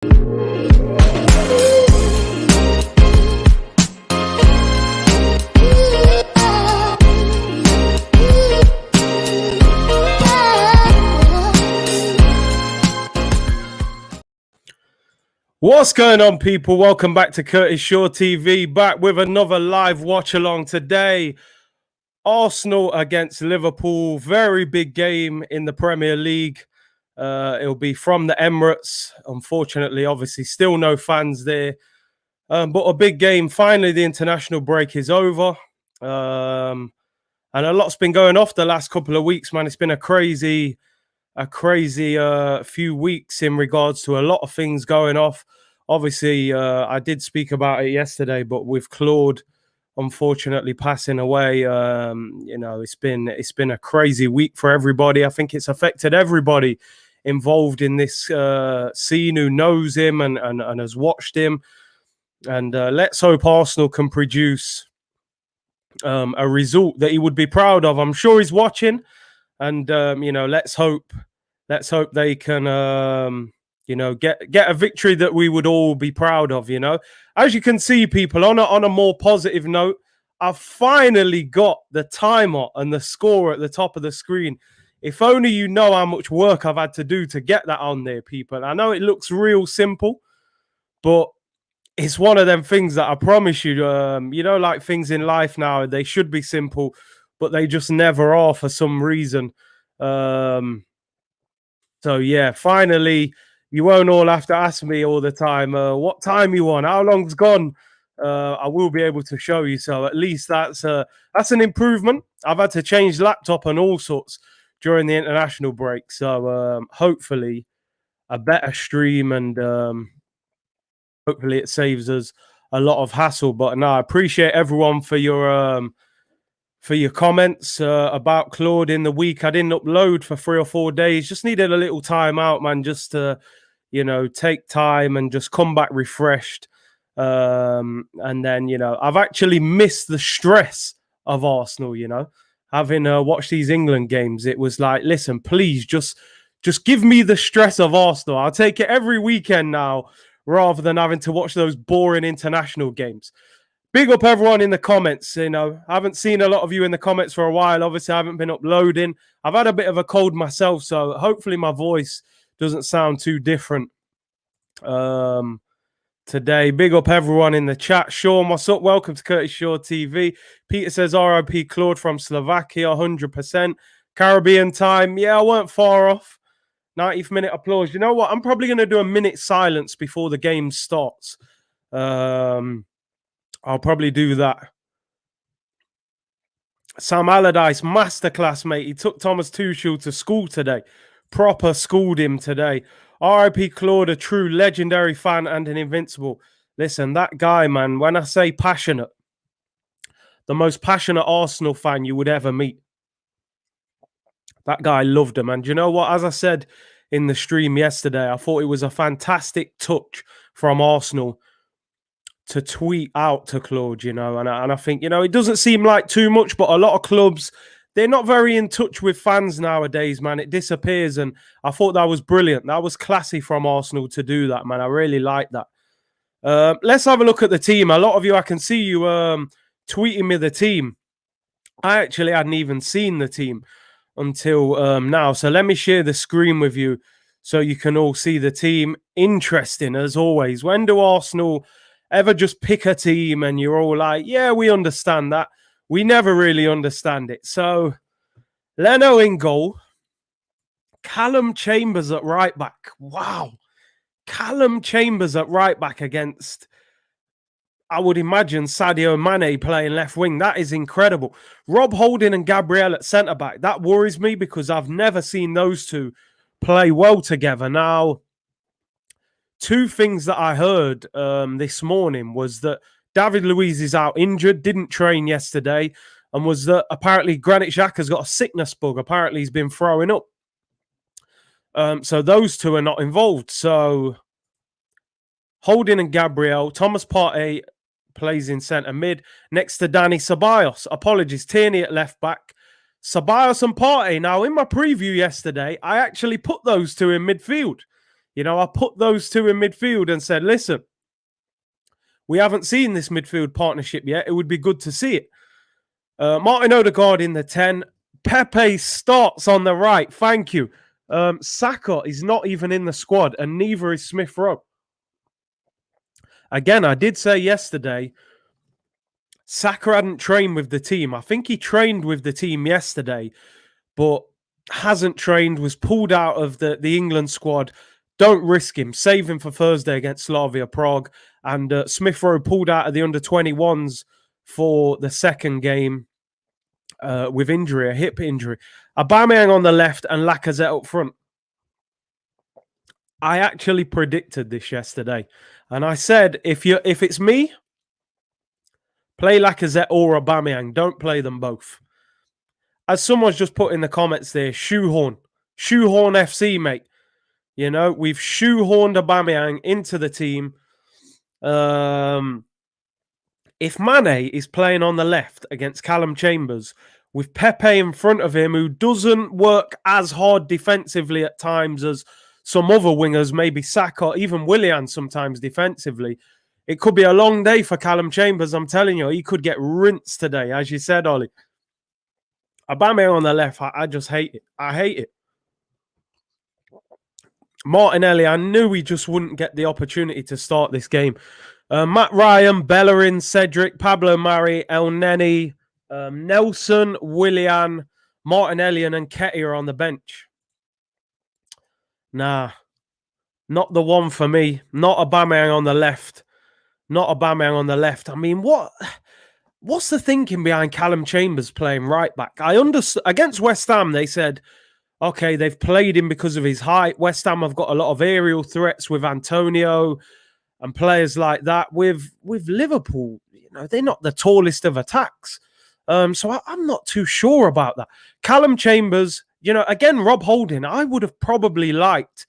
What's going on, people? Welcome back to Curtisshawtv, back with another live watch-along today. Arsenal against Liverpool, very big game in the Premier League. It'll be from the Emirates. Unfortunately, obviously, still no fans there. But a big game. Finally, the international break is over. And a lot's been going off the last couple of weeks, man. It's been a crazy few weeks in regards to a lot of things going off. Obviously, I did speak about it yesterday, but with Claude unfortunately passing away, it's been a crazy week for everybody. I think it's affected everybody involved in this scene who knows him and has watched him. And let's hope Arsenal can produce a result that he would be proud of. I'm sure he's watching. And, let's hope they can, get a victory that we would all be proud of, As you can see, people, on a more positive note, I've finally got the timer and the score at the top of the screen. If only you know how much work I've had to do to get that on there, people. I know it looks real simple, but it's one of them things that I promise you, like things in life now, they should be simple, but they just never are for some reason. So yeah, finally, you won't all have to ask me all the time, what time you on, how long's gone. I will be able to show you. So at least that's an improvement. I've had to change laptop and all sorts during the international break. So hopefully a better stream and hopefully it saves us a lot of hassle. But no, I appreciate everyone for your comments about Claude in the week. I didn't upload for 3 or 4 days. Just needed a little time out, man, just to, take time and just come back refreshed. And then, I've actually missed the stress of Arsenal, having watched these England games. It was like, listen, please just give me the stress of Arsenal. I'll take it every weekend now rather than having to watch those boring international games. Big up everyone in the comments. I haven't seen a lot of you in the comments for a while. Obviously, I haven't been uploading. I've had a bit of a cold myself, so hopefully my voice doesn't sound too different today. Big up everyone in the chat. Sean, what's up? Welcome to Curtisshawtv. Peter says RIP Claude from Slovakia, 100%. Caribbean time. Yeah, I weren't far off. 90th minute applause. You know what? I'm probably going to do a minute silence before the game starts. I'll probably do that. Sam Allardyce, masterclass, mate. He took Thomas Tuchel to school today. Proper schooled him today. RIP Claude, a true legendary fan and an invincible. Listen, that guy, man, when I say passionate, the most passionate Arsenal fan you would ever meet. That guy loved him. And you know what? As I said in the stream yesterday, I thought it was a fantastic touch from Arsenal to tweet out to Claude, and I think, it doesn't seem like too much, but a lot of clubs, they're not very in touch with fans nowadays, man. It disappears, and I thought that was brilliant. That was classy from Arsenal to do that, man. I really like that. Let's have a look at the team. A lot of you, I can see you tweeting me the team. I actually hadn't even seen the team until now. So let me share the screen with you so you can all see the team. Interesting, as always. When do Arsenal ever just pick a team and you're all like, yeah, we understand that? We never really understand it. So, Leno in goal. Callum Chambers at right back. Wow. Callum Chambers at right back against, I would imagine, Sadio Mane playing left wing. That is incredible. Rob Holding and Gabriel at centre back. That worries me because I've never seen those two play well together. Now, two things that I heard this morning was that David Luiz is out injured, didn't train yesterday, and was that apparently Granit Xhaka's got a sickness bug. Apparently he's been throwing up. So those two are not involved. So Holding and Gabriel, Thomas Partey plays in centre mid next to Dani Ceballos. Apologies, Tierney at left back. Ceballos and Partey. Now, in my preview yesterday, I actually put those two in midfield. You know, I put those two in midfield and said, listen, we haven't seen this midfield partnership yet. It would be good to see it. Martin Odegaard in the 10. Pepe starts on the right. Thank you. Saka is not even in the squad, and neither is Smith Rowe. Again, I did say yesterday, Saka hadn't trained with the team. I think he trained with the team yesterday, but hasn't trained, was pulled out of the England squad. Don't risk him. Save him for Thursday against Slavia Prague. And Smith Rowe pulled out of the under-21s for the second game with injury, a hip injury. Aubameyang on the left and Lacazette up front. I actually predicted this yesterday. And I said, if it's me, play Lacazette or Aubameyang. Don't play them both. As someone's just put in the comments there, shoehorn FC, mate. You know, we've shoehorned Aubameyang into the team. If Mane is playing on the left against Callum Chambers with Pepe in front of him, who doesn't work as hard defensively at times as some other wingers, maybe Saka, even Willian sometimes defensively, it could be a long day for Callum Chambers. I'm telling you, he could get rinsed today, as you said, Ollie. Aubameyang on the left, I just hate it. I hate it. Martinelli, I knew he just wouldn't get the opportunity to start this game. Matt Ryan, Bellerin, Cedric, Pablo Mari, El Neni, Nelson, Willian, Martinelli, and Nketiah on the bench. Nah, not the one for me. Not Aubameyang on the left. Not Aubameyang on the left. I mean, what's the thinking behind Callum Chambers playing right back? I understand against West Ham, they said, okay, they've played him because of his height. West Ham have got a lot of aerial threats with Antonio and players like that. With Liverpool, you know, they're not the tallest of attacks. So I'm not too sure about that. Callum Chambers, you know, again, Rob Holding, I would have probably liked,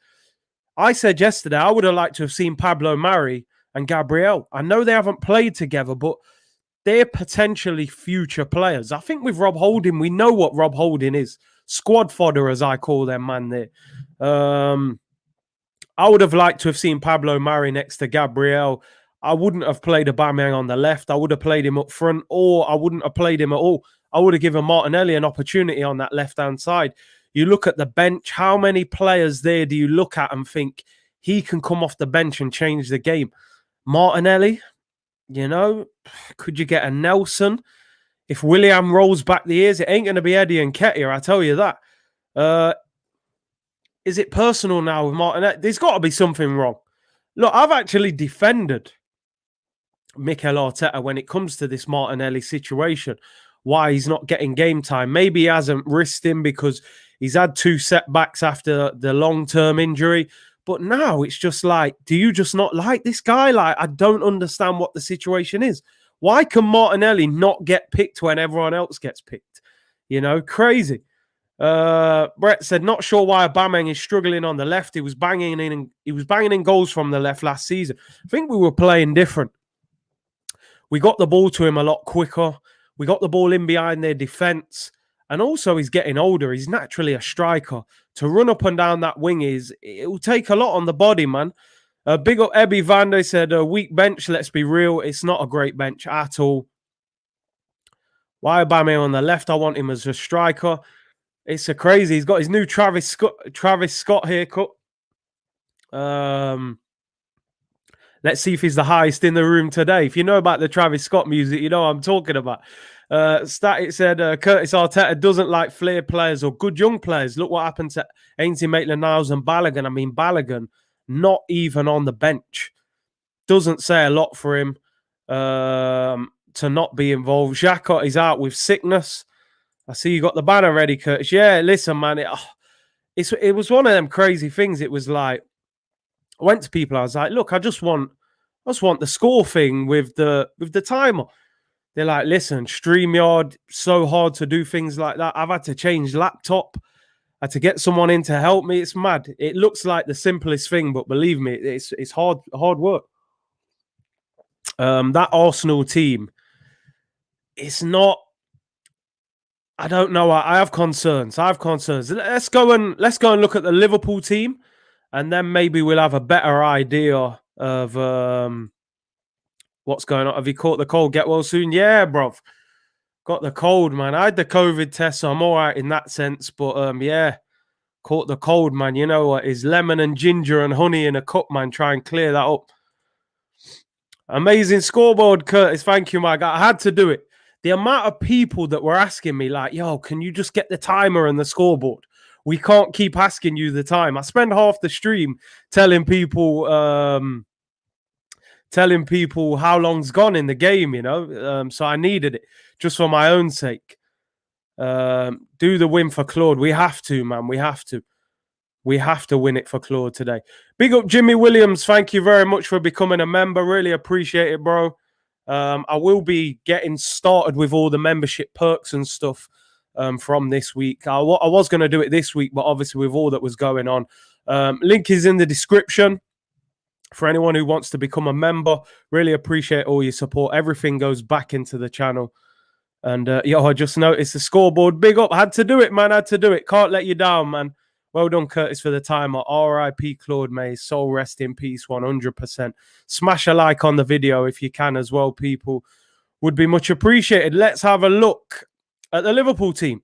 I said yesterday, I would have liked to have seen Pablo Mari and Gabriel. I know they haven't played together, but they're potentially future players. I think with Rob Holding, we know what Rob Holding is. Squad fodder, as I call them, man, there. I would have liked to have seen Pablo Mari next to Gabriel. I wouldn't have played Aubameyang on the left. I would have played him up front, or I wouldn't have played him at all. I would have given Martinelli an opportunity on that left-hand side. You look at the bench, how many players there do you look at and think he can come off the bench and change the game? Martinelli, you know, could you get a Nelson? If Willian rolls back the ears, it ain't going to be Eddie and Nketiah, I tell you that. Is it personal now with Martinelli? There's got to be something wrong. Look, I've actually defended Mikel Arteta when it comes to this Martinelli situation, why he's not getting game time. Maybe he hasn't risked him because he's had 2 setbacks after the long-term injury. But now it's just like, do you just not like this guy? Like, I don't understand what the situation is. Why can Martinelli not get picked when everyone else gets picked? You know, crazy. Brett said, not sure why Aubameyang is struggling on the left. He was banging in goals from the left last season. I think we were playing different. We got the ball to him a lot quicker. We got the ball in behind their defense. And also he's getting older. He's naturally a striker. To run up and down that wing it will take a lot on the body, man. Big up Ebby Van, they said, a weak bench, let's be real. It's not a great bench at all. Why Aubameyang on the left? I want him as a striker. It's a crazy. He's got his new Travis Scott haircut. Let's see if he's the highest in the room today. If you know about the Travis Scott music, you know what I'm talking about. Static said, Curtis Arteta doesn't like flair players or good young players. Look what happened to Ainsley Maitland-Niles and Balogun. I mean, Balogun, not even on the bench. Doesn't say a lot for him to not be involved. Xhaka is out with sickness. I see you got the banner ready, Curtis. Yeah, listen, man. It was one of them crazy things. It was like, I went to people. I was like, look, I just want the score thing with the timer. They're like, listen, StreamYard, so hard to do things like that. I've had to change laptop. I had to get someone in to help me. It's mad. It looks like the simplest thing, but believe me, it's hard work. That Arsenal team, it's not. I don't know. I have concerns. Let's go and look at the Liverpool team and then maybe we'll have a better idea of what's going on. Have you caught the cold? Get well soon. Yeah, bruv. Got the cold, man. I had the COVID test, so I'm all right in that sense. But yeah, caught the cold, man. You know what? Is lemon and ginger and honey in a cup, man. Try and clear that up. Amazing scoreboard, Curtis. Thank you, my guy. I had to do it. The amount of people that were asking me, like, yo, can you just get the timer and the scoreboard? We can't keep asking you the time. I spend half the stream telling people how long's gone in the game, you know. So I needed it just for my own sake. Do the win for Claude. We have to, man. We have to. We have to win it for Claude today. Big up Jimmy Williams. Thank you very much for becoming a member. Really appreciate it, bro. I will be getting started with all the membership perks and stuff from this week. I was going to do it this week, but obviously with all that was going on. Link is in the description for anyone who wants to become a member. Really appreciate all your support. Everything goes back into the channel. And, yo, I just noticed the scoreboard. Big up. Had to do it, man. Had to do it. Can't let you down, man. Well done, Curtis, for the timer. R.I.P. Claude May. Soul rest in peace, 100%. Smash a like on the video if you can as well, people. Would be much appreciated. Let's have a look at the Liverpool team.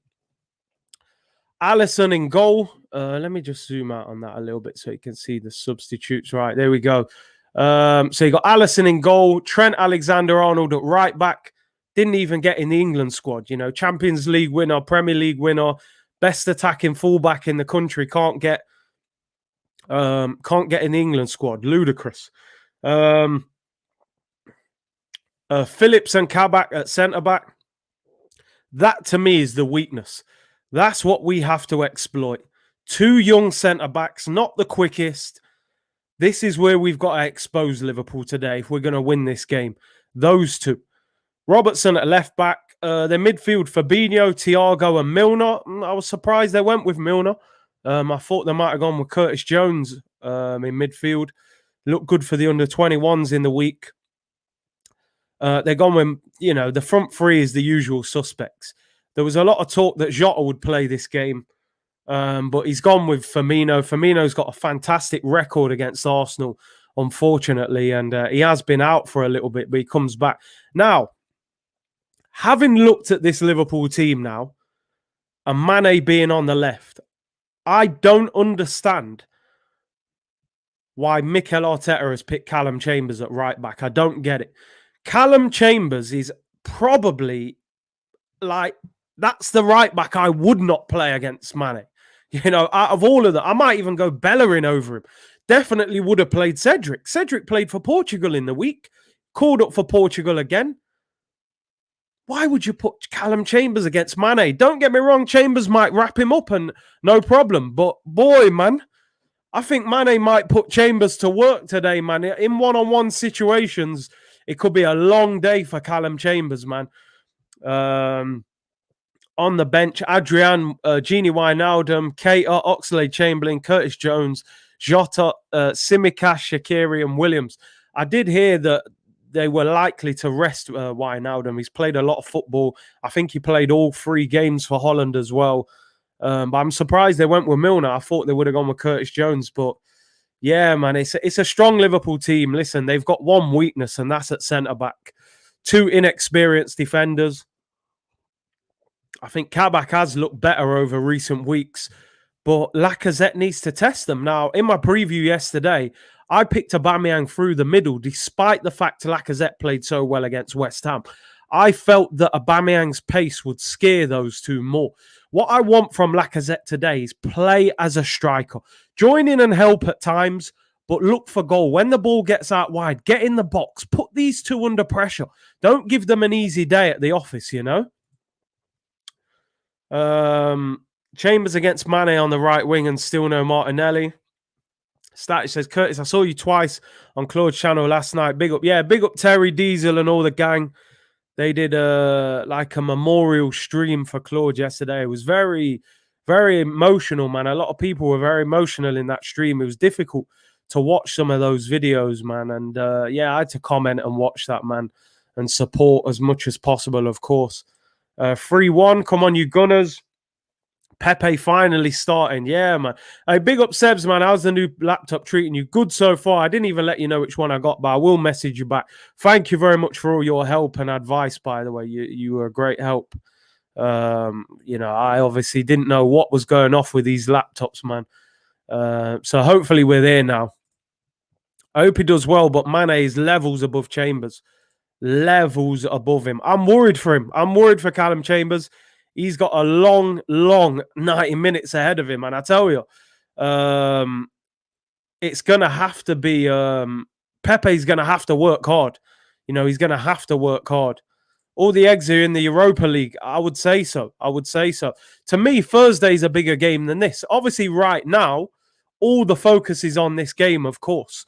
Alisson in goal. Let me just zoom out on that a little bit so you can see the substitutes. Right, there we go. So you got Alisson in goal. Trent Alexander-Arnold at right back. Didn't even get in the England squad. You know, Champions League winner, Premier League winner. Best attacking fullback in the country, can't get in the England squad. Ludicrous. Phillips and Kabak at centre back. That to me is the weakness. That's what we have to exploit. Two young centre backs, not the quickest. This is where we've got to expose Liverpool today if we're going to win this game. Those two. Robertson at left back. Their midfield, Fabinho, Thiago and Milner. I was surprised they went with Milner. I thought they might have gone with Curtis Jones in midfield. Looked good for the under-21s in the week. They're gone with, you know, the front three is the usual suspects. There was a lot of talk that Jota would play this game, but he's gone with Firmino. Firmino's got a fantastic record against Arsenal, unfortunately, and he has been out for a little bit, but he comes back. Now, having looked at this Liverpool team now, and Mane being on the left, I don't understand why Mikel Arteta has picked Callum Chambers at right back. I don't get it. Callum Chambers is probably like, that's the right back I would not play against Mane. You know, out of all of them, I might even go Bellerin over him. Definitely would have played Cedric. Cedric played for Portugal in the week, called up for Portugal again. Why would you put Callum Chambers against Mane? Don't get me wrong, Chambers might wrap him up and no problem. But boy, man, I think Mane might put Chambers to work today, man. In one-on-one situations, it could be a long day for Callum Chambers, man. On the bench, Adrian, Gini Wijnaldum, Keita, Oxlade-Chamberlain, Curtis Jones, Jota, Tsimikas, Shaqiri and Williams. I did hear that they were likely to rest Wijnaldum. He's played a lot of football. I think he played all 3 games for Holland as well. But I'm surprised they went with Milner. I thought they would have gone with Curtis Jones. But yeah, man, it's a strong Liverpool team. Listen, they've got one weakness, and that's at centre-back. 2 inexperienced defenders. I think Kabak has looked better over recent weeks, but Lacazette needs to test them. Now, in my preview yesterday, I picked Aubameyang through the middle, despite the fact Lacazette played so well against West Ham. I felt that Aubameyang's pace would scare those two more. What I want from Lacazette today is play as a striker. Join in and help at times, but look for goal. When the ball gets out wide, get in the box. Put these two under pressure. Don't give them an easy day at the office, you know? Chambers against Mane on the right wing and still no Martinelli. Static says, Curtis, I saw you twice on Claude's channel last night. Big up. Yeah, big up Terry Diesel and all the gang. They did like a memorial stream for Claude yesterday. It was very, very emotional, man. A lot of people were very emotional in that stream. It was difficult to watch some of those videos, man. And yeah, I had to comment and watch that, man, and support as much as possible, of course. 3-1. Come on, you Gunners. Pepe finally starting. Yeah, man. Hey, big up Sebs, man. How's the new laptop treating you? Good so far. I didn't even let you know which one I got, but I will message you back. Thank you very much for all your help and advice, by the way. You were a great help. I obviously didn't know what was going off with these laptops, man. So hopefully we're there now. I hope he does well, but Mane is levels above Chambers. Levels above him. I'm worried for him. I'm worried for Callum Chambers. He's got a long 90 minutes ahead of him. And I tell you, it's going to have to be... Pepe's going to have to work hard. He's going to have to work hard. All the eggs are in the Europa League. I would say so. To me, Thursday's a bigger game than this. Obviously, right now, all the focus is on this game, of course.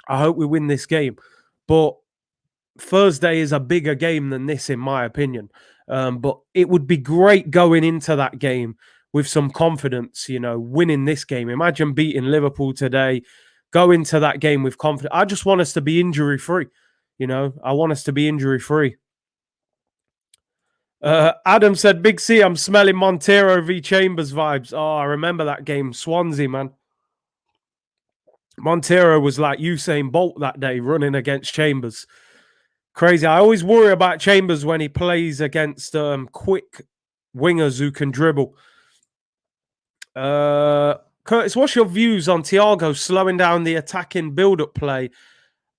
I hope we win this game. But Thursday is a bigger game than this, in my opinion. But it would be great going into that game with some confidence, winning this game. Imagine beating Liverpool today. Go into that game with confidence. I just want us to be injury-free. I want us to be injury-free. Adam said, Big C, I'm smelling Montero v Chambers vibes. Oh, I remember that game. Swansea, man. Montero was like Usain Bolt that day running against Chambers. Crazy. I always worry about Chambers when he plays against quick wingers who can dribble. Curtis, what's your views on Thiago slowing down the attacking build-up play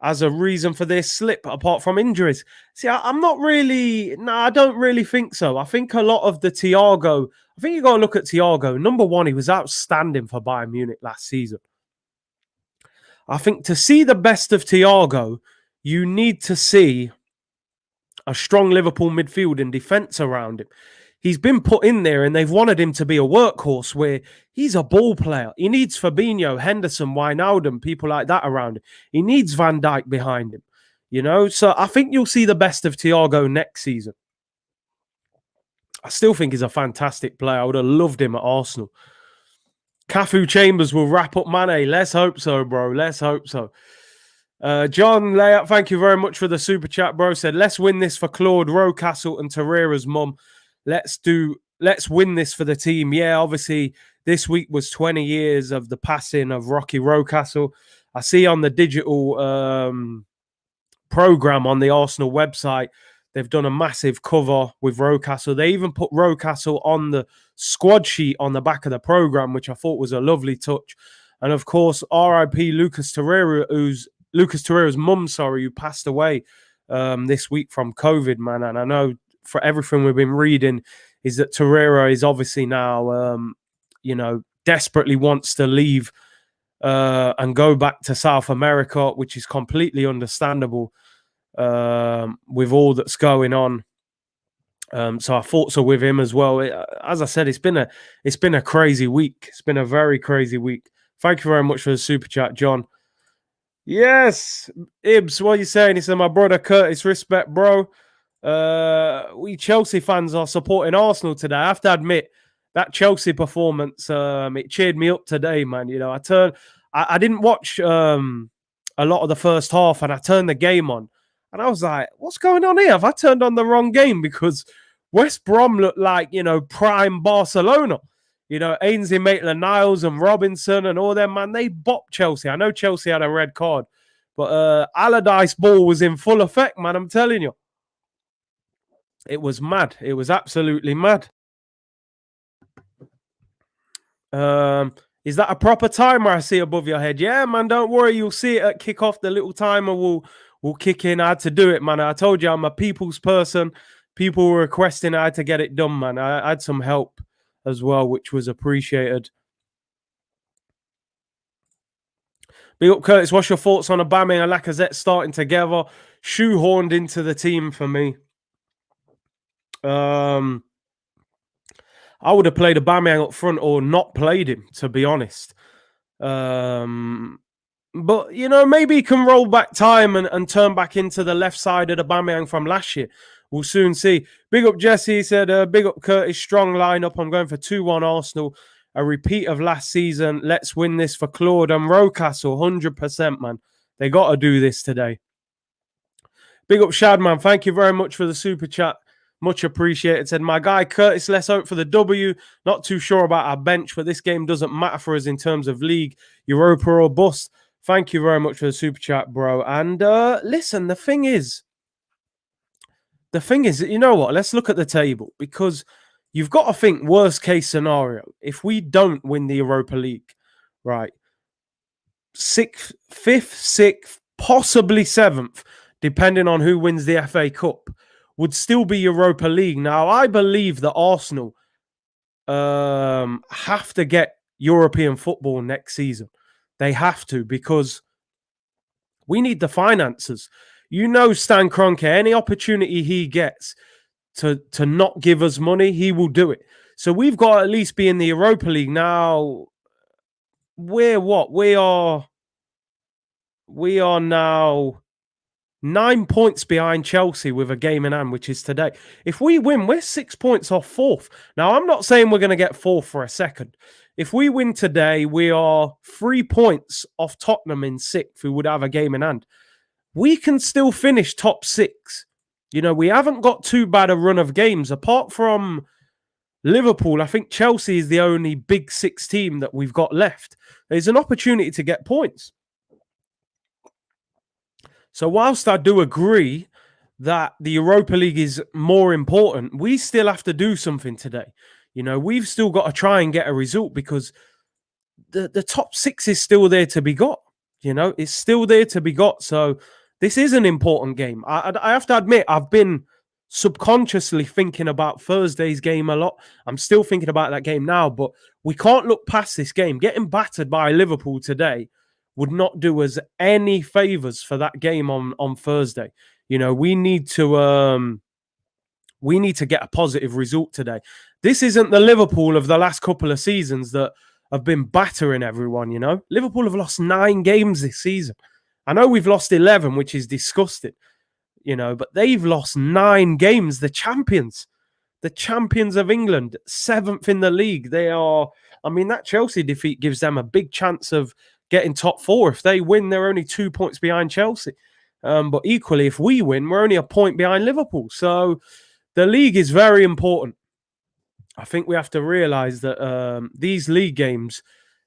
as a reason for their slip, apart from injuries? See, I'm not really... No, I don't really think so. I think a lot of the Thiago... I think you got to look at Thiago. Number one, he was outstanding for Bayern Munich last season. I think to see the best of Thiago, you need to see a strong Liverpool midfield and defence around him. He's been put in there and they've wanted him to be a workhorse where he's a ball player. He needs Fabinho, Henderson, Wijnaldum, people like that around him. He needs Van Dijk behind him, So I think you'll see the best of Thiago next season. I still think he's a fantastic player. I would have loved him at Arsenal. Cafu Chambers will wrap up Mane. Let's hope so, bro. Let's hope so. John Layup, thank you very much for the super chat, bro. Said, let's win this for Claude, Rocastle and Torreira's mum. Let's win this for the team. Yeah, obviously, this week was 20 years of the passing of Rocky Rocastle. I see on the digital program on the Arsenal website, they've done a massive cover with Rocastle. They even put Rocastle on the squad sheet on the back of the program, which I thought was a lovely touch. And of course, R.I.P. Lucas Torreira's mum, who passed away this week from COVID, man. And I know for everything we've been reading is that Torreira is obviously now, desperately wants to leave and go back to South America, which is completely understandable with all that's going on. So I thought so with him as well. As I said, it's been a crazy week. It's been a very crazy week. Thank you very much for the super chat, John. Yes, Ibs, what are you saying? He said, my brother Curtis, respect, bro. We Chelsea fans are supporting Arsenal today. I have to admit, that Chelsea performance, it cheered me up today, man. I didn't watch a lot of the first half, and I turned the game on. And I was like, what's going on here? Have I turned on the wrong game? Because West Brom looked like, prime Barcelona. Ainsley Maitland-Niles and Robinson and all them, man, they bopped Chelsea. I know Chelsea had a red card, but Allardyce ball was in full effect, man, I'm telling you. It was mad. It was absolutely mad. Is that a proper timer I see above your head? Yeah, man, don't worry. You'll see it at kickoff. The little timer will kick in. I had to do it, man. I told you I'm a people's person. People were requesting I had to get it done, man. I had some help as well, which was appreciated. Big up, Curtis. What's your thoughts on Aubameyang and Lacazette starting together? Shoehorned into the team for me. I would have played Aubameyang up front or not played him, to be honest. But, maybe he can roll back time and turn back into the left side of Aubameyang from last year. We'll soon see. Big up, Jesse. He said, big up, Curtis. Strong lineup. I'm going for 2-1 Arsenal. A repeat of last season. Let's win this for Claude and Rocastle. 100%, man. They got to do this today. Big up, Shadman. Thank you very much for the super chat. Much appreciated. Said, my guy Curtis, let's hope for the W. Not too sure about our bench, but this game doesn't matter for us in terms of league, Europa or bust. Thank you very much for the super chat, bro. And listen, the thing is, you know what? Let's look at the table, because you've got to think worst case scenario. If we don't win the Europa League, right? 6th, 5th, 6th, possibly 7th, depending on who wins the FA Cup, would still be Europa League. Now, I believe that Arsenal have to get European football next season. They have to, because we need the finances. You know, Stan Kroenke, any opportunity he gets to not give us money, he will do it. So we've got to at least be in the Europa League. Now, we're what? We are now 9 points behind Chelsea with a game in hand, which is today. If we win, we're 6 points off 4th. Now, I'm not saying we're going to get 4th for a second. If we win today, we are 3 points off Tottenham in 6th, who would have a game in hand. We can still finish top 6. You know, we haven't got too bad a run of games. Apart from Liverpool, I think Chelsea is the only big 6 team that we've got left. There's an opportunity to get points. So whilst I do agree that the Europa League is more important, we still have to do something today. You know, we've still got to try and get a result, because the top 6 is still there to be got. You know, it's still there to be got. So this is an important game. I have to admit, I've been subconsciously thinking about Thursday's game a lot. I'm still thinking about that game now, but we can't look past this game. Getting battered by Liverpool today would not do us any favors for that game on Thursday. You know, we need to get a positive result today. This isn't the Liverpool of the last couple of seasons that have been battering everyone, you know. Liverpool have lost 9 games this season. I know we've lost 11, which is disgusting, you know, but they've lost 9 games. The champions of England, 7th in the league. They are, I mean, that Chelsea defeat gives them a big chance of getting top 4. If they win, they're only 2 points behind Chelsea. But equally, if we win, we're only a point behind Liverpool. So the league is very important. I think we have to realise that these league games,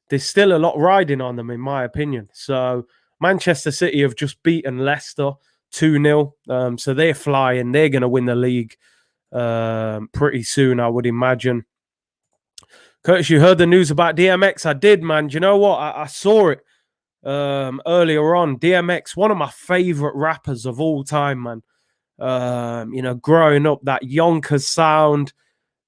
there's still a lot riding on them, in my opinion. So Manchester City have just beaten Leicester 2-0. So they're flying. They're going to win the league pretty soon, I would imagine. Curtis, you heard the news about DMX? I did, man. Do you know what? I saw it earlier on. DMX, one of my favourite rappers of all time, man. You know, growing up, that Yonkers sound,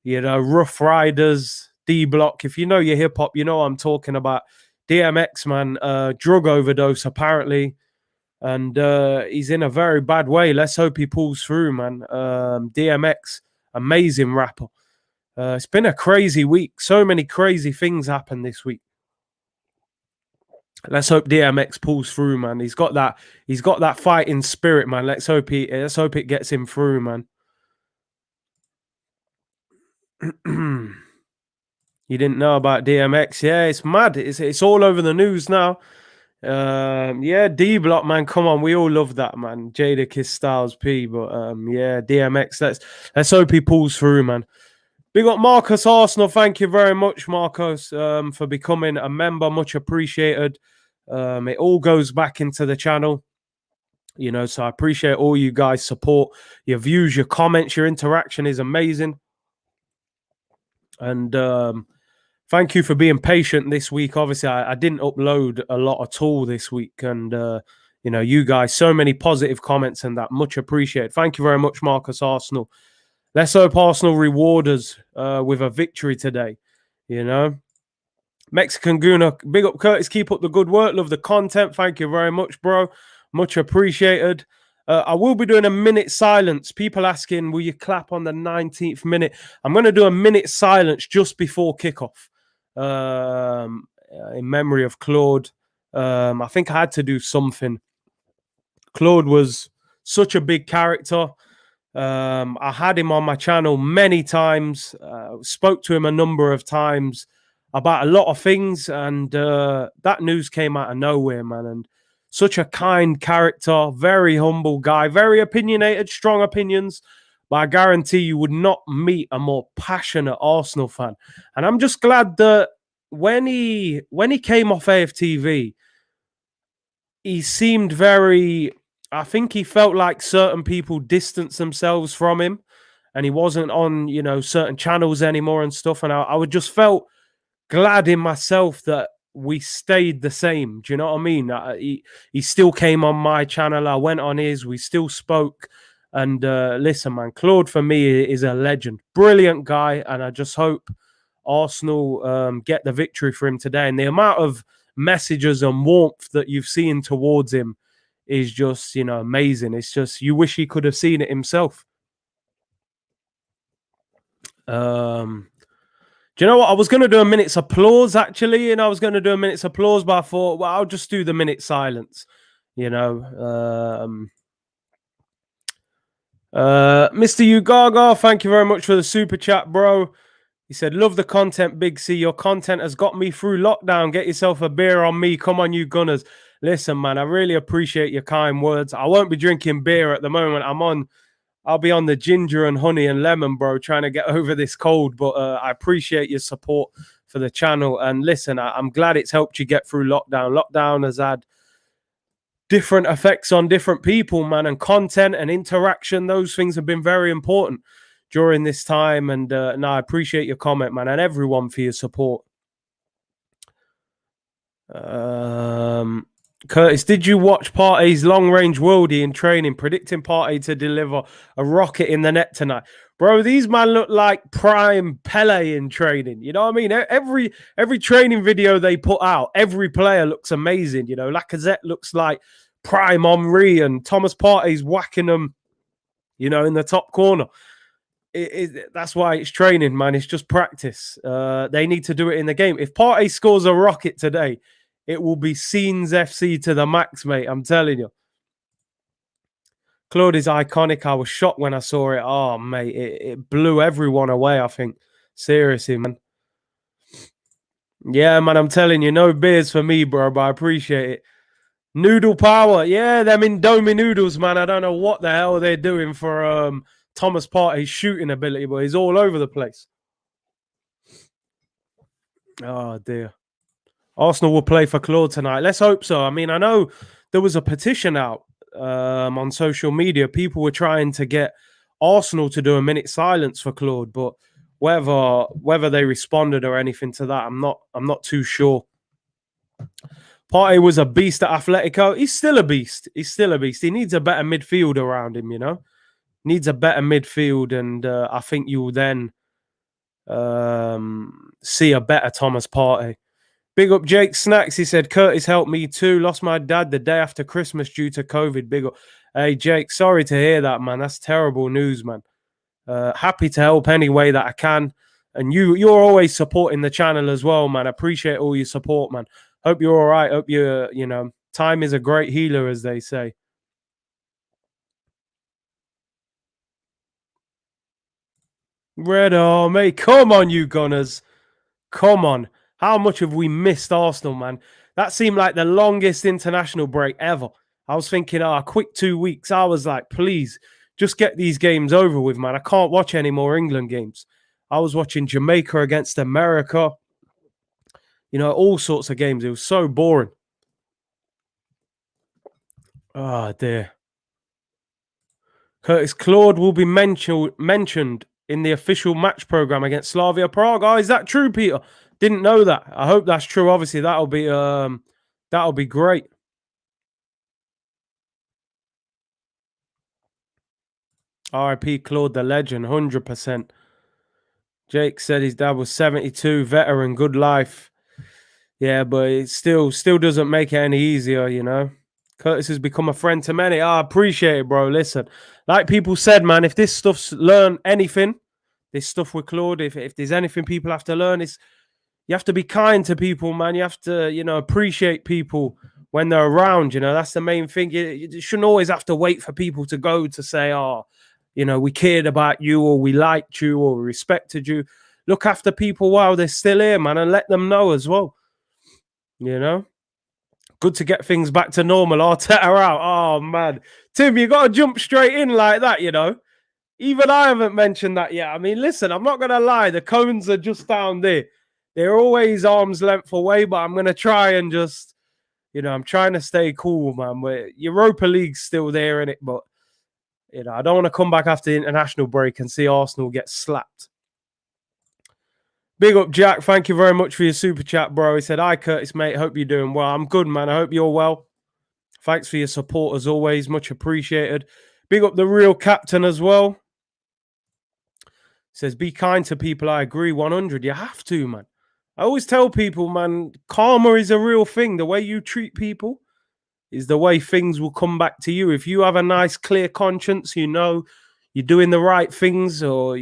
you know, Rough Riders, D-Block. If you know your hip-hop, you know what I'm talking about. DMX, man, drug overdose, apparently. And he's in a very bad way. Let's hope he pulls through, man. DMX, amazing rapper. It's been a crazy week. So many crazy things happened this week. Let's hope DMX pulls through, man. He's got that fighting spirit, man. Let's hope it gets him through, man. You didn't know about DMX? Yeah, it's mad. It's all over the news now. Yeah, D-Block, man. Come on, we all love that, man. Jadakiss, Styles P, but yeah, DMX. Let's hope he pulls through, man. Big up Marcus Arsenal. Thank you very much, Marcus, for becoming a member. Much appreciated. It all goes back into the channel, you know, so I appreciate all you guys' support, your views, your comments, your interaction is amazing. And thank you for being patient this week. Obviously, I didn't upload a lot at all this week. And, you know, you guys, so many positive comments and that. Much appreciated. Thank you very much, Marcus Arsenal. Let's hope Arsenal reward us with a victory today, you know. Mexican Guna, big up Curtis. Keep up the good work. Love the content. Thank you very much, bro. Much appreciated. I will be doing a minute silence. People asking, will you clap on the 19th minute? I'm going to do a minute silence just before kickoff in memory of Claude. I think I had to do something. Claude was such a big character. I had him on my channel many times, spoke to him a number of times about a lot of things, and that news came out of nowhere, man. And such a kind character, very humble guy, very opinionated, strong opinions, but I guarantee you would not meet a more passionate Arsenal fan. And I'm just glad that when he came off AFTV, he seemed very, I think he felt like certain people distanced themselves from him and he wasn't on, certain channels anymore and stuff. And I would just felt glad in myself that we stayed the same. Do you know what I mean? He still came on my channel. I went on his. We still spoke. And listen, man, Claude for me is a legend. Brilliant guy. And I just hope Arsenal get the victory for him today. And the amount of messages and warmth that you've seen towards him is just, amazing. It's just, you wish he could have seen it himself. Do you know what? I was going to do a minute's applause, actually, and I was going to do a minute's applause, but I thought, well, I'll just do the minute silence, Mr. Ugaga, thank you very much for the super chat, bro. He said, love the content, Big C. Your content has got me through lockdown. Get yourself a beer on me. Come on, you Gunners. Listen, man, I really appreciate your kind words. I won't be drinking beer at the moment. I'll be on the ginger and honey and lemon, bro, trying to get over this cold. But I appreciate your support for the channel. And listen, I'm glad it's helped you get through lockdown. Lockdown has had different effects on different people, man, and content and interaction. Those things have been very important during this time. And I appreciate your comment, man, and everyone for your support. Curtis, did you watch Partey's long-range worldie in training, predicting Partey to deliver a rocket in the net tonight? Bro, these man look like prime Pele in training. You know what I mean? Every training video they put out, every player looks amazing. Lacazette looks like prime Henry, and Thomas Partey's whacking them, in the top corner. That's why it's training, man. It's just practice. They need to do it in the game. If Partey scores a rocket today, it will be Scenes FC to the max, mate. I'm telling you. Claude is iconic. I was shocked when I saw it. Oh, mate, it blew everyone away, I think. Seriously, man. Yeah, man, I'm telling you, no beers for me, bro, but I appreciate it. Noodle power. Yeah, them Indomie noodles, man. I don't know what the hell they're doing for Thomas Partey's shooting ability, but he's all over the place. Oh, dear. Arsenal will play for Claude tonight. Let's hope so. I mean, I know there was a petition out on social media. People were trying to get Arsenal to do a minute silence for Claude, but whether they responded or anything to that, I'm not too sure. Partey was a beast at Atletico. He's still a beast. He needs a better midfield around him, Needs a better midfield, and I think you will then see a better Thomas Partey. Big up Jake Snacks. He said, Curtis helped me too. Lost my dad the day after Christmas due to COVID. Big up. Hey, Jake, sorry to hear that, man. That's terrible news, man. Happy to help any way that I can. And you're always supporting the channel as well, man. I appreciate all your support, man. Hope you're all right. Hope you're, time is a great healer, as they say. Red mate. Come on, you Gunners. Come on. How much have we missed Arsenal, man? That seemed like the longest international break ever. I was thinking, a quick 2 weeks. I was like, please, just get these games over with, man. I can't watch any more England games. I was watching Jamaica against America. All sorts of games. It was so boring. Oh, dear. Curtis, Claude will be mentioned in the official match program against Slavia Prague. Oh, is that true, Peter? Didn't know that. I hope that's true. Obviously, that'll be great. R.I.P. Claude, the legend, 100%. Jake said his dad was 72, veteran, good life. Yeah, but it still doesn't make it any easier, Curtis has become a friend to many. I appreciate it, bro. Listen, like people said, man, if this stuff's learn anything, this stuff with Claude, if there's anything people have to learn, it's you have to be kind to people, man. You have to, appreciate people when they're around. That's the main thing. You shouldn't always have to wait for people to go to say, oh, we cared about you, or we liked you, or we respected you. Look after people while they're still here, man, and let them know as well. Good to get things back to normal. Arteta out. Oh, man. Tim, you got to jump straight in like that, Even I haven't mentioned that yet. I mean, listen, I'm not going to lie. The cones are just down there. They're always arm's length away, but I'm going to try and just, I'm trying to stay cool, man. Europa League's still there in it, but, I don't want to come back after the international break and see Arsenal get slapped. Big up, Jack. Thank you very much for your super chat, bro. He said, hi, Curtis, mate. Hope you're doing well. I'm good, man. I hope you're well. Thanks for your support, as always. Much appreciated. Big up the real captain as well. Says, be kind to people. I agree 100. You have to, man. I always tell people, man, karma is a real thing. The way you treat people is the way things will come back to you. If you have a nice, clear conscience, you're doing the right things, or,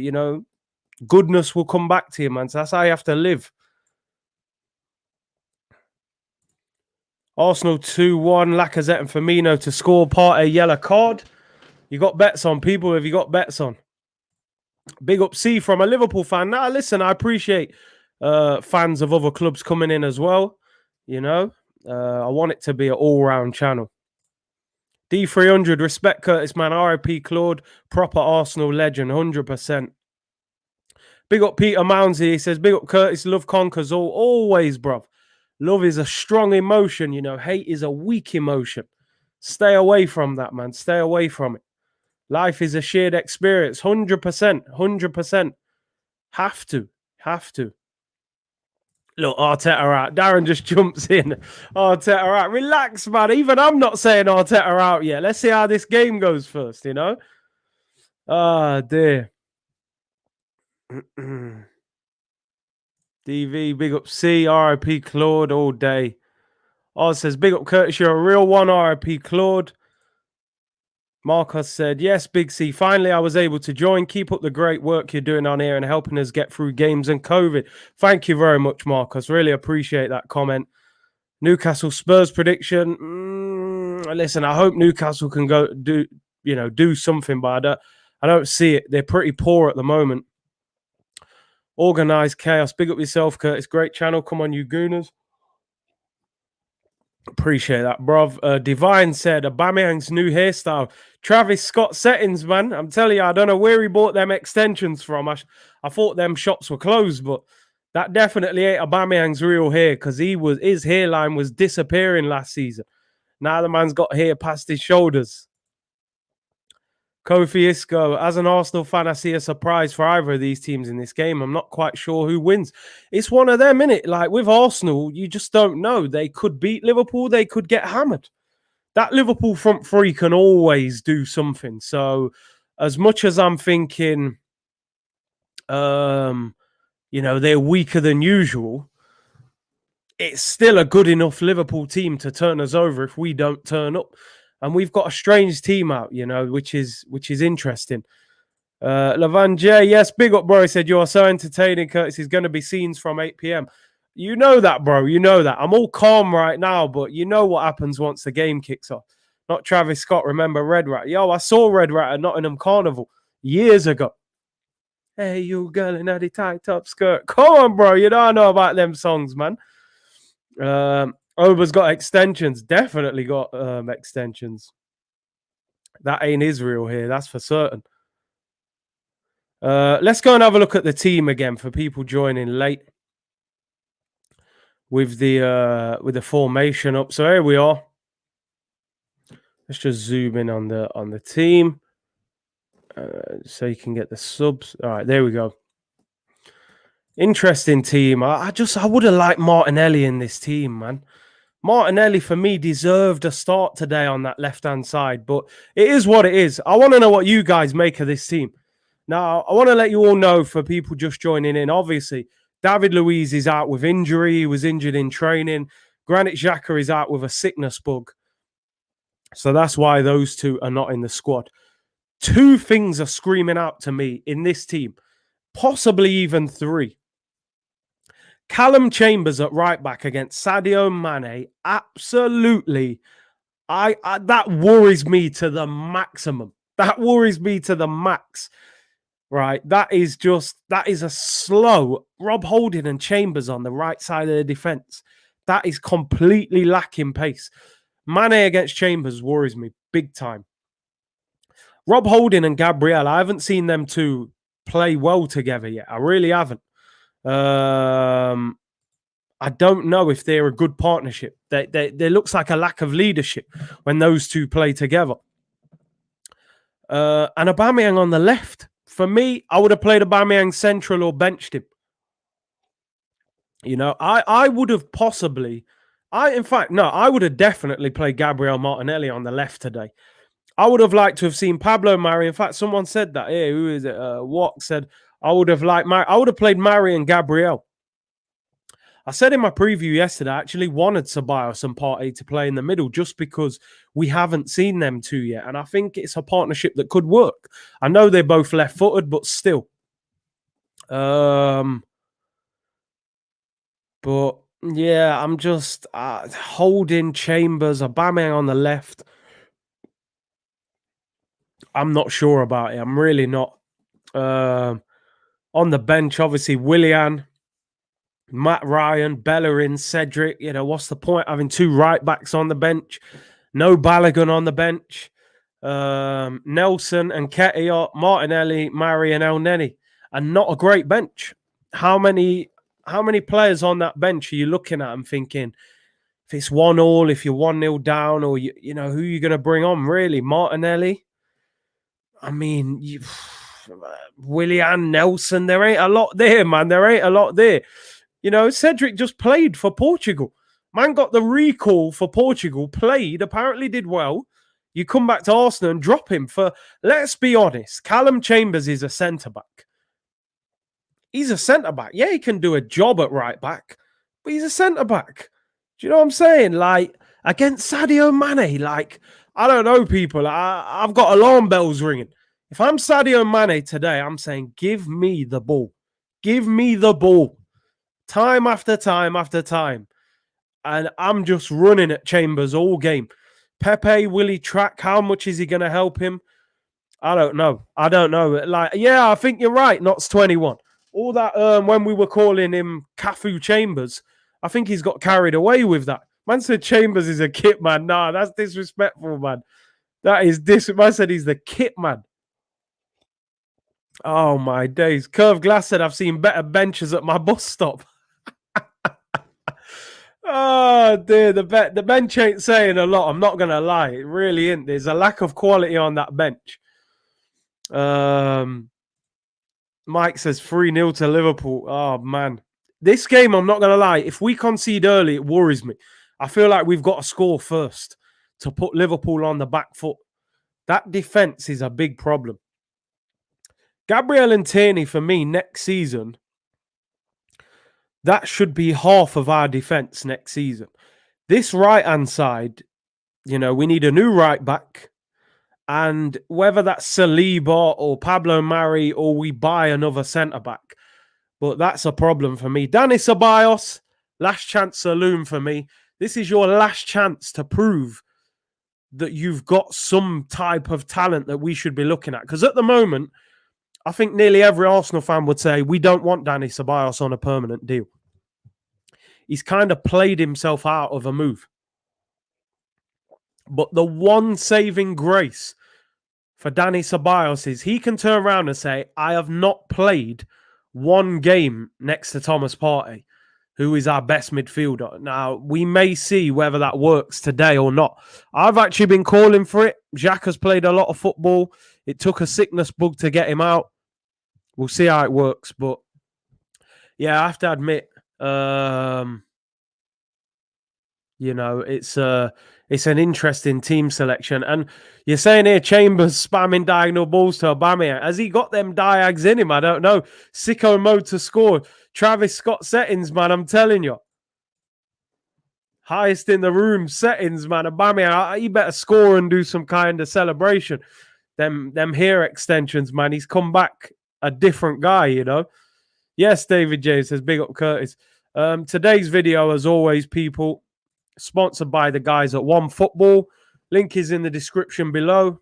goodness will come back to you, man. So that's how you have to live. Arsenal 2-1, Lacazette and Firmino to score, Partey yellow card. You got bets on, people? Have you got bets on? Big up C from a Liverpool fan. Now, listen, I appreciate fans of other clubs coming in as well. I want it to be an all-round channel. D300, respect Curtis, man. RIP Claude, proper Arsenal legend, 100%. Big up Peter Mounsey. He says, big up Curtis, love conquers all. Always, bruv. Love is a strong emotion, Hate is a weak emotion. Stay away from that, man. Stay away from it. Life is a shared experience. 100%. 100%. Have to. Look, Arteta out. Darren just jumps in. Arteta out. Relax, man. Even I'm not saying Arteta out yet. Let's see how this game goes first, Ah, dear. DV, big up C. RIP Claude all day. Oz says, big up Curtis. You're a real one. RIP Claude. Marcus said, yes, Big C. Finally, I was able to join. Keep up the great work you're doing on here and helping us get through games and COVID. Thank you very much, Marcus. Really appreciate that comment. Newcastle Spurs prediction. Listen, I hope Newcastle can go do something, but I don't see it. They're pretty poor at the moment. Organized chaos. Big up yourself, Curtis. Great channel. Come on, you gooners. Appreciate that, bruv. Divine said, Aubameyang's new hairstyle. Travis Scott settings, man. I'm telling you, I don't know where he bought them extensions from. I thought them shops were closed, but that definitely ain't Aubameyang's real hair, because his hairline was disappearing last season. Now the man's got hair past his shoulders. Kofi Isco, as an Arsenal fan, I see a surprise for either of these teams in this game. I'm not quite sure who wins. It's one of them, innit? Like with Arsenal, you just don't know. They could beat Liverpool. They could get hammered. That Liverpool front three can always do something. So as much as I'm thinking, they're weaker than usual, it's still a good enough Liverpool team to turn us over if we don't turn up. And we've got a strange team out, which is interesting. Lavan J, yes, big up, bro. He said, you are so entertaining, Curtis. Is going to be scenes from 8 p.m. You know that, bro. You know that. I'm all calm right now, but you know what happens once the game kicks off. Not Travis Scott, remember Red Rat. Yo, I saw Red Rat at Nottingham Carnival years ago. Hey, you girl in a tight top skirt. Come on, bro. You don't know about them songs, man. Ober's got extensions. Definitely got extensions. That ain't Israel here. That's for certain. Let's go and have a look at the team again for people joining late with the formation up. So here we are. Let's just zoom in on the team so you can get the subs. All right, there we go. Interesting team. I would have liked Martinelli in this team, man. Martinelli, for me, deserved a start today on that left-hand side, but it is what it is. I want to know what you guys make of this team. Now, I want to let you all know, for people just joining in, obviously, David Luiz is out with injury. He was injured in training. Granit Xhaka is out with a sickness bug. So that's why those two are not in the squad. Two things are screaming out to me in this team, possibly even three. Callum Chambers at right back against Sadio Mane, absolutely. That worries me to the maximum. That worries me to the max. Right, that is a slow Rob Holding and Chambers on the right side of the defense. That is completely lacking pace. Mane against Chambers worries me big time. Rob Holding and Gabriel, I haven't seen them two play well together yet. I really haven't. I don't know if they're a good partnership. There looks like a lack of leadership when those two play together. And Aubameyang on the left. For me, I would have played Aubameyang central or benched him. You know, I would have possibly... I would have definitely played Gabriel Martinelli on the left today. I would have liked to have seen Pablo Mari. In fact, someone said that. Here, who is it? Watt said, I would have played Mari and Gabriel. I said in my preview yesterday, I actually wanted Ceballos and Partey to play in the middle just because we haven't seen them two yet. And I think it's a partnership that could work. I know they're both left-footed, but still. But, yeah, I'm just holding Chambers, Aubameyang on the left. I'm not sure about it. I'm really not. On the bench, obviously, Willian, Matt Ryan, Bellerin, Cedric. You know, what's the point having two right backs on the bench? No Balogun on the bench. Nelson and Nketiah, Martinelli, Mari and El Neni. And not a great bench. How many players on that bench are you looking at and thinking, if it's 1-1, if you're 1-0 down, or you know, who are you going to bring on, really? Martinelli? I mean, Willian, Nelson, there ain't a lot there, man. There ain't a lot there. You know, Cedric just played for Portugal. Man got the recall for Portugal, played, apparently did well. You come back to Arsenal and drop him for, let's be honest, Callum Chambers is a centre-back. He's a centre-back. Yeah, he can do a job at right-back, but he's a centre-back. Do you know what I'm saying? Like, against Sadio Mane, like, I don't know, people. I've got alarm bells ringing. If I'm Sadio Mane today, I'm saying, give me the ball. Give me the ball. Time after time after time. And I'm just running at Chambers all game. Pepe, will he track? How much is he going to help him? I don't know. Like, yeah, I think you're right. Not's 21. All that, when we were calling him Cafu Chambers, I think he's got carried away with that. Man said Chambers is a kit man. Nah, that's disrespectful, man. That is Man said he's the kit man. Oh, my days. Curve Glass said, I've seen better benches at my bus stop. Oh, dear. The bench ain't saying a lot. I'm not going to lie. It really isn't. There's a lack of quality on that bench. Mike says 3-0 to Liverpool. Oh, man. This game, I'm not going to lie. If we concede early, it worries me. I feel like we've got to score first to put Liverpool on the back foot. That defense is a big problem. Gabriel and Tierney, for me, next season, that should be half of our defense next season. This right-hand side, you know, we need a new right back. And whether that's Saliba or Pablo Mari or we buy another centre-back. But that's a problem for me. Dani Ceballos, last chance saloon for me. This is your last chance to prove that you've got some type of talent that we should be looking at. Because at the moment, I think nearly every Arsenal fan would say, we don't want Dani Ceballos on a permanent deal. He's kind of played himself out of a move. But the one saving grace for Dani Ceballos is he can turn around and say, I have not played one game next to Thomas Partey, who is our best midfielder. Now, we may see whether that works today or not. I've actually been calling for it. Xhaka has played a lot of football. It took a sickness bug to get him out. We'll see how it works. But, yeah, I have to admit, you know, it's an interesting team selection. And you're saying here, Chambers spamming diagonal balls to Aubameyang. Has he got them diags in him? I don't know. Sicko mode to score. Travis Scott settings, man. I'm telling you. Highest in the room settings, man. Aubameyang, he better score and do some kind of celebration. Them hair extensions, man. He's come back a different guy, you know. Yes, David J says, big up Curtis. Today's video, as always, people, sponsored by the guys at One Football. Link is in the description below.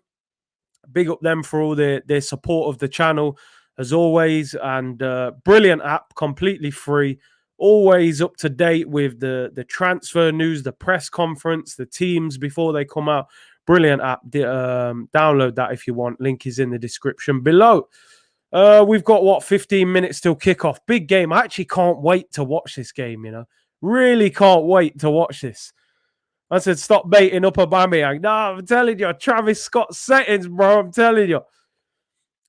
Big up them for all their support of the channel, as always. And brilliant app, completely free. Always up to date with the transfer news, the press conference, the teams before they come out. Brilliant app. Download that if you want. Link is in the description below. We've got, what, 15 minutes till kickoff. Big game. I actually can't wait to watch this game, you know. Really can't wait to watch this. I said, stop baiting up Aubameyang. No, I'm telling you, Travis Scott settings, bro. I'm telling you.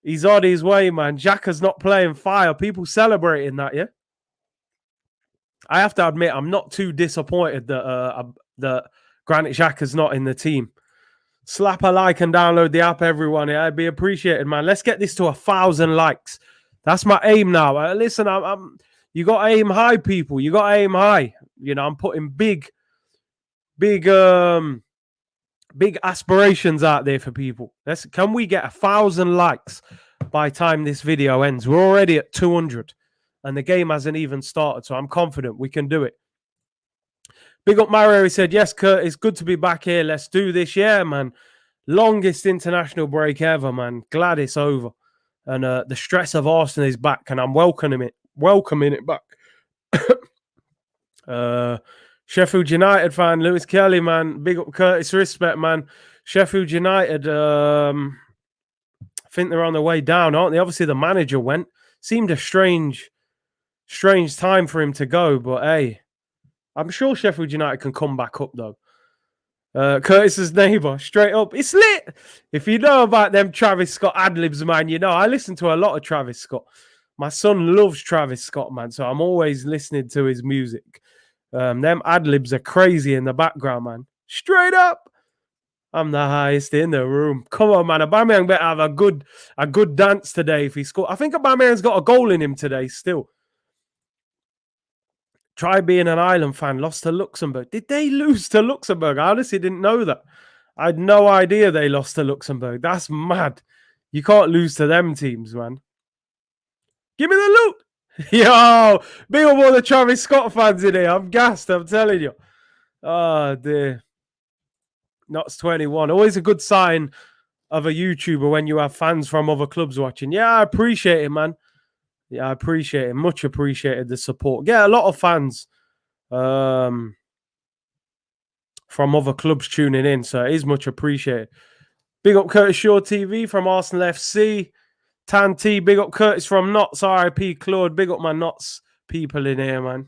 He's on his way, man. Xhaka's not playing fire. People celebrating that, yeah? I have to admit, I'm not too disappointed that Granit Xhaka's not in the team. Slap a like and download the app, everyone. Yeah, I'd be appreciated, man. Let's get this to 1,000 likes. That's my aim now. Listen, you got to aim high, people. You got to aim high. You know, I'm putting big aspirations out there for people. Can we get 1,000 likes by time this video ends? We're already at 200, and the game hasn't even started, so I'm confident we can do it. Big up Mario. He said, yes, Kurt, it's good to be back here. Let's do this. Yeah, man. Longest international break ever, man. Glad it's over. And the stress of Arsenal is back, and I'm welcoming it back. Sheffield United fan, Lewis Kelly, man. Big up Curtis, respect, man. Sheffield United, I think they're on their way down, aren't they? Obviously, the manager went. Seemed a strange time for him to go, but hey, I'm sure Sheffield United can come back up, though. Curtis's neighbour, straight up. It's lit. If you know about them Travis Scott ad-libs, man, you know, I listen to a lot of Travis Scott. My son loves Travis Scott, man, so I'm always listening to his music. Them ad-libs are crazy in the background, man. Straight up. I'm the highest in the room. Come on, man. Aubameyang better have a good dance today if he scores. I think Aubameyang's got a goal in him today still. Try being an Ireland fan. Lost to Luxembourg. Did they lose to Luxembourg? I honestly didn't know that. I had no idea they lost to Luxembourg. That's mad. You can't lose to them teams, man. Give me the loot. Yo, big up all the Travis Scott fans in here. I'm gassed, I'm telling you. Oh, dear. Knots 21. Always a good sign of a YouTuber when you have fans from other clubs watching. Yeah, I appreciate it, man. Yeah, I appreciate it. Much appreciated the support. Yeah, a lot of fans from other clubs tuning in, so it is much appreciated. Big up Curtisshawtv from Arsenal FC. Tan T, big up Curtis from Knots, RIP Claude. Big up my Knots people in here, man.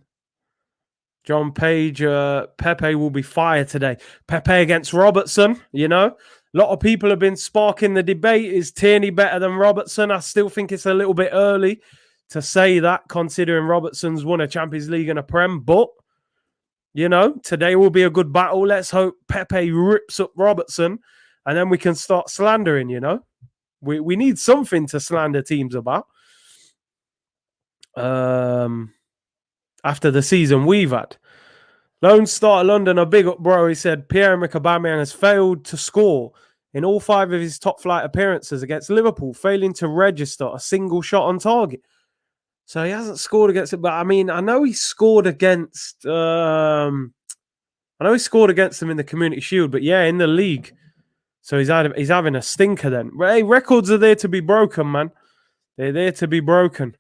John Page, Pepe will be fire today. Pepe against Robertson, you know. A lot of people have been sparking the debate. Is Tierney better than Robertson? I still think it's a little bit early to say that, considering Robertson's won a Champions League and a Prem. But, you know, today will be a good battle. Let's hope Pepe rips up Robertson, and then we can start slandering, you know. We need something to slander teams about. After the season we've had. Lone Star London, a big up, bro. He said Pierre-Emerick Aubameyang has failed to score in all 5 of his top flight appearances against Liverpool, failing to register a single shot on target. So he hasn't scored against it, but I mean, I know he scored against them in the Community Shield, but yeah, in the league. So he's having a stinker then. Hey, records are there to be broken, man. They're there to be broken.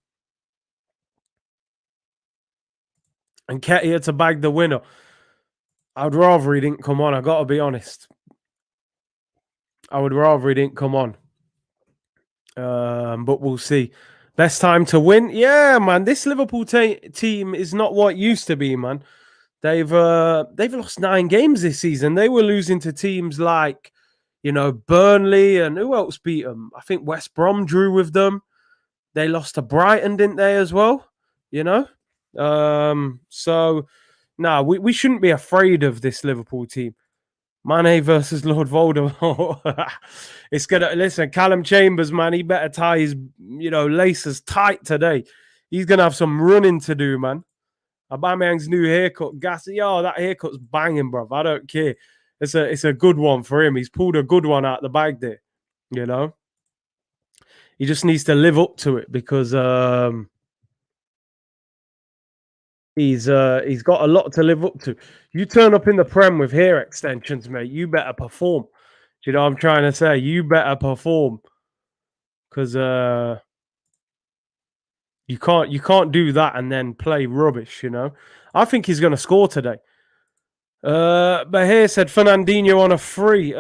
And Ketia to bag the winner. I'd rather he didn't come on. I got to be honest. I would rather he didn't come on. But we'll see. Best time to win? Yeah, man. This Liverpool team is not what it used to be, man. They've lost 9 games this season. They were losing to teams like, you know, Burnley, and who else beat them? I think West Brom drew with them. They lost to Brighton, didn't they, as well? You know? So, no, we shouldn't be afraid of this Liverpool team. Mane versus Lord Voldemort. It's going to, listen, Callum Chambers, man, he better tie his, you know, laces tight today. He's going to have some running to do, man. Aubameyang's new haircut, gassy. Yo, that haircut's banging, bruv. I don't care. It's a good one for him. He's pulled a good one out the bag there, you know. He just needs to live up to it because he's got a lot to live up to. You turn up in the Prem with hair extensions, mate, you better perform. Do you know what I'm trying to say? You better perform. Because you can't do that and then play rubbish, you know. I think he's going to score today. But here said Fernandinho on a free.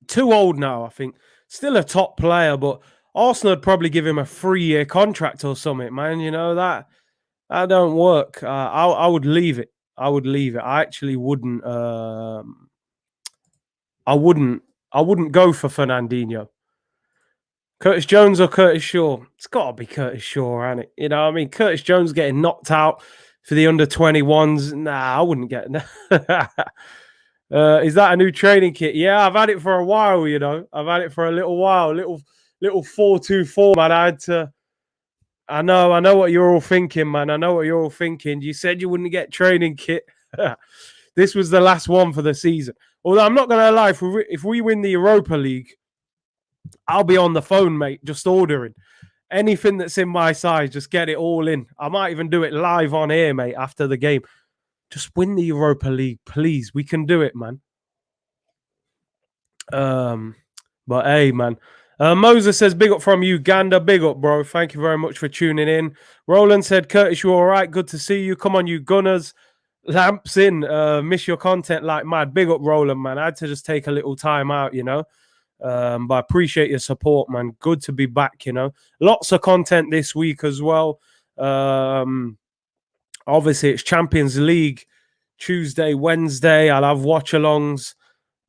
Too old now, I think. Still a top player, but Arsenal would probably give him a 3-year contract or something, man. You know that don't work. I would leave it. I would leave it. I actually wouldn't. I wouldn't go for Fernandinho. Curtis Jones or Curtis Shaw? It's got to be Curtis Shaw, hasn't it? You know, I mean, Curtis Jones getting knocked out for the under-21s. Nah, I wouldn't get. Is that a new training kit? Yeah, I've had it for a while. You know, I've had it for a little while. Little 4-2-4, man. I had to. I know what you're all thinking, man. I know what you're all thinking. You said you wouldn't get training kit. This was the last one for the season. Although I'm not gonna lie, if we win the Europa League, I'll be on the phone, mate, just ordering anything that's in my size. Just get it all in. I might even do it live on air, mate, after the game. Just win the Europa League, please. We can do it, man. But hey, man. Moses says, big up from Uganda. Big up, bro. Thank you very much for tuning in. Roland said, Curtis, you all right? Good to see you. Come on, you Gunners. Lamps in. Miss your content like mad. Big up, Roland, man. I had to just take a little time out, you know. But I appreciate your support, man. Good to be back, you know. Lots of content this week as well. Obviously, it's Champions League Tuesday, Wednesday. I'll have watch-alongs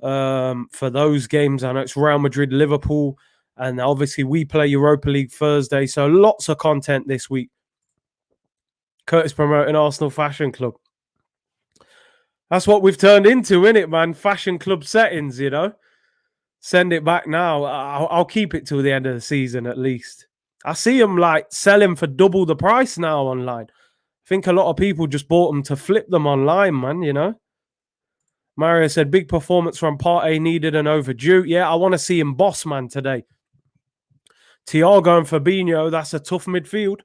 for those games. I know it's Real Madrid, Liverpool, and obviously we play Europa League Thursday. So lots of content this week. Curtis promoting Arsenal Fashion Club. That's what we've turned into, innit, man? Fashion club settings, you know. Send it back now. I'll keep it till the end of the season at least. I see them like selling for double the price now online. I think a lot of people just bought them to flip them online, man, you know. Mario said, big performance from Partey, needed and overdue. Yeah, I want to see him boss, man, today. Thiago and Fabinho, that's a tough midfield.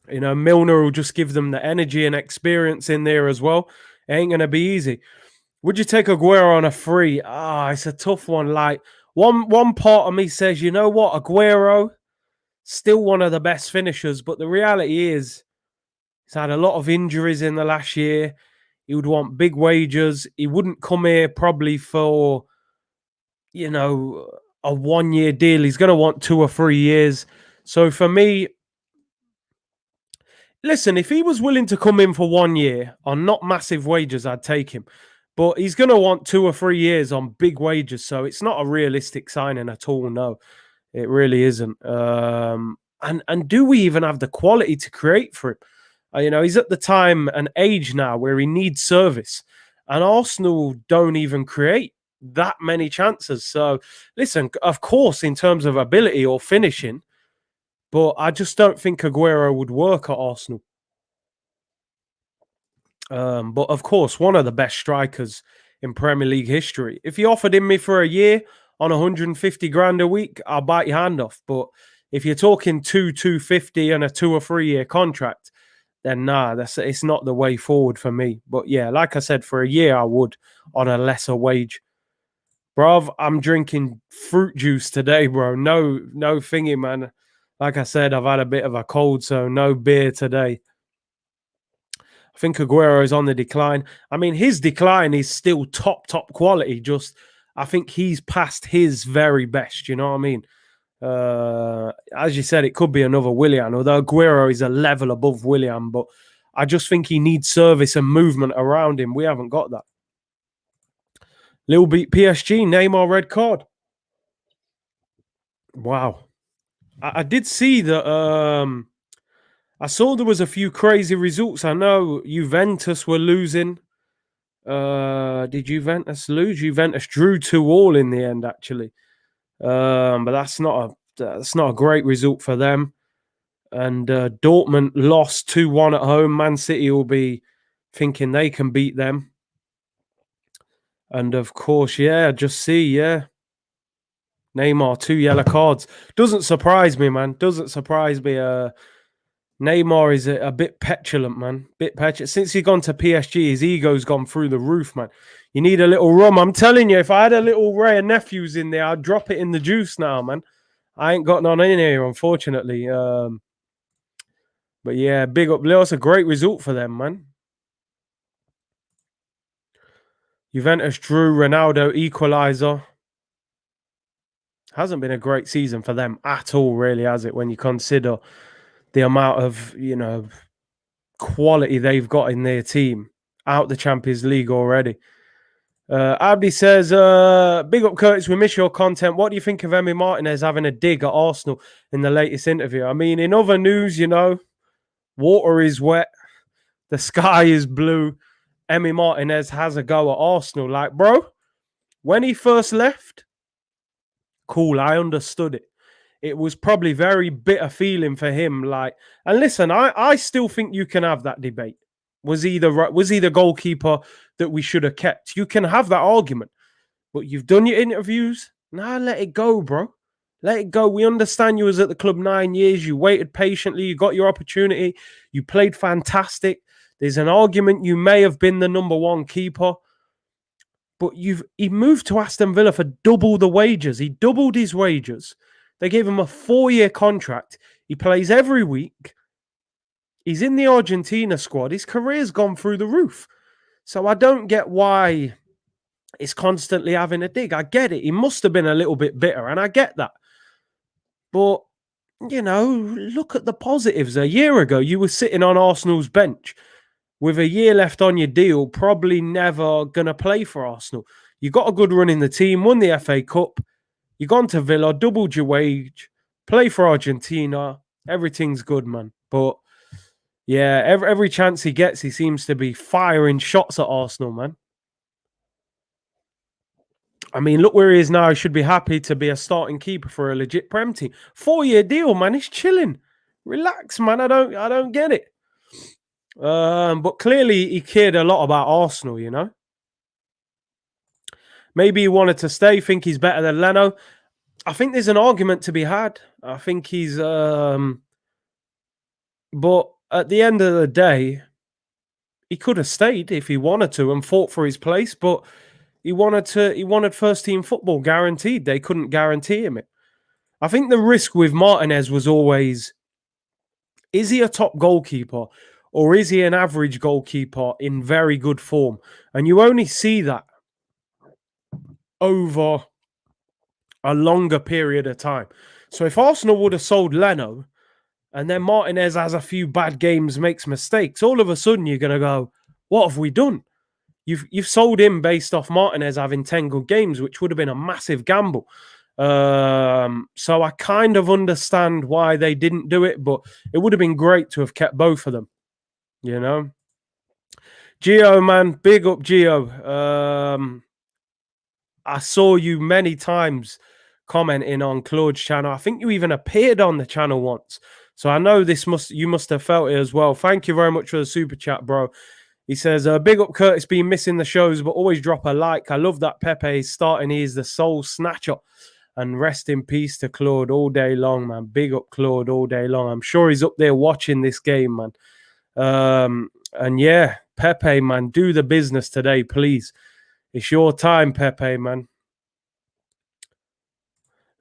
You know, Milner will just give them the energy and experience in there as well. It ain't going to be easy. Would you take Aguero on a free? It's a tough one. Like, one part of me says, you know what, Aguero, still one of the best finishers, but the reality is he's had a lot of injuries in the last year. He would want big wages. He wouldn't come here probably for, you know, a 1-year deal. He's going to want 2 or 3 years. So for me, listen, if he was willing to come in for 1 year on not massive wages, I'd take him. But he's going to want 2 or 3 years on big wages. So it's not a realistic signing at all. No, it really isn't. And do we even have the quality to create for him? You know, he's at the time and age now where he needs service. And Arsenal don't even create that many chances. So, listen, of course, in terms of ability or finishing, but I just don't think Aguero would work at Arsenal. But of course, one of the best strikers in Premier League history. If you offered him me for a year on 150 grand a week, I'll bite your hand off. But if you're talking 250 and a 2 or 3 year contract, then nah, it's not the way forward for me. But yeah, like I said, for a year I would on a lesser wage. Bruv, I'm drinking fruit juice today, bro. No thingy, man. Like I said, I've had a bit of a cold, so no beer today. I think Aguero is on the decline. I mean, his decline is still top quality. Just, I think he's past his very best. You know what I mean? As you said, it could be another Willian, although Aguero is a level above Willian. But I just think he needs service and movement around him. We haven't got that. Lil beat PSG, Neymar red card. Wow. I did see that. I saw there was a few crazy results. I know Juventus were losing. Did Juventus lose? Juventus drew 2-2 in the end, actually. But that's not a great result for them. And Dortmund lost 2-1 at home. Man City will be thinking they can beat them. And of course, Neymar, 2 yellow cards. Doesn't surprise me, man. Doesn't surprise me. Neymar is a bit petulant, man. Bit petulant. Since he's gone to PSG, his ego's gone through the roof, man. You need a little rum. I'm telling you, if I had a little Ray and nephews in there, I'd drop it in the juice now, man. I ain't got none in here, unfortunately. But yeah, big up. That's a great result for them, man. Juventus drew, Ronaldo equaliser. Hasn't been a great season for them at all, really, has it? When you consider the amount of, quality they've got in their team out the Champions League already. Abdi says, big up Curtis, we miss your content. What do you think of Emi Martinez having a dig at Arsenal in the latest interview? I mean, in other news, water is wet, the sky is blue. Emi Martinez has a go at Arsenal. Like, bro, when he first left, cool, I understood it. It was probably very bitter feeling for him. Like, and listen, I still think you can have that debate. Was he the goalkeeper that we should have kept? You can have that argument, but you've done your interviews. Nah, let it go, bro. Let it go. We understand you was at the club 9 years. You waited patiently. You got your opportunity. You played fantastic. There's an argument you may have been the number one keeper, but he moved to Aston Villa for double the wages. He doubled his wages. They gave him a 4-year contract. He plays every week. He's in the Argentina squad. His career's gone through the roof. So I don't get why it's constantly having a dig. I get it. He must have been a little bit bitter, and I get that. But, look at the positives. A year ago, you were sitting on Arsenal's bench with a year left on your deal, probably never going to play for Arsenal. You got a good run in the team, won the FA Cup. You gone to Villa, doubled your wage, play for Argentina. Everything's good, man. But yeah, every chance he gets, he seems to be firing shots at Arsenal, man. I mean, look where he is now. He should be happy to be a starting keeper for a legit Prem team. 4-year deal, man. He's chilling. Relax, man. I don't get it. But clearly he cared a lot about Arsenal, Maybe he wanted to stay, think he's better than Leno. I think there's an argument to be had. I think he's but at the end of the day, he could have stayed if he wanted to and fought for his place, but he wanted first team football guaranteed. They couldn't guarantee him it. I think the risk with Martinez was always, is he a top goalkeeper or is he an average goalkeeper in very good form? And you only see that over a longer period of time. So if Arsenal would have sold Leno and then Martinez has a few bad games, makes mistakes, all of a sudden you're going to go, what have we done? You've sold him based off Martinez having 10 good games, which would have been a massive gamble. So I kind of understand why they didn't do it, but it would have been great to have kept both of them, Gio, man, big up Gio. I saw you many times commenting on Claude's channel. I think you even appeared on the channel once. So I know you must have felt it as well. Thank you very much for the super chat, bro. He says, big up Curtis, been missing the shows, but always drop a like. I love that Pepe is starting. He is the soul snatcher. And rest in peace to Claude all day long, man. Big up Claude all day long. I'm sure he's up there watching this game, man. And yeah, Pepe, man, do the business today, please. It's your time, Pepe, man.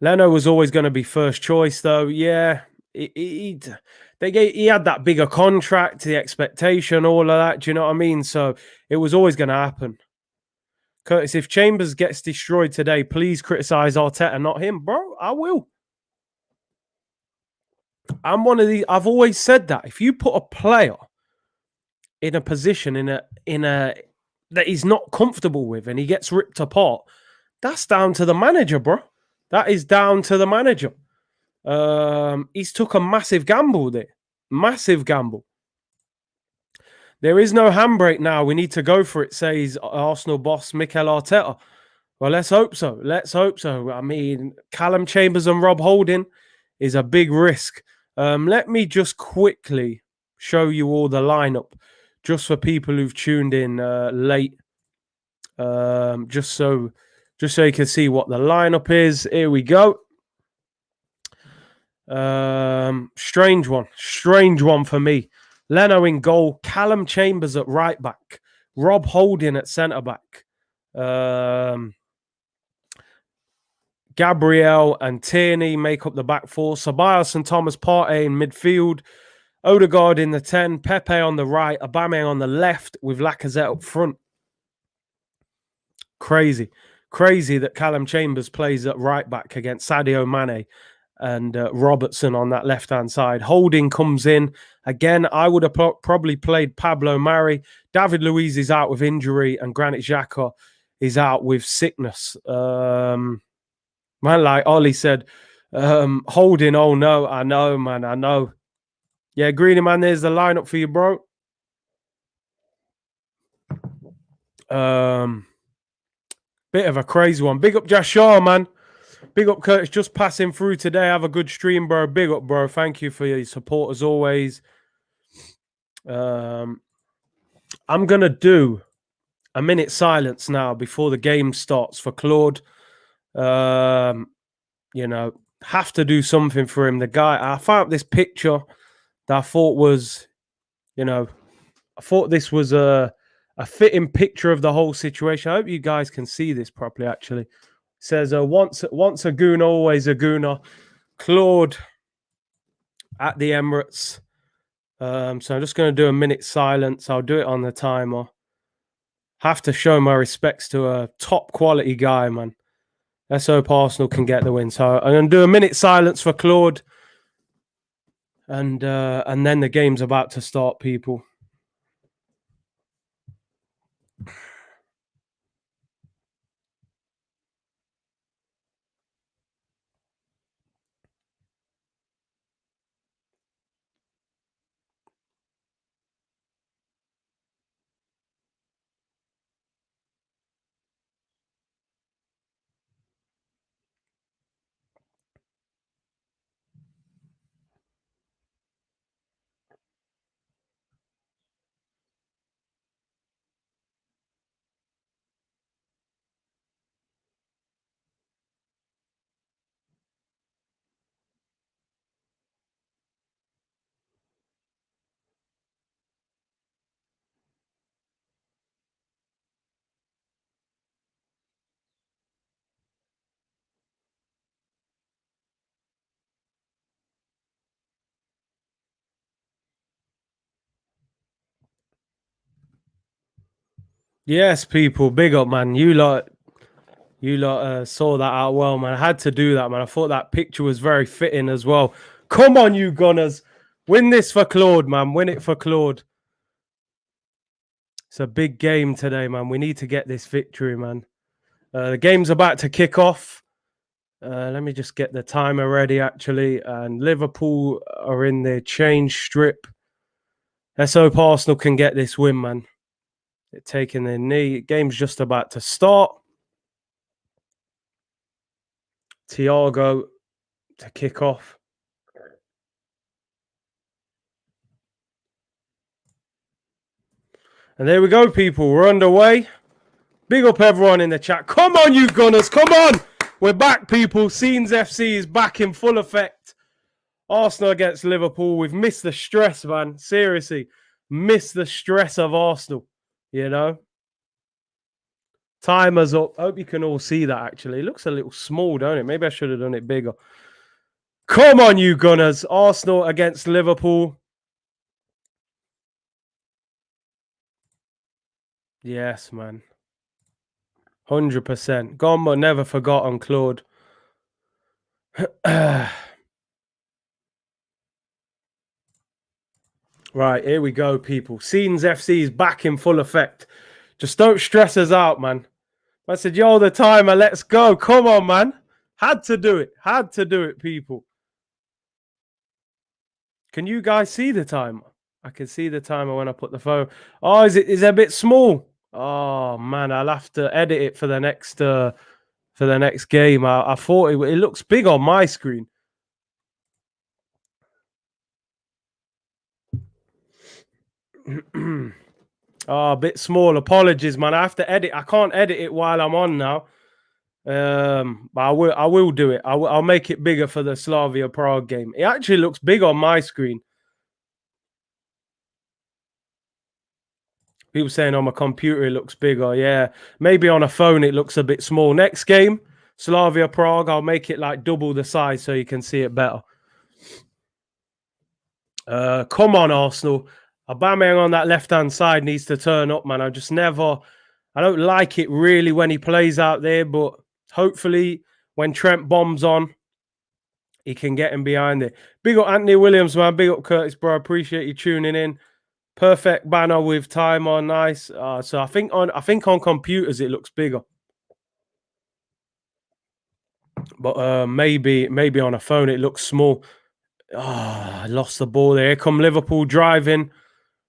Leno was always going to be first choice, though. Yeah, he had that bigger contract, the expectation, all of that. Do you know what I mean? So it was always going to happen. Curtis, if Chambers gets destroyed today, please criticize Arteta, not him, bro. I will. I'm one of these. I've always said that if you put a player in a position in a that he's not comfortable with and he gets ripped apart, that's down to the manager, bro. That is down to the manager. He's took a massive gamble there. Massive gamble. There is no handbrake now. We need to go for it, says Arsenal boss Mikel Arteta. Well, let's hope so. Let's hope so. I mean, Callum Chambers and Rob Holding is a big risk. Let me just quickly show you all the lineup, just for people who've tuned in late. Just so you can see what the lineup is. Here we go. Strange one for me. Leno in goal, Callum Chambers at right back, Rob Holding at centre back, Gabriel and Tierney make up the back four, Ceballos and Thomas Partey in midfield, Odegaard in the 10, Pepe on the right, Aubameyang on the left with Lacazette up front. Crazy that Callum Chambers plays at right back against Sadio Mane and Robertson on that left-hand side. Holding comes in. Again, I would have probably played Pablo Mari. David Luiz is out with injury and Granit Xhaka is out with sickness. Man, like Ollie said, Holding, oh no, I know, man, I know. Yeah, Greeny, man, there's the lineup for you, bro. Bit of a crazy one. Big up Joshua, man. Big up Curtis, just passing through today. Have a good stream, bro. Big up, bro. Thank you for your support as always. I'm going to do a minute silence now before the game starts for Claude. You know, have to do something for him. The guy, I found this picture that I thought was, you know, I thought this was a fitting picture of the whole situation. I hope you guys can see this properly, actually. It says, once a Gooner, always a Gooner. Claude at the Emirates. So I'm just going to do a minute silence. I'll do it on the timer. Have to show my respects to a top quality guy, man. Let's hope Arsenal can get the win. So I'm going to do a minute silence for Claude. And then the game's about to start, people. Yes, people, big up, man. You lot saw that out well, man. I had to do that, man. I thought that picture was very fitting as well. Come on, you Gunners. Win this for Claude, man. Win it for Claude. It's a big game today, man. We need to get this victory, man. The game's about to kick off. Let me just get the timer ready, actually. And Liverpool are in their change strip. Let's hope Arsenal can get this win, man. They're taking their knee. Game's just about to start. Thiago to kick off. And there we go, people. We're underway. Big up everyone in the chat. Come on, you Gunners. Come on. We're back, people. Scenes FC is back in full effect. Arsenal against Liverpool. We've missed the stress, man. Seriously. Missed the stress of Arsenal. You know? Timer's up. Hope you can all see that, actually. It looks a little small, don't it? Maybe I should have done it bigger. Come on, you Gunners. Arsenal against Liverpool. Yes, man. 100%. Gone but never forgotten, Claude. Right, here we go, people. Scenes FC is back in full effect. Just don't stress us out, man. I said, yo, the timer, let's go. Come on, man. Had to do it. Had to do it, people. Can you guys see the timer? I can see the timer when I put the phone. Oh, is it a bit small? Oh, man, I'll have to edit it for the next game. I thought it looks big on my screen. Oh, a bit small. Apologies, man. I have to edit. I can't edit it while I'm on now. But I will do it. I'll make it bigger for the Slavia Prague game. It actually looks big on my screen. People saying on my computer it looks bigger. Yeah, maybe on a phone it looks a bit small. Next game, Slavia Prague, I'll make it like double the size so you can see it better. Come on, Arsenal. Aubameyang on that left-hand side needs to turn up, man. I don't like it really when he plays out there, but hopefully when Trent bombs on, he can get him behind it. Big up Anthony Williams, man. Big up Curtis, bro. Appreciate you tuning in. Perfect banner with time on, nice. So I think on computers it looks bigger, but maybe on a phone it looks small. I lost the ball there. Here come Liverpool driving.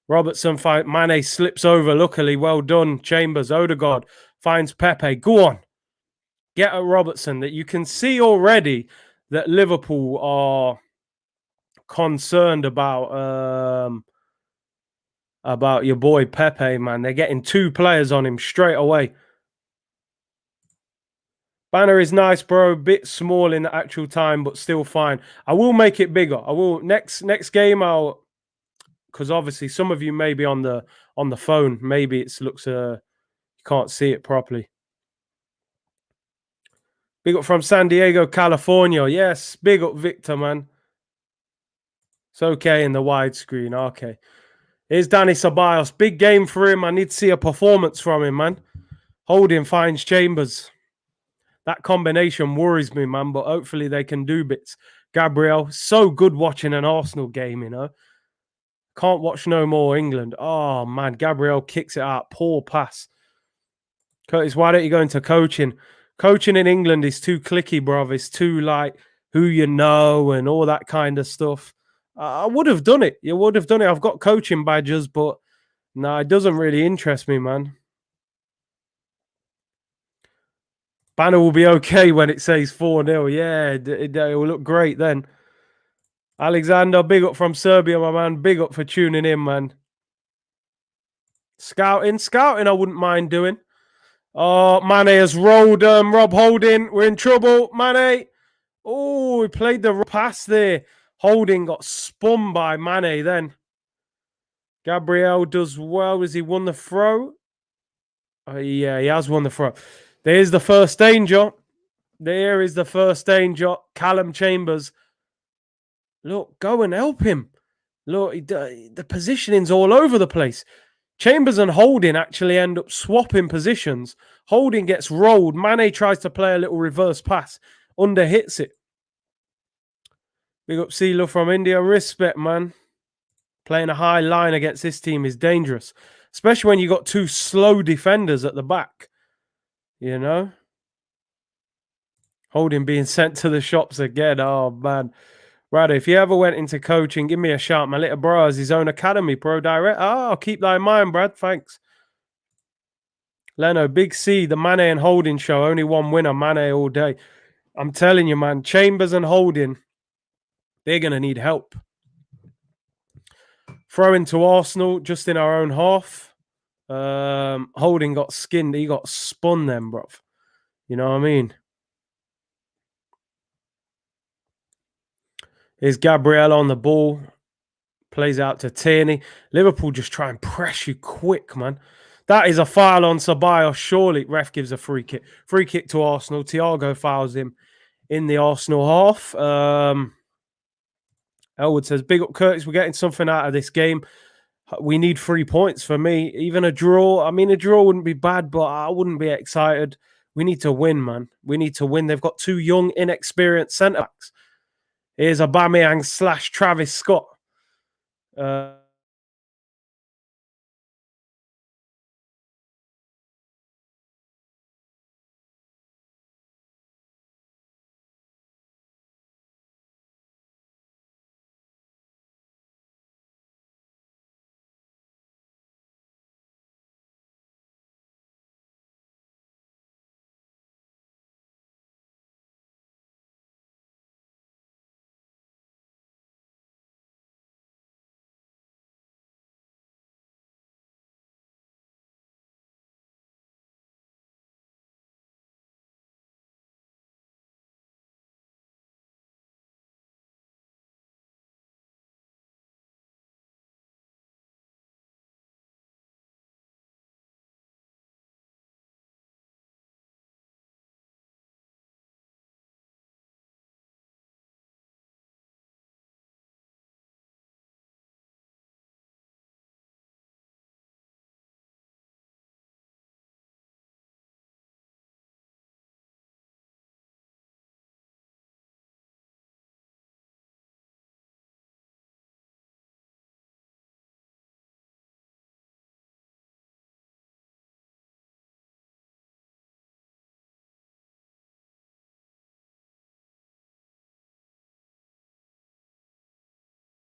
Robertson finds Mane, slips over. Luckily, well done. Chambers, Odegaard finds Pepe. Go on, get at Robertson. That you can see already that Liverpool are concerned about your boy Pepe, man. They're getting 2 players on him straight away. Banner is nice, bro. Bit small in the actual time, but still fine. I will make it bigger. I will next game. Because obviously some of you may be on the phone. Maybe it looks you can't see it properly. Big up from San Diego, California. Yes, big up Victor, man. It's okay in the widescreen. Okay. Here's Danny Ceballos. Big game for him. I need to see a performance from him, man. Holding finds Chambers. That combination worries me, man, but hopefully they can do bits. Gabriel, so good watching an Arsenal game, you know. Can't watch no more England. Oh, man, Gabriel kicks it out. Poor pass. Curtis, why don't you go into coaching? Coaching in England is too clicky, bruv. It's too like who you know and all that kind of stuff. I would have done it. You would have done it. I've got coaching badges, but no, it doesn't really interest me, man. Banner will be okay when it says 4-0. Yeah, it will look great then. Alexander, big up from Serbia, my man. Big up for tuning in, man. Scouting, I wouldn't mind doing. Oh, Mane has rolled Rob Holding. We're in trouble. Mane. Oh, he played the pass there. Holding got spun by Mane then. Gabriel does well. Has he won the throw? Yeah, he has won the throw. There's the first danger. There is the first danger. Callum Chambers. Look, go and help him. Look, the positioning's all over the place. Chambers and Holding actually end up swapping positions. Holding gets rolled. Mane tries to play a little reverse pass. Under hits it. Big up CeeLo from India. Respect, man. Playing a high line against this team is dangerous. Especially when you got 2 slow defenders at the back. You know? Holding being sent to the shops again. Oh, man. Right, if you ever went into coaching, give me a shout. My little bro has his own academy, Pro Direct. Oh, I'll keep that in mind, Brad. Thanks. Leno, Big C, the Mane and Holding show. Only one winner, Mane all day. I'm telling you, man. Chambers and Holding, they're going to need help. Throw into Arsenal, just in our own half. Holding got skinned. He got spun then, bruv. You know what I mean? Here's Gabriel on the ball. Plays out to Tierney. Liverpool just try and press you quick, man. That is a foul on Ceballos. Surely, ref gives a free kick. Free kick to Arsenal. Thiago fouls him in the Arsenal half. Elwood says, big up Curtis. We're getting something out of this game. We need 3 points for me. Even a draw. I mean, a draw wouldn't be bad, but I wouldn't be excited. We need to win, man. We need to win. They've got 2 young, inexperienced centre-backs. Here's Aubameyang / Travis Scott.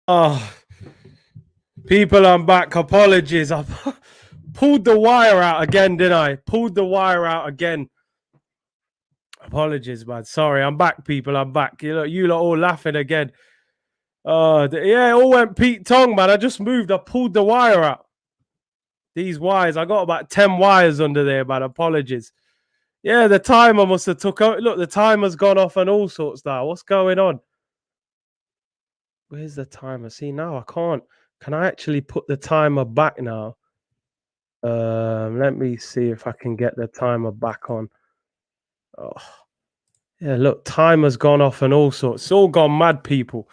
Oh, people, I'm back. Apologies. I pulled the wire out again, didn't I? Pulled the wire out again. Apologies, man. Sorry, I'm back, people. I'm back. You lot all laughing again. Yeah, it all went Pete Tong, man. I just moved. I pulled the wire out. These wires. I got about 10 wires under there, man. Apologies. Yeah, the timer must have took out. Look, the timer's gone off and all sorts now. What's going on? Where's the timer? See, now I can't. Can I actually put the timer back now? Let me see if I can get the timer back on. Oh, yeah, look, timer's gone off and all sorts. It's all gone mad, people.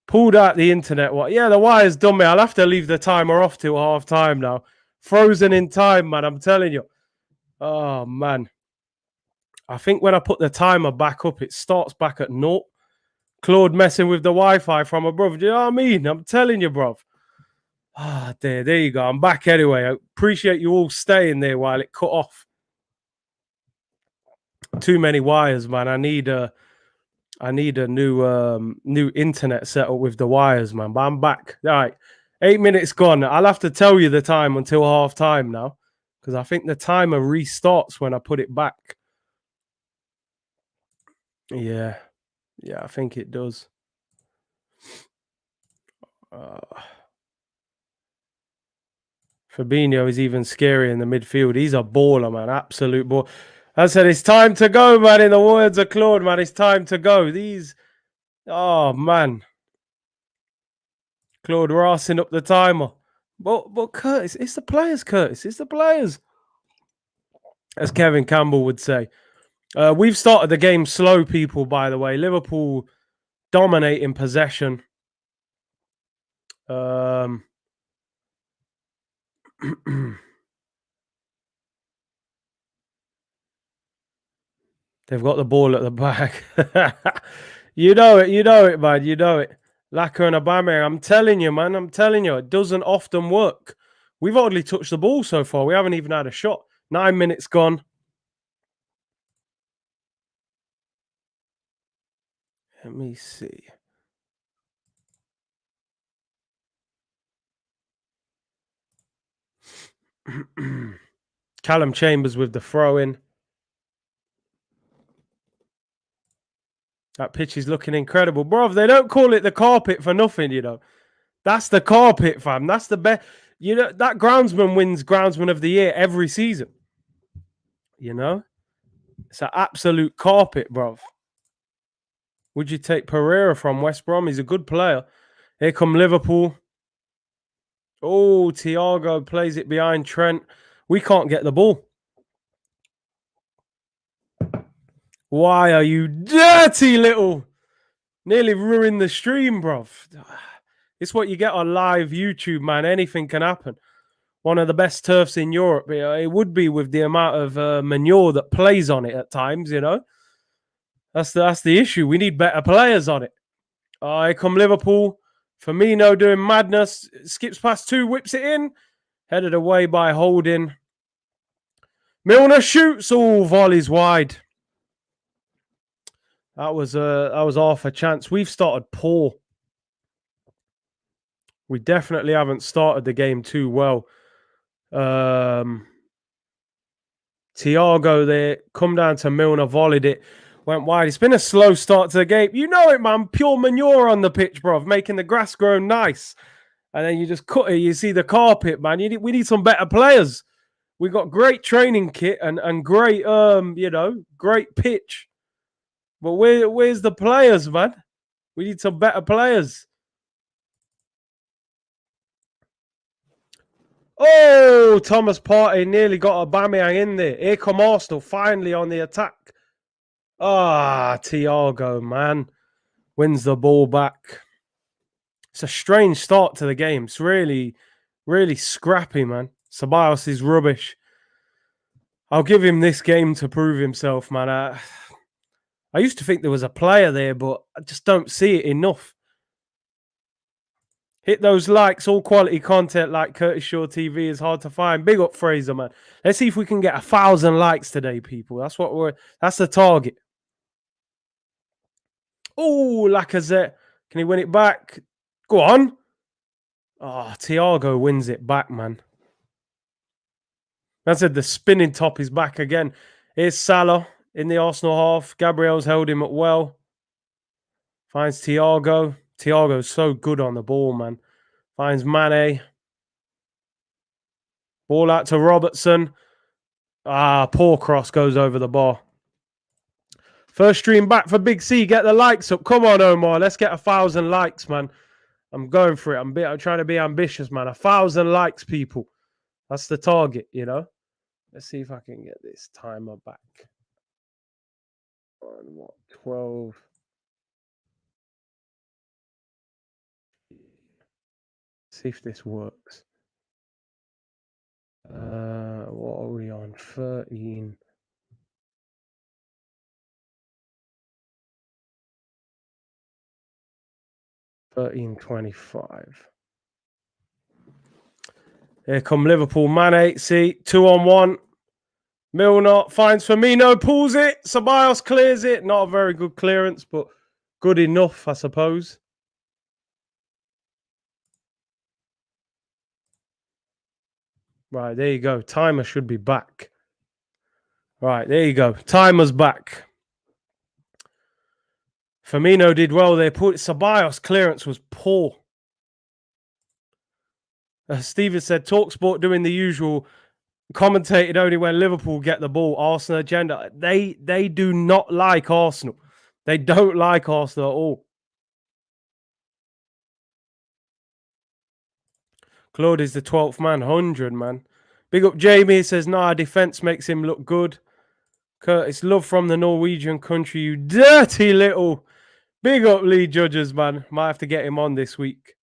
Pulled out the internet. What? Yeah, the wire's done me. I'll have to leave the timer off till half time now. Frozen in time, man. I'm telling you. Oh, man. I think when I put the timer back up, it starts back at 0. Claude messing with the Wi-Fi from above. Do you know what I mean? I'm telling you, bruv. Ah, there you go. I'm back anyway. I appreciate you all staying there while it cut off. Too many wires, man. I need a new internet setup with the wires, man. But I'm back. All right. 8 minutes gone. I'll have to tell you the time until half time now, because I think the timer restarts when I put it back. Yeah, I think it does. Fabinho is even scary in the midfield. He's a baller, man. Absolute ball. I said, it's time to go, man. In the words of Claude, man, it's time to go. Oh, man. Claude rassing up the timer. But Curtis, it's the players, Curtis. It's the players. As Kevin Campbell would say. We've started the game slow, people, by the way. Liverpool dominating possession. They've got the ball at the back. You know it, man. You know it. Laka and Aubameyang. I'm telling you, man. I'm telling you, it doesn't often work. We've hardly touched the ball so far. We haven't even had a shot. 9 minutes gone. Let me see. Callum Chambers with the throw-in. That pitch is looking incredible. Bro, they don't call it the carpet for nothing, you know. That's the carpet, fam. That's the best. You know, that groundsman wins groundsman of the year every season. You know? It's an absolute carpet, bro. Would you take Pereira from West Brom? He's a good player. Here come Liverpool. Oh, Thiago plays it behind Trent. We can't get the ball. Why are you dirty little? Nearly ruined the stream, bruv. It's what you get on live YouTube, man. Anything can happen. One of the best turfs in Europe. It would be with the amount of manure that plays on it at times, you know. That's the issue. We need better players on it. Here come Liverpool. Firmino doing madness. Skips past 2, whips it in. Headed away by Holding. Milner shoots. Oh, volleys wide. That was half a chance. We've started poor. We definitely haven't started the game too well. Thiago there, come down to Milner, volleyed it, went wide. It's been a slow start to the game. You know it, man. Pure manure on the pitch, bro, making the grass grow nice. And then you just cut it. You see the carpet, man. We need some better players. We got great training kit and great, great pitch. But where's the players, man? We need some better players. Oh, Thomas Partey nearly got Aubameyang in there. Here come Arsenal finally on the attack. Thiago, man. Wins the ball back. It's a strange start to the game. It's really, really scrappy, man. Ceballos is rubbish. I'll give him this game to prove himself, man. I used to think there was a player there, but I just don't see it enough. Hit those likes. All quality content like Curtisshawtv is hard to find. Big up Fraser, man. Let's see if we can get 1,000 likes today, people. That's the target. Oh, Lacazette. Can he win it back? Go on. Oh, Thiago wins it back, man. I said the spinning top is back again. Here's Salah in the Arsenal half. Gabriel's held him up well. Finds Thiago. Thiago's so good on the ball, man. Finds Mane. Ball out to Robertson. Ah, poor cross goes over the bar. First stream back for Big C. Get the likes up. Come on, Omar. Let's get 1,000 likes, man. I'm going for it. I'm trying to be ambitious, man. 1,000 likes, people. That's the target, you know. Let's see if I can get this timer back. On what? 12. See if this works. What are we on? 13. 13:25. Here come Liverpool. Mane, see, 2-on-1. Milner finds Firmino, pulls it. Ceballos clears it. Not a very good clearance, but good enough, I suppose. Right, there you go. Timer should be back. Right, there you go. Timer's back. Firmino did well there. Ceballos' clearance was poor. Steven said, TalkSport doing the usual, commentated only when Liverpool get the ball. Arsenal agenda. They do not like Arsenal. They don't like Arsenal at all. Claude is the 12th man. 100, man. Big up Jamie. He says, nah, defense makes him look good. Curtis, love from the Norwegian country, you dirty little. Big up Lee Judges, man. Might have to get him on this week.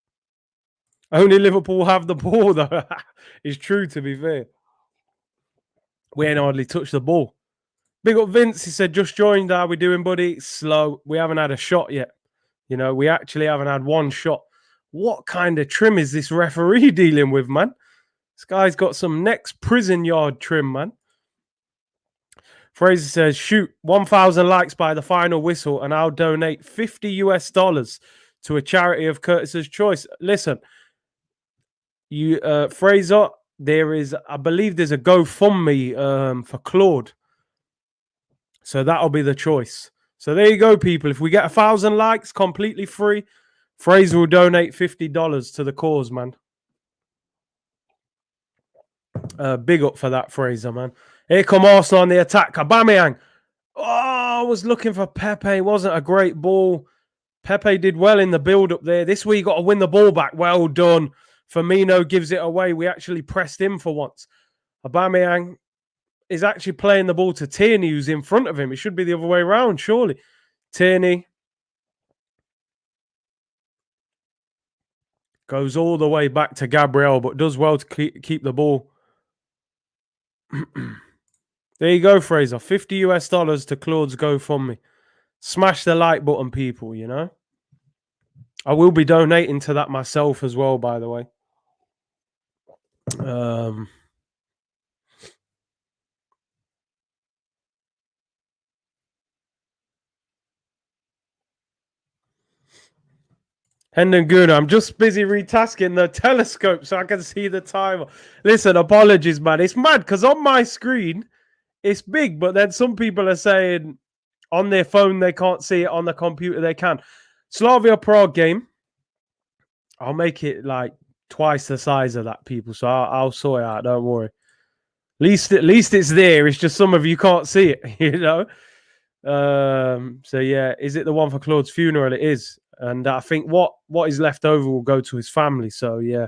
Only Liverpool have the ball, though. It's true, to be fair. We ain't hardly touched the ball. Big up Vince. He said, just joined. How we doing, buddy? Slow. We haven't had a shot yet. You know, we actually haven't had one shot. What kind of trim is this referee dealing with, man? This guy's got some next prison yard trim, man. Fraser says, shoot, 1,000 likes by the final whistle and I'll donate $50 to a charity of Curtis's choice. Listen, you, Fraser, there is, I believe there's a GoFundMe for Claude. So that'll be the choice. So there you go, people. If we get 1,000 likes, completely free, Fraser will donate $50 to the cause, man. Big up for that, Fraser, man. Here come Arsenal on the attack. Aubameyang. Oh, I was looking for Pepe. It wasn't a great ball. Pepe did well in the build-up there. This week, got to win the ball back. Well done. Firmino gives it away. We actually pressed him for once. Aubameyang is actually playing the ball to Tierney, who's in front of him. It should be the other way around, surely. Tierney goes all the way back to Gabriel, but does well to keep the ball. There you go, Fraser. $50 to Claude's GoFundMe. Smash the like button, people, you know. I will be donating to that myself as well, by the way. Hendon Guna, I'm just busy retasking the telescope so I can see the timer. Listen, apologies, man. It's mad because on my screen, it's big, but then some people are saying on their phone they can't see it, on the computer they can. Slavia Prague game, I'll make it like twice the size of that, people. So I'll sort it out. Don't worry. At least it's there. It's just some of you can't see it, you know. So yeah, is it the one for Claude's funeral? It is, and I think what is left over will go to his family. So yeah.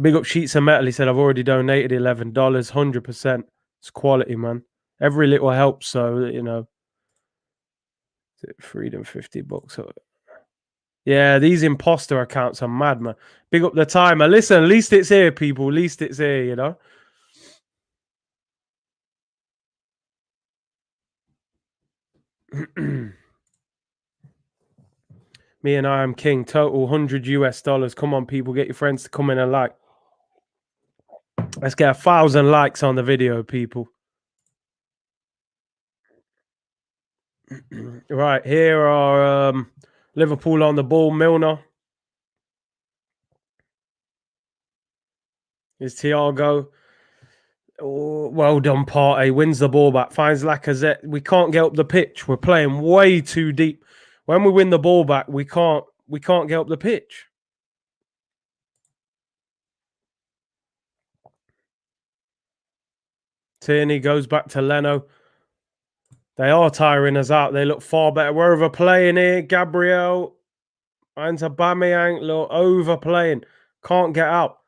Big up Sheets of Metal. He said, I've already donated $11. 100%. It's quality, man. Every little helps. So, you know. Freedom, $50. Yeah, these imposter accounts are mad, man. Big up the timer. Listen, at least it's here, people. At least it's here, you know. Me and I am king. Total $100. Come on, people. Get your friends to come in and like. Let's get 1,000 likes on the video, people. Right, here are Liverpool on the ball. Milner. Is Thiago. Oh, well done, Partey. Wins the ball back. Finds Lacazette. We can't get up the pitch. We're playing way too deep. When we win the ball back, we can't get up the pitch. Tierney goes back to Leno. They are tiring us out. They look far better. We're overplaying here. Gabriel. Finds Aubameyang. Look, overplaying. Can't get out.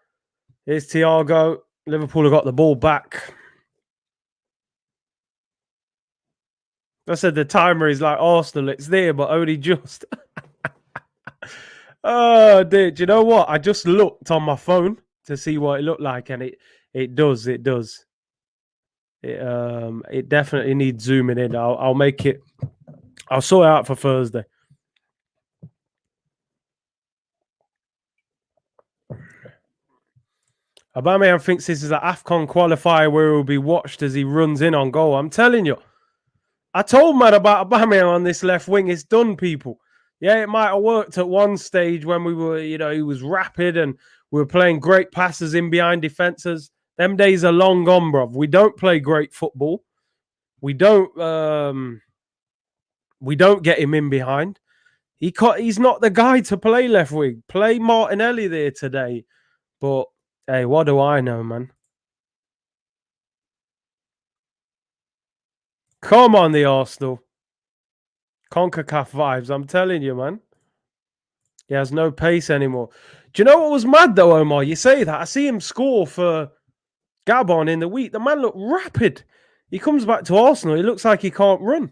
Here's Thiago. Liverpool have got the ball back. I said the timer is like Arsenal. It's there, but only just. Oh, dear. Do you know what? I just looked on my phone to see what it looked like, and it does. It does. It definitely needs zooming in. I'll make it. I'll sort it out for Thursday. Aubameyang thinks this is an AFCON qualifier where he will be watched as he runs in on goal. I'm telling you. I told man about Aubameyang on this left wing. It's done, people. Yeah, it might have worked at one stage when we were, he was rapid and we were playing great passes in behind defenses. Them days are long gone, bruv. We don't play great football. We don't get him in behind. He's not the guy to play left wing. Play Martinelli there today. But hey, what do I know, man? Come on, the Arsenal. CONCACAF vibes, I'm telling you, man. He has no pace anymore. Do you know what was mad, though, Omar? You say that. I see him score for Gabon in the week. The man looked rapid. He comes back to Arsenal. He looks like he can't run.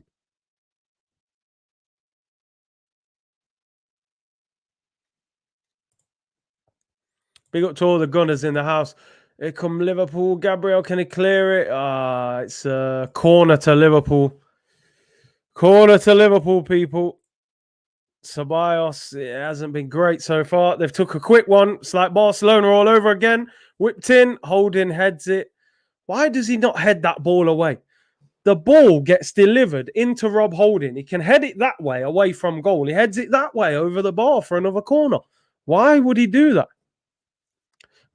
Big up to all the Gunners in the house. Here come Liverpool. Gabriel, can he clear it? It's a corner to Liverpool. Corner to Liverpool, people. Ceballos, it hasn't been great so far. They've took a quick one. It's like Barcelona all over again. Whipped in. Holding heads it. Why does he not head that ball away? The ball gets delivered into Rob Holding. He can head it that way away from goal. He heads it that way over the bar for another corner. Why would he do that?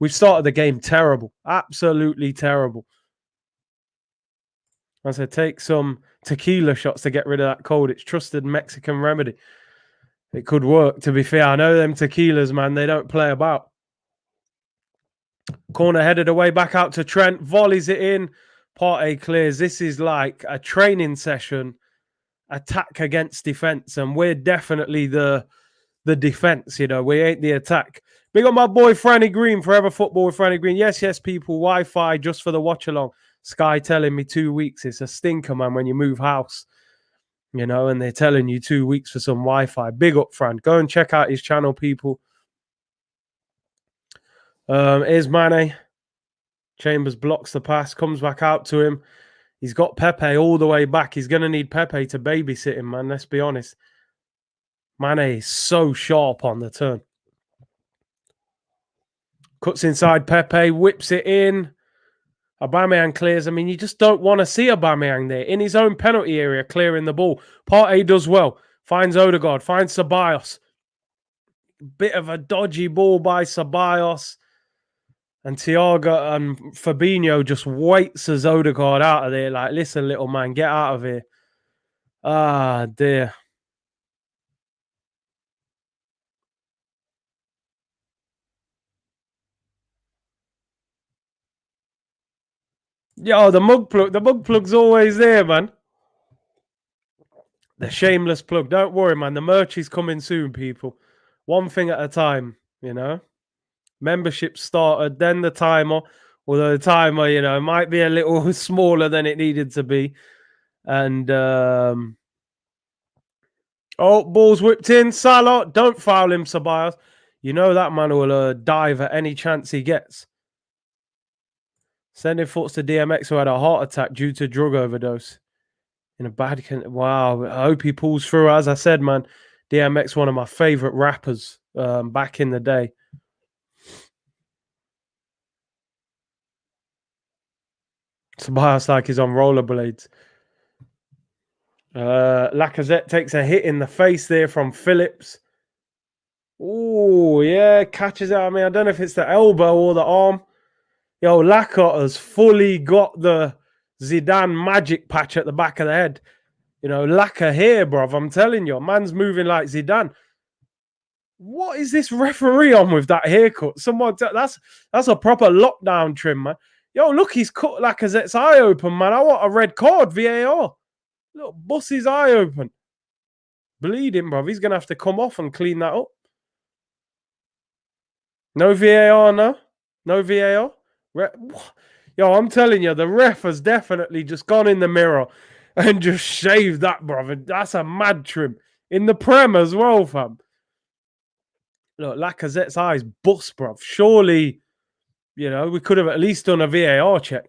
We've started the game terrible. Absolutely terrible. I said, take some tequila shots to get rid of that cold. It's trusted Mexican remedy. It could work, to be fair. I know them tequilas, man. They don't play about. Corner headed away back out to Trent. Volleys it in. Partey clears. This is like a training session. Attack against defense. And we're definitely the defense, We ain't the attack. Big up my boy, Franny Green. Forever Football with Franny Green. Yes, people. Wi-Fi just for the watch-along. Sky telling me 2 weeks. It's a stinker, man, when you move house. And they're telling you 2 weeks for some Wi-Fi. Big up, Fran. Go and check out his channel, people. Here's Mane. Chambers blocks the pass, comes back out to him. He's got Pepe all the way back. He's going to need Pepe to babysit him, man. Let's be honest. Mane is so sharp on the turn. Cuts inside Pepe, whips it in. Aubameyang clears. I mean, you just don't want to see Aubameyang there in his own penalty area clearing the ball. Partey does well. Finds Odegaard. Finds Ceballos. Bit of a dodgy ball by Ceballos. And Thiago and Fabinho just waits as Odegaard out of there. Like, listen, little man, get out of here. Ah, dear. Yo, the mug plug's always there, man. The shameless plug. Don't worry, man. The merch is coming soon, people. One thing at a time, Membership started, then the timer. Although the timer, might be a little smaller than it needed to be. And ball's whipped in. Salah, don't foul him, Ceballos. You know that man will dive at any chance he gets. Sending thoughts to DMX, who had a heart attack due to drug overdose. In a bad condition. Wow. I hope he pulls through. As I said, man, DMX, one of my favorite rappers back in the day. Ceballos like he's on rollerblades. Lacazette takes a hit in the face there from Phillips. Oh, yeah, catches it. I mean, I don't know if it's the elbow or the arm. Yo, Lacazette has fully got the Zidane magic patch at the back of the head. You know, Lacazette here, bruv. I'm telling you, man's moving like Zidane. What is this referee on with that haircut? That's a proper lockdown trim, man. Yo, look, he's cut Lacazette's eye open, man. I want a red card, VAR. Look, bust his eye open. Bleeding, bruv. He's going to have to come off and clean that up. No VAR, no? No VAR? Yo, I'm telling you, the ref has definitely just gone in the mirror and just shaved that, bruv. That's a mad trim. In the Prem as well, fam. Look, Lacazette's eyes bust, bruv. Surely, you know, we could have at least done a VAR check.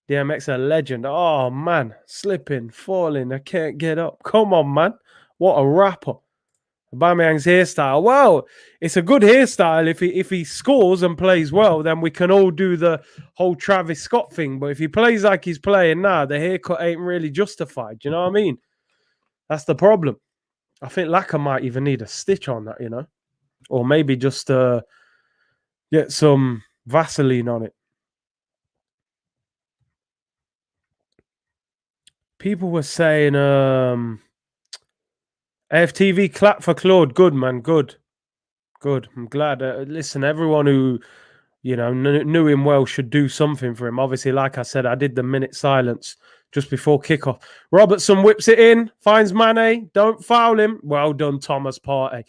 DMX a legend. Oh, man. Slipping, falling. I can't get up. Come on, man. What a rapper. Aubameyang's hairstyle. Well, it's a good hairstyle. If he scores and plays well, then we can all do the whole Travis Scott thing. But if he plays like he's playing now, the haircut ain't really justified. You know what I mean? That's the problem. I think Lacazette might even need a stitch on that, you know? Or maybe just get some Vaseline on it. People were saying AFTV clap for Claude. Good, man. Good. I'm glad. Listen, everyone who, you know, knew him well should do something for him. Obviously, like I said, I did the minute silence just before kickoff. Robertson whips it in, finds Mane. Don't foul him. Well done, Thomas Partey.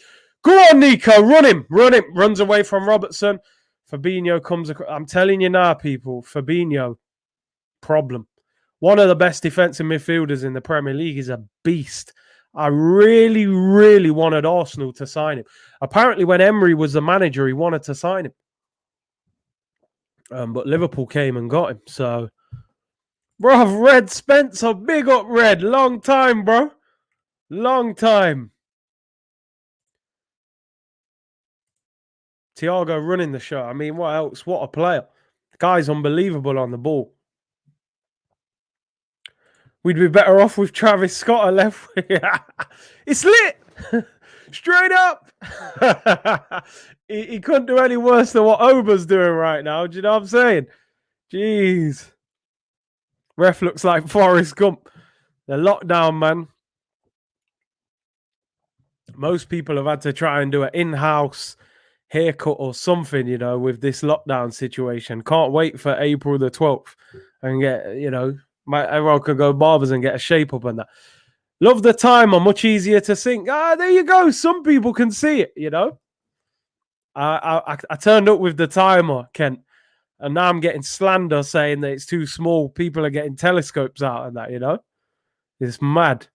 Go on, Nico. Run him. Runs away from Robertson. Fabinho comes across. I'm telling you now, people, Fabinho, problem. One of the best defensive midfielders in the Premier League. Is a beast. I really, really wanted Arsenal to sign him. Apparently, when Emery was the manager, he wanted to sign him. But Liverpool came and got him. So, bro, Red Spencer, big up Red. Long time, bro. Long time. Thiago running the show. I mean, what else? What a player. The guy's unbelievable on the ball. We'd be better off with Travis Scott at left. It's lit. Straight up. he couldn't do any worse than what Ober's doing right now. Do you know what I'm saying? Jeez. Ref looks like Forrest Gump. The lockdown, man. Most people have had to try and do an in-house haircut or something, you know, with this lockdown situation. Can't wait for April the 12th and get, you know, everyone could go barbers and get a shape up and that. Love the timer, much easier to sync. There you go. Some people can see it, you know. I turned up with the timer, Kent, and now I'm getting slander saying that it's too small. People are getting telescopes out and that, you know. It's mad.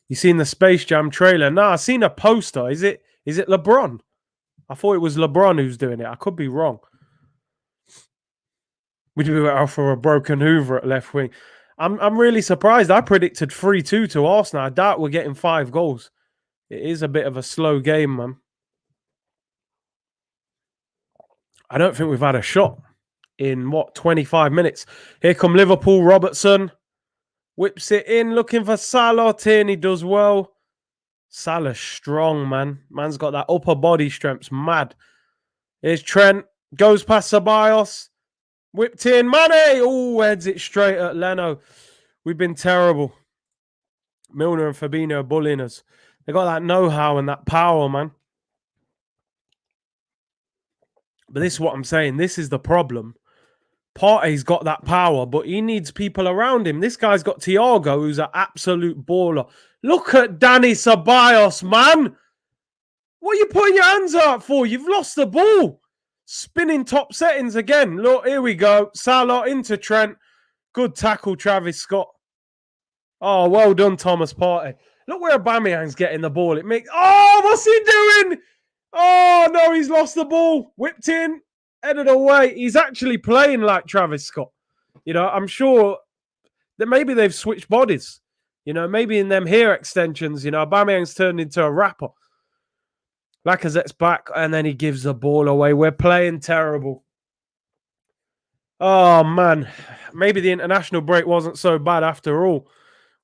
You seen the Space Jam trailer? No, I seen a poster. Is it LeBron? I thought it was LeBron who's doing it. I could be wrong. We'd be better off for a broken Hoover at left wing. I'm really surprised. I predicted 3-2 to Arsenal. I doubt we're getting 5 goals. It is a bit of a slow game, man. I don't think we've had a shot in, 25 minutes. Here come Liverpool. Robertson whips it in, looking for Salah. Tierney does well. Salah's strong, man. Man's got that upper body strength. Mad. Here's Trent. Goes past Ceballos. Whipped in. Mane. Oh, heads it straight at Leno. We've been terrible. Milner and Fabinho are bullying us. They got that know-how and that power, man. But this is what I'm saying. This is the problem. Partey's got that power, but he needs people around him. This guy's got Thiago, who's an absolute baller. Look at Danny Ceballos, man. What are you putting your hands out for? You've lost the ball. Spinning top settings again. Look, here we go. Salah into Trent. Good tackle, Travis Scott. Oh, well done, Thomas Partey. Look where Aubameyang's getting the ball. It makes... Oh, what's he doing? Oh, no, he's lost the ball. Whipped in. Headed away. He's actually playing like Travis Scott. You know, I'm sure that maybe they've switched bodies. You know, maybe in them hair extensions, you know, Aubameyang's turned into a rapper. Lacazette's back, and then he gives the ball away. We're playing terrible. Oh, man. Maybe the international break wasn't so bad after all.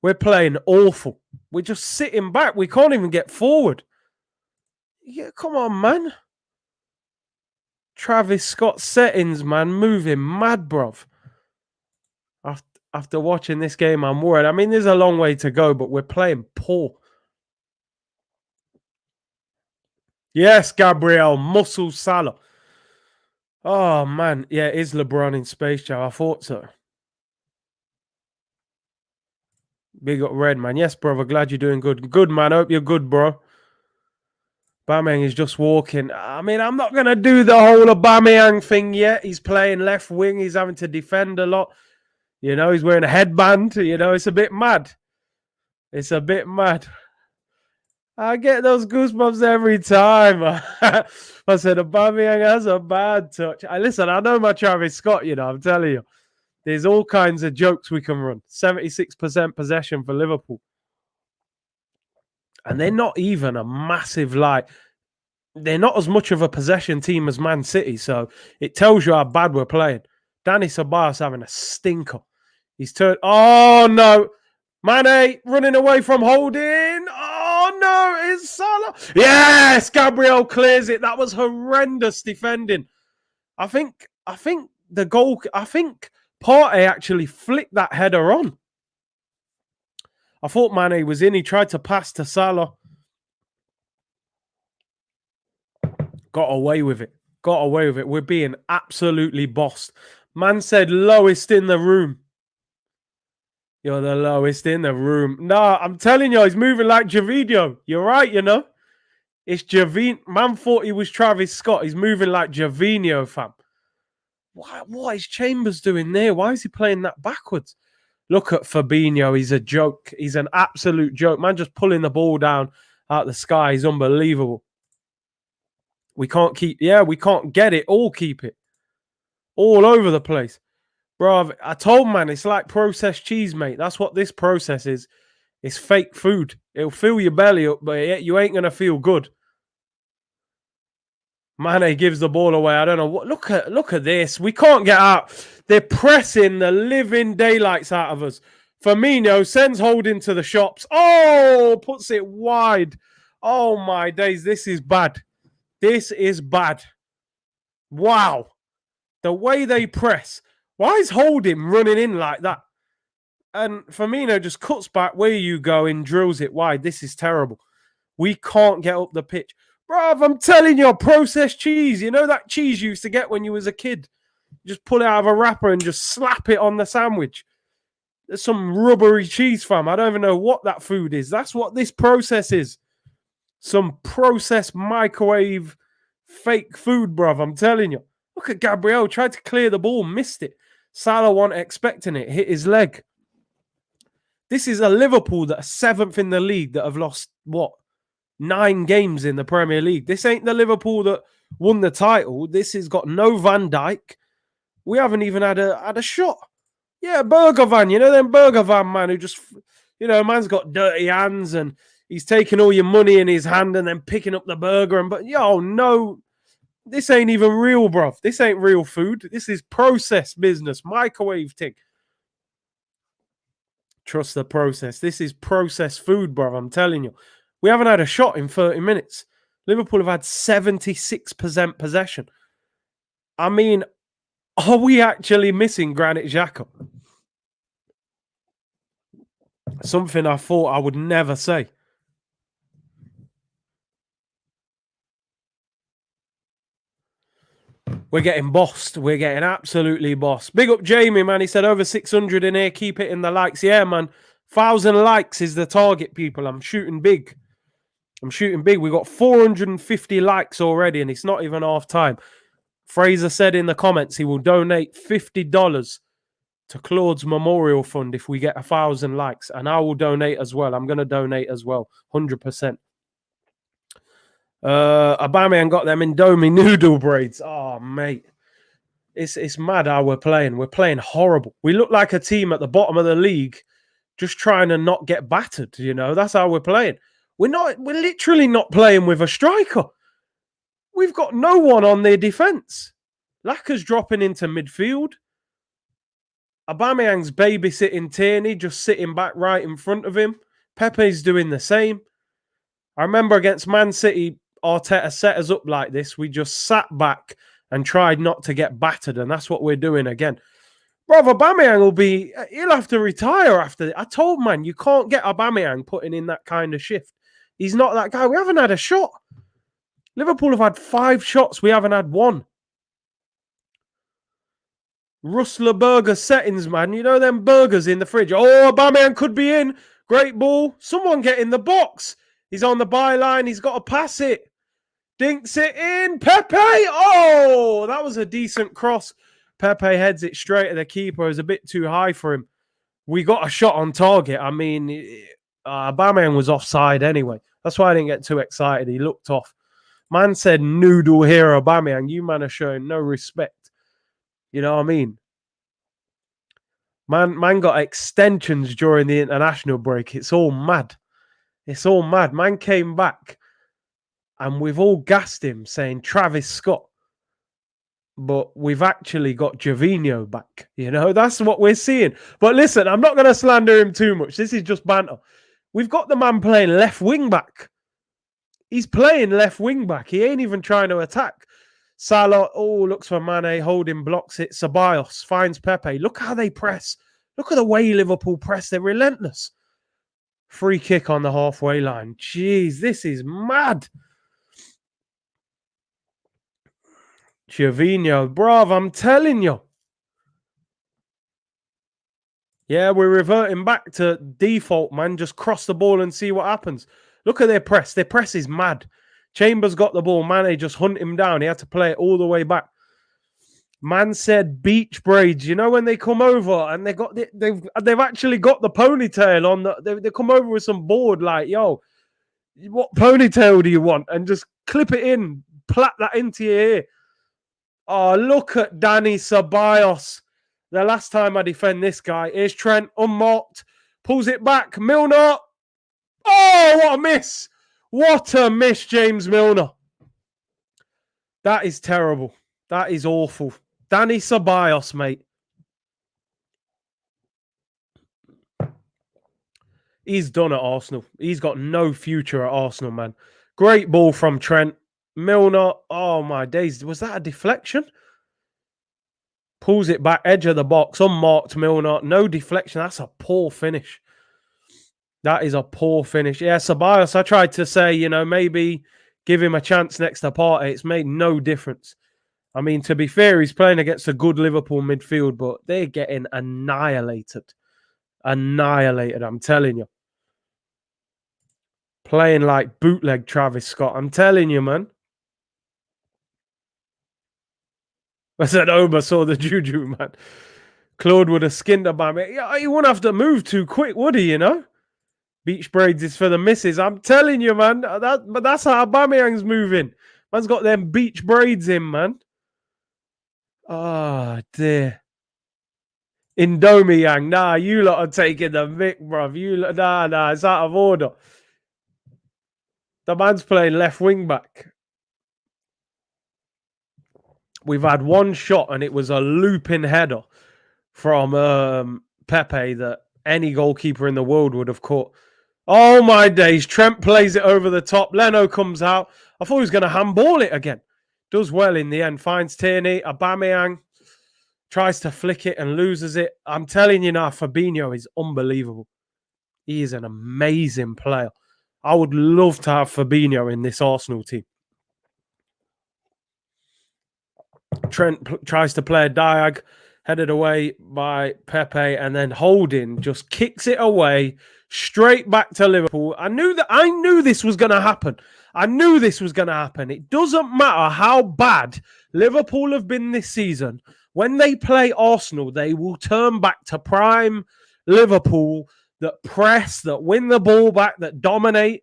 We're playing awful. We're just sitting back. We can't even get forward. Yeah, come on, man. Travis Scott settings, man, moving mad, bruv. After watching this game, I'm worried. I mean, there's a long way to go, but we're playing poor. Yes, Gabriel, Muscle Salah. Oh, man. Yeah, it is LeBron in Space Jam. I thought so. Big up Red, man. Yes, brother. Glad you're doing good. Good, man. Hope you're good, bro. Aubameyang is just walking. I mean, I'm not going to do the whole Aubameyang thing yet. He's playing left wing. He's having to defend a lot. You know, he's wearing a headband. You know, it's a bit mad. It's a bit mad. I get those goosebumps every time. I said, Aubameyang has a bad touch. Listen, I know my Travis Scott, you know, I'm telling you. There's all kinds of jokes we can run. 76% possession for Liverpool. And they're not even a massive, like, they're not as much of a possession team as Man City. So it tells you how bad we're playing. Danny Ceballos having a stinker. He's turned. Oh, no. Mane running away from holding. Oh, no. It's Salah. Yes. Gabriel clears it. That was horrendous defending. I think the goal. I think Partey actually flicked that header on. I thought Mane was in. He tried to pass to Salah. Got away with it. Got away with it. We're being absolutely bossed. Man said lowest in the room. You're the lowest in the room. Nah, I'm telling you, he's moving like Javinho. You're right, you know. It's Javinho. Man thought he was Travis Scott. He's moving like Javinho, fam. What is Chambers doing there? Why is he playing that backwards? Look at Fabinho. He's a joke. He's an absolute joke. Man just pulling the ball down out the sky. He's unbelievable. We can't keep... Yeah, we can't get it or keep it. All over the place. Bro, I told man, it's like processed cheese, mate. That's what this process is. It's fake food. It'll fill your belly up, but you ain't going to feel good. Mane gives the ball away. I don't know what. Look at this. We can't get out. They're pressing the living daylights out of us. Firmino sends Holding to the shops. Oh, puts it wide. Oh, my days. This is bad. This is bad. Wow. The way they press. Why is Holding running in like that? And Firmino just cuts back. Where you going? Drills it wide. This is terrible. We can't get up the pitch. Bruv, I'm telling you, processed cheese. You know that cheese you used to get when you was a kid? Just pull it out of a wrapper and just slap it on the sandwich. There's some rubbery cheese, fam. I don't even know what that food is. That's what this process is. Some processed microwave fake food, bruv. I'm telling you. Look at Gabriel. Tried to clear the ball. Missed it. Salah wasn't expecting it. Hit his leg. This is a Liverpool that are 7th in the league that have lost, what? 9 games in the Premier League. This ain't the Liverpool that won the title. This has got no Van Dijk. We haven't even had a shot. Yeah, burger van. You know them burger van, man, who just, you know, man's got dirty hands and he's taking all your money in his hand and then picking up the burger. But, yo, no, this ain't even real, bruv. This ain't real food. This is processed business, microwave thing. Trust the process. This is processed food, bruv. I'm telling you. We haven't had a shot in 30 minutes. Liverpool have had 76% possession. I mean, are we actually missing Granit Xhaka? Something I thought I would never say. We're getting bossed. We're getting absolutely bossed. Big up Jamie, man. He said over 600 in here. Keep it in the likes. Yeah, man. 1,000 likes is the target, people. I'm shooting big. We got 450 likes already, and it's not even half time. Fraser said in the comments he will donate $50 to Claude's memorial fund if we get 1,000 likes, and I will donate as well. I'm going to donate as well, 100%. Aubameyang got them Indomie noodle braids. Oh, mate. It's mad how we're playing. We're playing horrible. We look like a team at the bottom of the league just trying to not get battered, you know. That's how we're playing. We're literally not playing with a striker. We've got no one on their defence. Lacker's dropping into midfield. Aubameyang's babysitting Tierney, just sitting back right in front of him. Pepe's doing the same. I remember against Man City, Arteta set us up like this. We just sat back and tried not to get battered, and that's what we're doing again. Brother, Aubameyang he'll have to retire after this. I told man, you can't get Aubameyang putting in that kind of shift. He's not that guy. We haven't had a shot. Liverpool have had 5 shots. We haven't had one. Rustler burger settings, man. You know them burgers in the fridge. Oh, Aubameyang could be in. Great ball. Someone get in the box. He's on the byline. He's got to pass it. Dinks it in. Pepe. Oh, that was a decent cross. Pepe heads it straight at the keeper. It was a bit too high for him. We got a shot on target. I mean, Aubameyang was offside anyway. That's why I didn't get too excited. He looked off. Man said, noodle here, Aubameyang. You man are showing no respect. You know what I mean? Man got extensions during the international break. It's all mad. It's all mad. Man came back and we've all gassed him saying Travis Scott. But we've actually got Gervinho back. You know, that's what we're seeing. But listen, I'm not going to slander him too much. This is just banter. We've got the man playing left wing back. He's playing left wing back. He ain't even trying to attack. Salah, looks for Mane, holding, blocks it. Ceballos finds Pepe. Look how they press. Look at the way Liverpool press. They're relentless. Free kick on the halfway line. Jeez, this is mad. Gervinho, bruv, I'm telling you. Yeah, we're reverting back to default, man. Just cross the ball and see what happens. Look at their press. Their press is mad. Chambers got the ball. Mane just hunt him down. He had to play it all the way back. Man said beach braids. You know when they come over and they've actually got the ponytail on. They come over with some board like, yo, what ponytail do you want? And just clip it in, plait that into your ear. Oh, look at Danny Ceballos. The last time I defend this guy, here's Trent, unmarked, pulls it back. Milner. Oh, what a miss. What a miss, James Milner. That is terrible. That is awful. Danny Ceballos, mate. He's done at Arsenal. He's got no future at Arsenal, man. Great ball from Trent. Milner. Oh, my days. Was that a deflection? Pulls it back, edge of the box. Unmarked Milner. No deflection. That's a poor finish. That is a poor finish. Yeah, Ceballos, I tried to say, you know, maybe give him a chance next to Partey. It's made no difference. I mean, to be fair, he's playing against a good Liverpool midfield, but they're getting annihilated. Annihilated, I'm telling you. Playing like bootleg Travis Scott. I'm telling you, man. I said Oba saw the juju, man. Claude would have skinned about me. Yeah, he wouldn't have to move too quick, would he, you know? Beach braids is for the misses. I'm telling you, man. But that's how Aubameyang's moving. Man's got them beach braids in, man. Oh, dear. Indomie-yang. Nah, you lot are taking the mick, bruv. Nah, it's out of order. The man's playing left wing back. We've had one shot, and it was a looping header from Pepe that any goalkeeper in the world would have caught. Oh, my days. Trent plays it over the top. Leno comes out. I thought he was going to handball it again. Does well in the end. Finds Tierney. Aubameyang tries to flick it and loses it. I'm telling you now, Fabinho is unbelievable. He is an amazing player. I would love to have Fabinho in this Arsenal team. Trent tries to play a diag. Headed away by Pepe, and then Holding just kicks it away straight back to Liverpool. I knew this was going to happen. It doesn't matter how bad Liverpool have been this season. When they play Arsenal, they will turn back to prime Liverpool that press, that win the ball back, that dominate.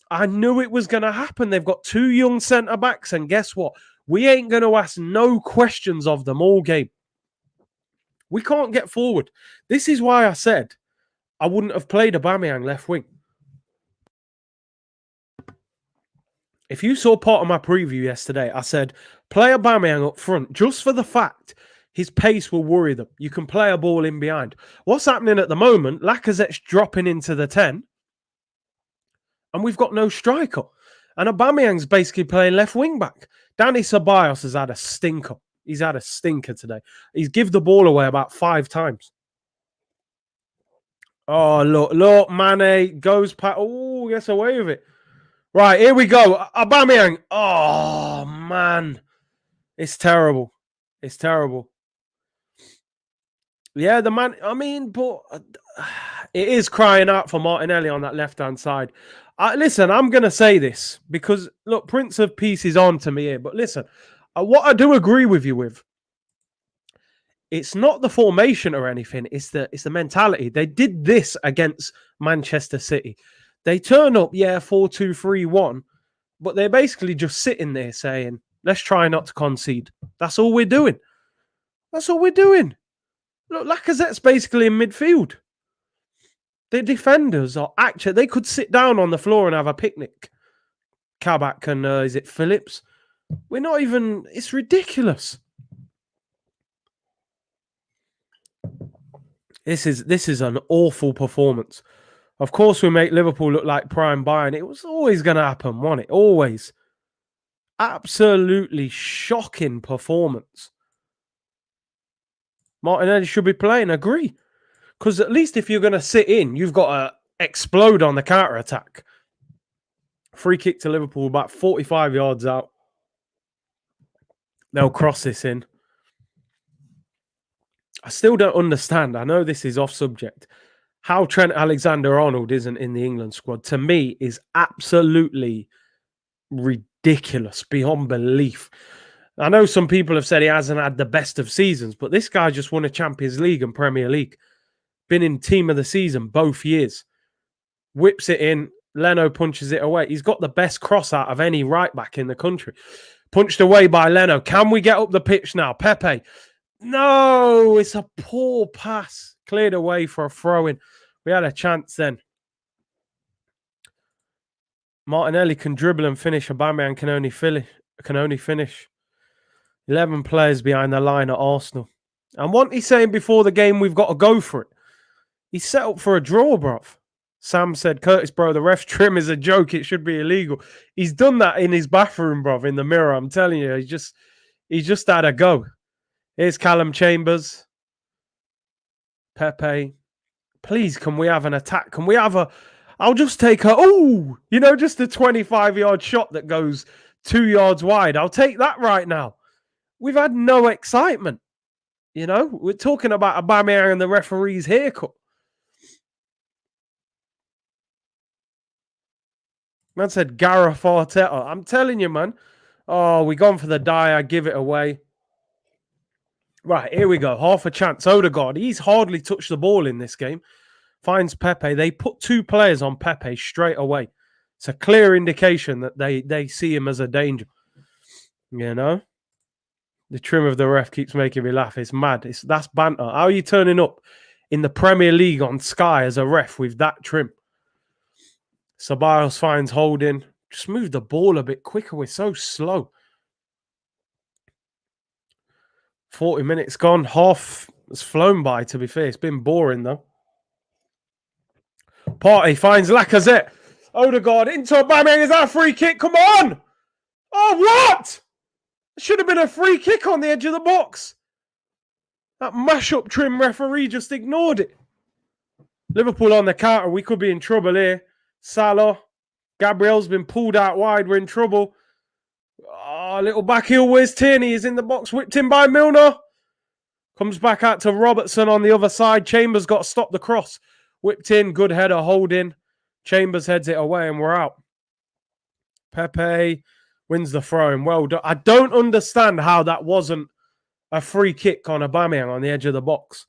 I knew it was going to happen. They've got 2 young centre-backs, and guess what? We ain't going to ask no questions of them all game. We can't get forward. This is why I said I wouldn't have played Aubameyang left wing. If you saw part of my preview yesterday, I said play Aubameyang up front just for the fact His pace will worry them. You can play a ball in behind. What's happening at the moment, Lacazette's dropping into the 10, and we've got no striker. And Aubameyang's basically playing left wing back. Dani Ceballos has had a stinker. He's had a stinker today. He's given the ball away about 5 times. Oh, look, Mane goes past. Oh, gets away with it. Right, here we go. Aubameyang. Oh, man. It's terrible. It's terrible. Yeah, the man, I mean, but it is crying out for Martinelli on that left-hand side. Listen, I'm going to say this because, look, Prince of Peace is on to me here. But listen, what I do agree with you with, it's not the formation or anything. It's the mentality. They did this against Manchester City. They turn up, 4-2-3-1, but they're basically just sitting there saying, let's try not to concede. That's all we're doing. That's all we're doing. Look, Lacazette's basically in midfield. The defenders are actually, they could sit down on the floor and have a picnic. Kabak and, is it Phillips? We're not even, it's ridiculous. This is an awful performance. Of course, we make Liverpool look like prime Bayern. It was always going to happen, wasn't it? Always. Absolutely shocking performance. Martinelli should be playing, agree. Because at least if you're going to sit in, you've got to explode on the counter-attack. Free kick to Liverpool, about 45 yards out. They'll cross this in. I still don't understand. I know this is off subject. How Trent Alexander-Arnold isn't in the England squad, to me, is absolutely ridiculous, beyond belief. I know some people have said he hasn't had the best of seasons, but this guy just won a Champions League and Premier League. Been in team of the season both years. Whips it in. Leno punches it away. He's got the best cross out of any right back in the country. Punched away by Leno. Can we get up the pitch now? Pepe. No, it's a poor pass. Cleared away for a throw-in. We had a chance then. Martinelli can dribble and finish. Aubameyang can only finish. 11 players behind the line at Arsenal. And what he's saying before the game, we've got to go for it. He's set up for a draw, bruv. Sam said, Curtis, bro, the ref's trim is a joke. It should be illegal. He's done that in his bathroom, bruv, in the mirror. I'm telling you, he's just had a go. Here's Callum Chambers. Pepe. Please, can we have an attack? Can we have a... I'll just take a... Oh, just a 25-yard shot that goes 2 yards wide. I'll take that right now. We've had no excitement. We're talking about Aubameyang and the referee's haircut. Man said Gareth Arteta. I'm telling you, man. Oh, we gone for the die. I give it away. Right, here we go. Half a chance. Odegaard. He's hardly touched the ball in this game. Finds Pepe. They put 2 players on Pepe straight away. It's a clear indication that they see him as a danger. The trim of the ref keeps making me laugh. It's mad. That's banter. How are you turning up in the Premier League on Sky as a ref with that trim? Ceballos finds Holding. Just move the ball a bit quicker. We're so slow. 40 minutes gone. Half has flown by, to be fair. It's been boring, though. Partey finds Lacazette. Odegaard into Aubameyang. Is that a free kick? Come on! Oh, what? It should have been a free kick on the edge of the box. That mash-up trim referee just ignored it. Liverpool on the counter. We could be in trouble here. Salah. Gabriel's been pulled out wide. We're in trouble. Oh, little back heel. Where's Tierney? He's in the box. Whipped in by Milner. Comes back out to Robertson on the other side. Chambers got to stop the cross. Whipped in. Good header. Holding. Chambers heads it away and we're out. Pepe wins the throw-in. Well done. I don't understand how that wasn't a free kick on Aubameyang on the edge of the box.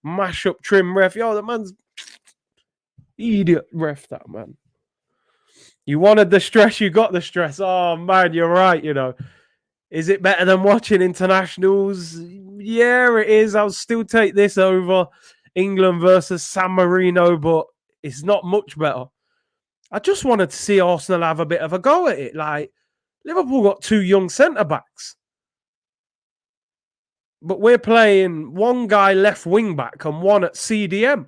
Mash up trim ref. Yo, the man's idiot ref, that man. You wanted the stress, you got the stress. Oh, man, you're right, Is it better than watching internationals? Yeah, it is. I'll still take this over England versus San Marino, but it's not much better. I just wanted to see Arsenal have a bit of a go at it. Like, Liverpool got 2 young centre-backs. But we're playing one guy left wing back and one at CDM,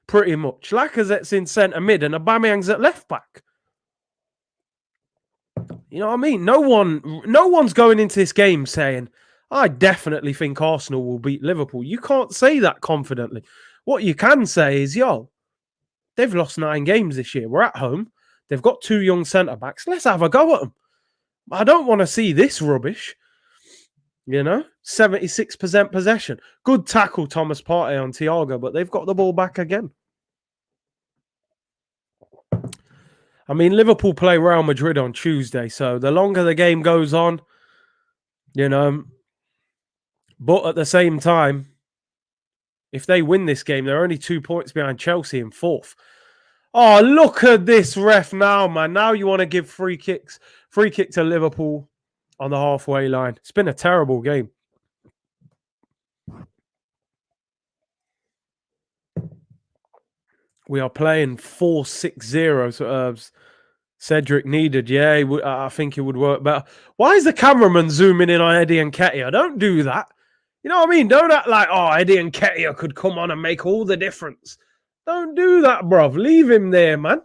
pretty much. Lacazette's in centre mid and Aubameyang's at left back. You know what I mean? No one's going into this game saying, I definitely think Arsenal will beat Liverpool. You can't say that confidently. What you can say is, they've lost 9 games this year. We're at home. They've got 2 young centre-backs. Let's have a go at them. I don't want to see this rubbish. 76% possession. Good tackle, Thomas Partey on Thiago, but they've got the ball back again. I mean, Liverpool play Real Madrid on Tuesday, so the longer the game goes on, but at the same time, if they win this game, they're only 2 points behind Chelsea in 4th. Oh, look at this ref now, man. Now you want to give free kicks. Free kick to Liverpool on the halfway line. It's been a terrible game. We are playing 4-6-0. So, Cedric needed. Yeah, I think it would work better. Why is the cameraman zooming in on Eddie Nketiah? Don't do that. You know what I mean? Don't act like, Eddie Nketiah could come on and make all the difference. Don't do that, bruv. Leave him there, man.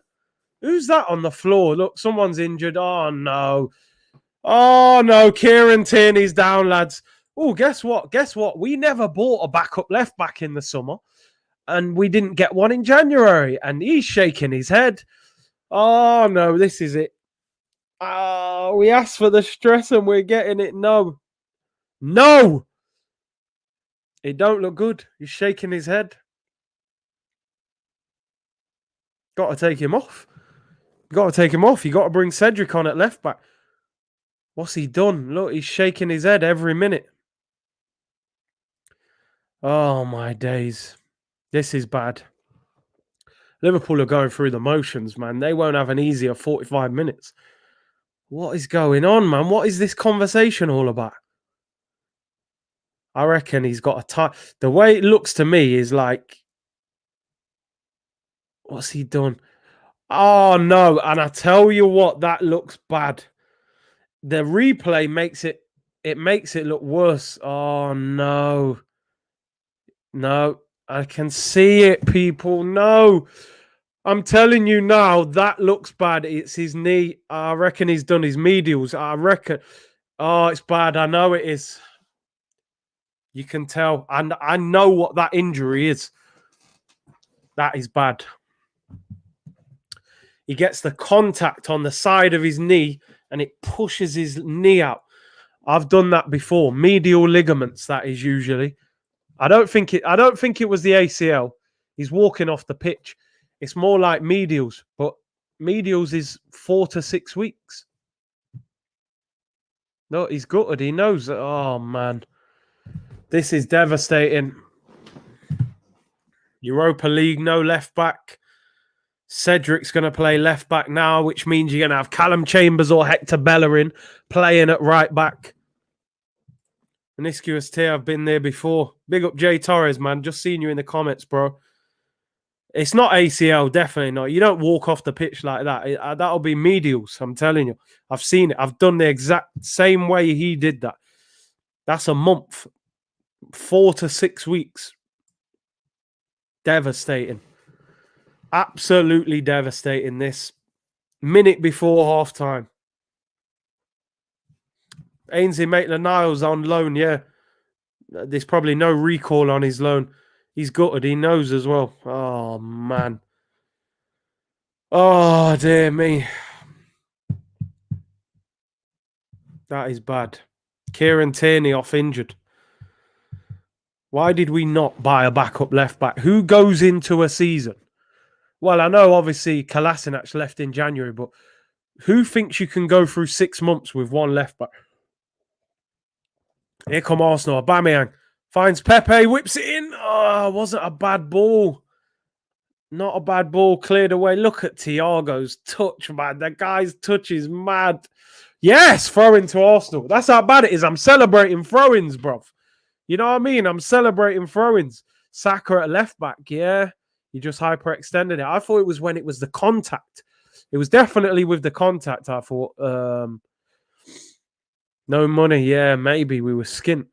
Who's that on the floor? Look, someone's injured. Oh, no. Oh, no. Kieran Tierney's down, lads. Oh, guess what? We never bought a backup left back in the summer. And we didn't get one in January. And he's shaking his head. Oh, no, this is it. Oh, we asked for the stress and we're getting it. No. No. It don't look good. He's shaking his head. Got to take him off. You got to bring Cedric on at left back. What's he done? Look, he's shaking his head every minute. Oh, my days. This is bad. Liverpool are going through the motions, man. They won't have an easier 45 minutes. What is going on, man? What is this conversation all about? I reckon he's got a tie. The way it looks to me is like, what's he done? Oh, no. And I tell you what, that looks bad. The replay makes it look worse. Oh, no. No, I can see it, people. No. I'm telling you now, that looks bad. It's his knee. I reckon he's done his medials. I reckon. Oh, it's bad. I know it is. You can tell. And I know what that injury is. That is bad. He gets the contact on the side of his knee and it pushes his knee out. I've done that before. Medial ligaments, that is usually. I don't think it was the ACL. He's walking off the pitch. It's more like medials, but medials is 4 to 6 weeks. No, he's gutted. He knows that. Oh, man. This is devastating. Europa League, no left back. Cedric's going to play left back now, which means you're going to have Callum Chambers or Hector Bellerin playing at right back. Meniscus tear, I've been there before. Big up Jay Torres, man. Just seen you in the comments, bro. It's not ACL, definitely not. You don't walk off the pitch like that. That'll be medials, I'm telling you. I've seen it. I've done the exact same way he did that. That's a month. 4 to 6 weeks. Devastating. Absolutely devastating, this. Minute before half-time. Ainsley Maitland-Niles on loan, yeah. There's probably no recall on his loan. He's gutted. He knows as well. Oh, man. Oh, dear me. That is bad. Kieran Tierney off injured. Why did we not buy a backup left back? Who goes into a season? Well, I know, obviously, Kolasinac left in January, but who thinks you can go through 6 months with one left back? Here come Arsenal. Aubameyang finds Pepe, whips it in. Oh, wasn't a bad ball. Not a bad ball, cleared away. Look at Thiago's touch, man. That guy's touch is mad. Yes, throw into Arsenal. That's how bad it is. I'm celebrating throw-ins, bruv. You know what I mean? I'm celebrating throw-ins. Saka at left back, yeah. He just hyperextended it. I thought it was when it was the contact. It was definitely with the contact, I thought. No money, yeah, maybe we were skint.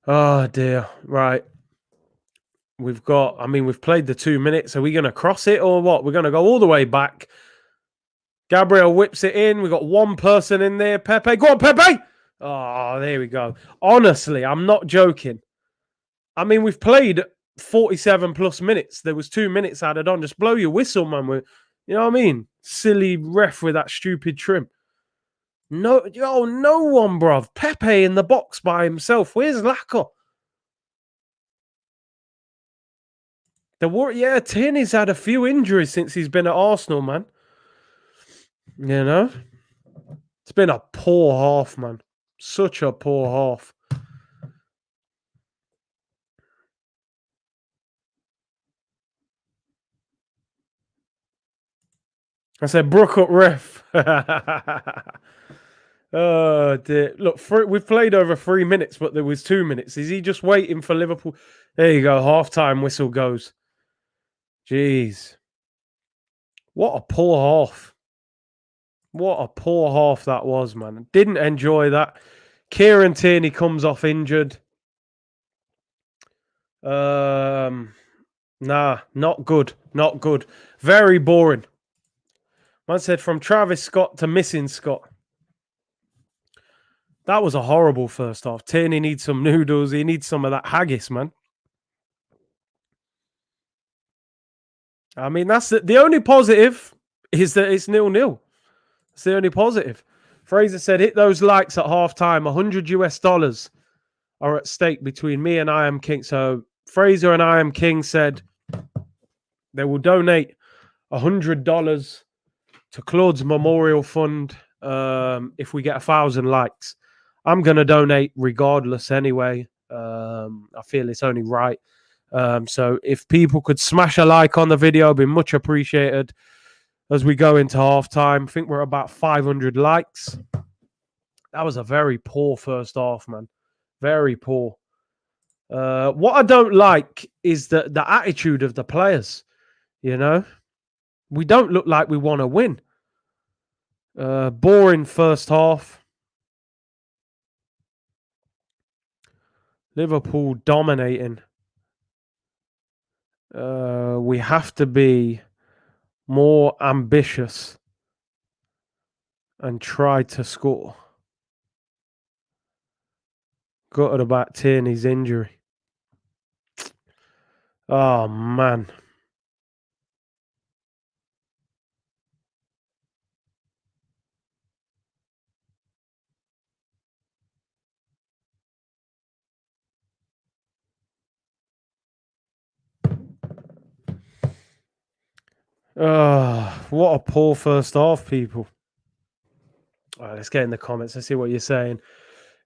Oh dear. Right. We've played the 2 minutes. Are we going to cross it or what? We're going to go all the way back. Gabriel whips it in. We've got one person in there. Pepe. Go on, Pepe. Oh, there we go. Honestly, I'm not joking. I mean, we've played 47 plus minutes. There was 2 minutes added on. Just blow your whistle, man. You know what I mean? Silly ref with that stupid trim. No one, bruv. Pepe in the box by himself. Where's Lacko? Tierney's had a few injuries since he's been at Arsenal, man. You know? It's been a poor half, man. Such a poor half. I said, Brook up ref. Oh, dear. Look, we've played over 3 minutes, but there was 2 minutes. Is he just waiting for Liverpool? There you go. Half-time whistle goes. Jeez. What a poor half. What a poor half that was, man. Didn't enjoy that. Kieran Tierney comes off injured. Nah, not good. Not good. Very boring. Man said from Travis Scott to missing Scott. That was a horrible first half. Tierney needs some noodles. He needs some of that haggis, man. I mean, that's the only positive is that it's 0-0. It's the only positive. Fraser said, hit those likes at halftime. $100 are at stake between me and I Am King. So Fraser and I Am King said they will donate $100 to Claude's Memorial Fund if we get 1,000 likes. I'm going to donate regardless anyway. I feel it's only right. So if people could smash a like on the video, it'd be much appreciated as we go into halftime. I think we're about 500 likes. That was a very poor first half, man. Very poor. What I don't like is the attitude of the players. You know, we don't look like we want to win. Boring first half. Liverpool dominating. We have to be more ambitious and try to score. Gutted about Tierney's injury. Oh, man. What a poor first half, people. All right, let's get in the comments. Let's see what you're saying.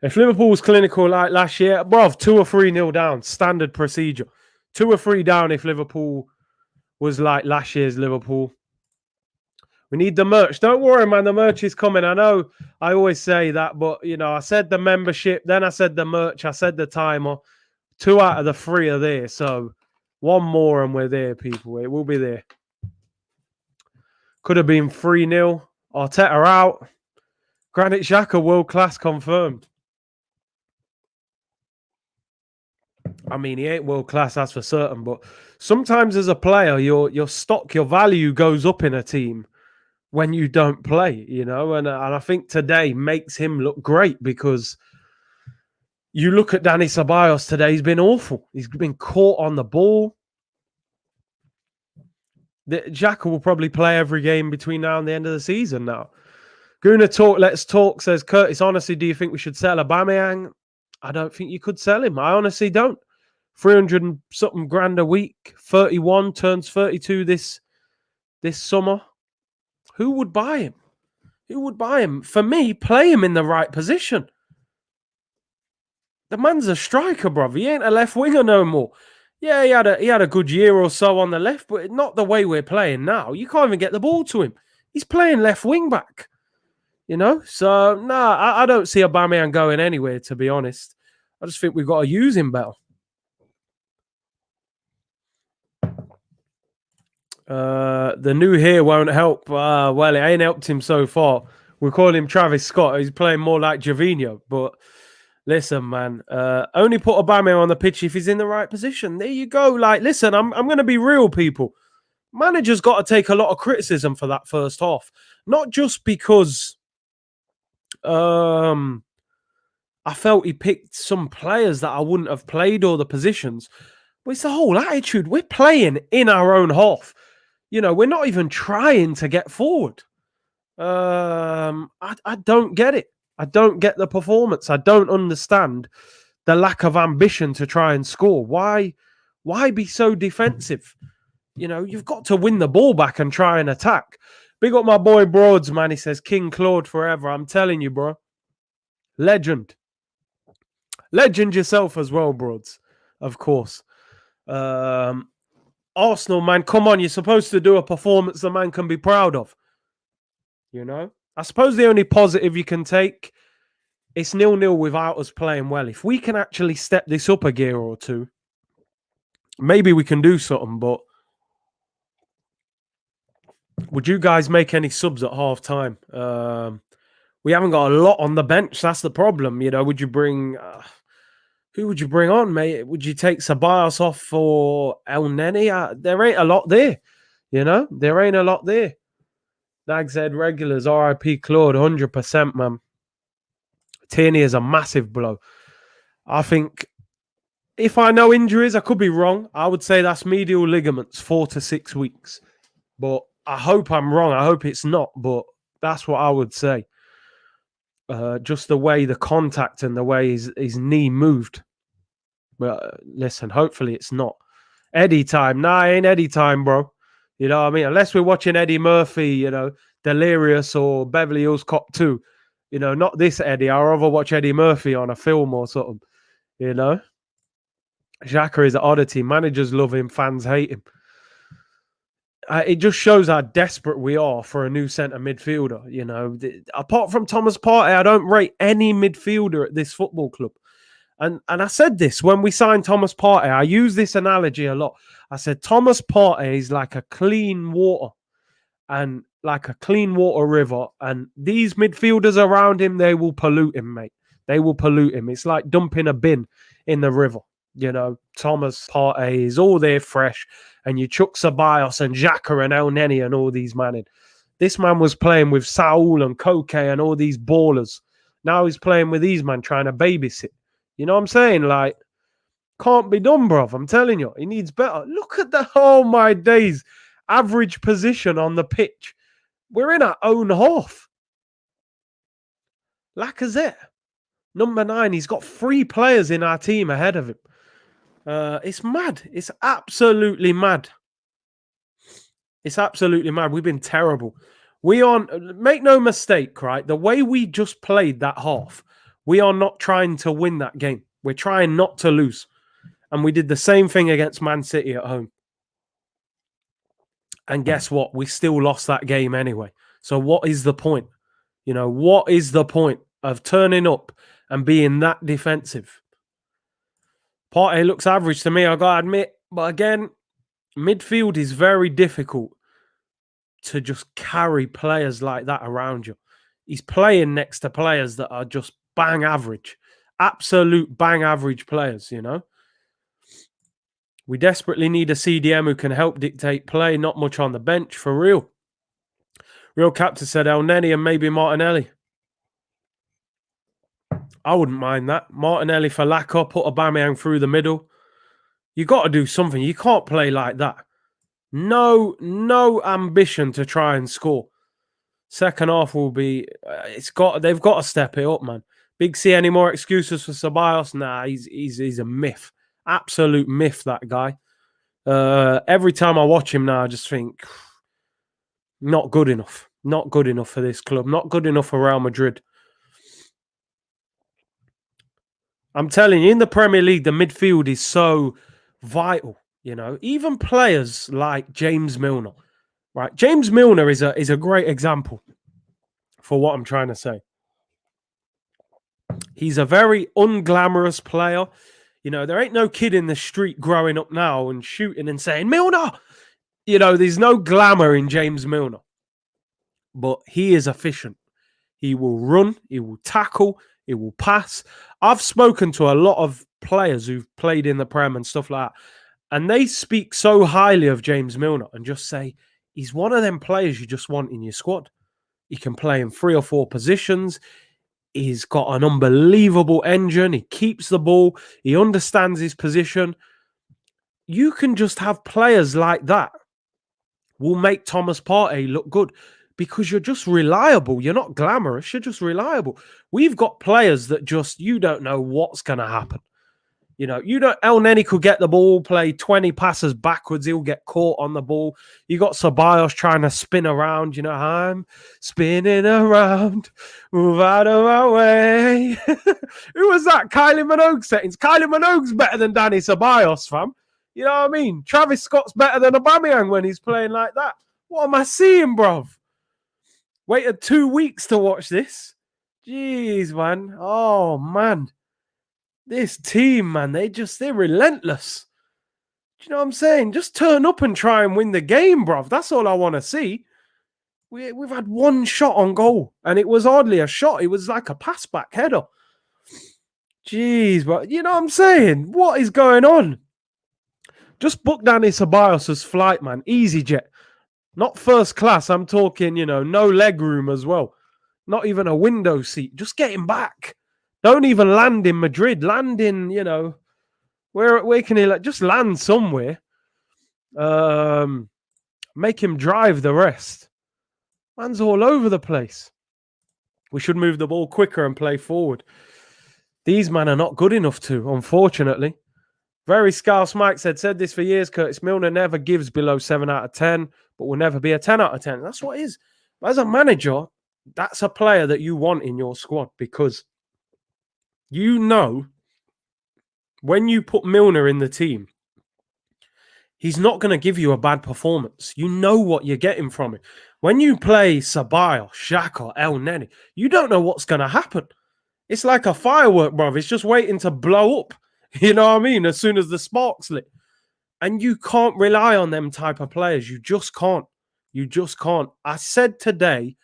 If Liverpool was clinical like last year, bruv, 2 or 3-0 down, standard procedure. 2 or 3 down if Liverpool was like last year's Liverpool. We need the merch. Don't worry, man. The merch is coming. I know I always say that, but, you know, I said the membership, then I said the merch, I said the timer. 2 out of the 3 are there. So 1 more and we're there, people. It will be there. Could have been 3-0. Arteta out. Granit Xhaka world class confirmed. I mean, he ain't world class, that's for certain. But sometimes as a player, your stock, your value goes up in a team when you don't play, you know. And I think today makes him look great because you look at Dani Ceballos today, he's been awful. He's been caught on the ball. Xhaka will probably play every game between now and the end of the season now. Guna Talk, Let's Talk says, Curtis, honestly, do you think we should sell Aubameyang? I don't think you could sell him. I honestly don't. 300 and something grand a week. 31, turns 32 this summer. Who would buy him? Who would buy him? For me, play him in the right position. The man's a striker, brother. He ain't a left winger no more. Yeah, he had a good year or so on the left, but not the way we're playing now. You can't even get the ball to him. He's playing left wing back. You know? So, I don't see Aubameyang going anywhere, to be honest. I just think we've got to use him better. The new here won't help. Well, it ain't helped him so far. We call him Travis Scott. He's playing more like Javinho, but Listen, man. Only put Aubameyang on the pitch if he's in the right position. There you go. Like, listen, I'm going to be real, people. Manager's got to take a lot of criticism for that first half, not just because I felt he picked some players that I wouldn't have played or the positions, but it's the whole attitude. We're playing in our own half. You know, we're not even trying to get forward. I don't get it. I don't get the performance. I don't understand the lack of ambition to try and score. Why be so defensive? You know, you've got to win the ball back and try and attack. Big up my boy Broads, man. He says, King Claude forever. I'm telling you, bro. Legend. Legend yourself as well, Broads. Of course. Arsenal, man, come on. You're supposed to do a performance the man can be proud of. You know? I suppose the only positive you can take, it's 0-0 without us playing well. If we can actually step this up a gear or two, maybe we can do something, but would you guys make any subs at half time? We haven't got a lot on the bench. That's the problem. You know, would you bring... who would you bring on, mate? Would you take Ceballos off for El Neni? There ain't a lot there. You know? There ain't a lot there. Nags Head regulars, RIP Claude, 100%, man. Tierney is a massive blow. I think if I know injuries, I could be wrong. I would say that's medial ligaments, 4 to 6 weeks. But I hope I'm wrong. I hope it's not, but that's what I would say. Just the way the contact and the way his knee moved. But listen, hopefully it's not. Eddie time. Nah, ain't Eddie time, bro. You know what I mean? Unless we're watching Eddie Murphy, you know, Delirious or Beverly Hills Cop 2. You know, not this Eddie. I'd rather watch Eddie Murphy on a film or something. You know? Xhaka is an oddity. Managers love him. Fans hate him. It just shows how desperate we are for a new centre midfielder. You know, apart from Thomas Partey, I don't rate any midfielder at this football club. And I said this when we signed Thomas Partey. I use this analogy a lot. I said Thomas Partey is like a clean water and like a clean water river. And these midfielders around him, they will pollute him, mate. They will pollute him. It's like dumping a bin in the river. You know, Thomas Partey is all there fresh. And you chuck Ceballos and Xhaka and El Neni and all these men in. This man was playing with Saul and Koke and all these ballers. Now he's playing with these men trying to babysit. You know what I'm saying? Like, can't be done, bruv. I'm telling you. He needs better. Look at the, oh my days, average position on the pitch. We're in our own half. Lacazette, number 9. He's got 3 players in our team ahead of him. It's mad. It's absolutely mad. It's absolutely mad. We've been terrible. Make no mistake, right? The way we just played that half, we are not trying to win that game. We're trying not to lose. And we did the same thing against Man City at home. And guess what? We still lost that game anyway. So what is the point? You know, what is the point of turning up and being that defensive? Partey looks average to me, I got to admit. But again, midfield is very difficult to just carry players like that around you. He's playing next to players that are just bang average. Absolute bang average players, you know. We desperately need a CDM who can help dictate play. Not much on the bench, for real. Real Captain said El Neni and maybe Martinelli. I wouldn't mind that. Martinelli for Lacazette, put Aubameyang through the middle. You got to do something. You can't play like that. No ambition to try and score. Second half will be. They've got to step it up, man. Big C, any more excuses for Ceballos? Nah, he's a myth. Absolute myth, that guy. Every time I watch him now, I just think not good enough. Not good enough for this club. Not good enough for Real Madrid. I'm telling you, in the Premier League, the midfield is so vital. You know, even players like James Milner, right? James Milner is a great example for what I'm trying to say. He's a very unglamorous player. You know, there ain't no kid in the street growing up now and shooting and saying, Milner! You know, there's no glamour in James Milner. But he is efficient. He will run. He will tackle. He will pass. I've spoken to a lot of players who've played in the Prem and stuff like that, and they speak so highly of James Milner and just say he's one of them players you just want in your squad. He can play in 3 or 4 positions. He's got an unbelievable engine. He keeps the ball. He understands his position. You can just have players like that will make Thomas Partey look good because you're just reliable. You're not glamorous. You're just reliable. We've got players that just, you don't know what's going to happen. You know, El Neni could get the ball, play 20 passes backwards. He'll get caught on the ball. You got Ceballos trying to spin around. You know, I'm spinning around. Move out of our way. Who was that? Kylie Minogue settings. Kylie Minogue's better than Danny Ceballos, fam. You know what I mean? Travis Scott's better than Aubameyang when he's playing like that. What am I seeing, bruv? Waited 2 weeks to watch this. Jeez, man. Oh, man. This team, man, they're relentless. Do you know what I'm saying? Just turn up and try and win the game, bruv. That's all I want to see. We've had 1 shot on goal, and it was hardly a shot. It was like a pass-back header. Jeez, but you know what I'm saying? What is going on? Just book Danny Ceballos' flight, man. EasyJet. Not first class. I'm talking, you know, no leg room as well. Not even a window seat. Just get him back. Don't even land in Madrid. Land in, you know, where can he just land somewhere? Make him drive the rest. Man's all over the place. We should move the ball quicker and play forward. These men are not good enough to, unfortunately. Very Scouse Mike said this for years, Curtis Milner never gives below 7 out of 10, but will never be a 10 out of 10. That's what it is. As a manager, that's a player that you want in your squad because you know when you put Milner in the team, he's not going to give you a bad performance. You know what you're getting from him. When you play Ceballos, Xhaka, El Neni, you don't know what's going to happen. It's like a firework, bruv. It's just waiting to blow up. You know what I mean? As soon as the spark's lit. And you can't rely on them type of players. You just can't. You just can't. I said today,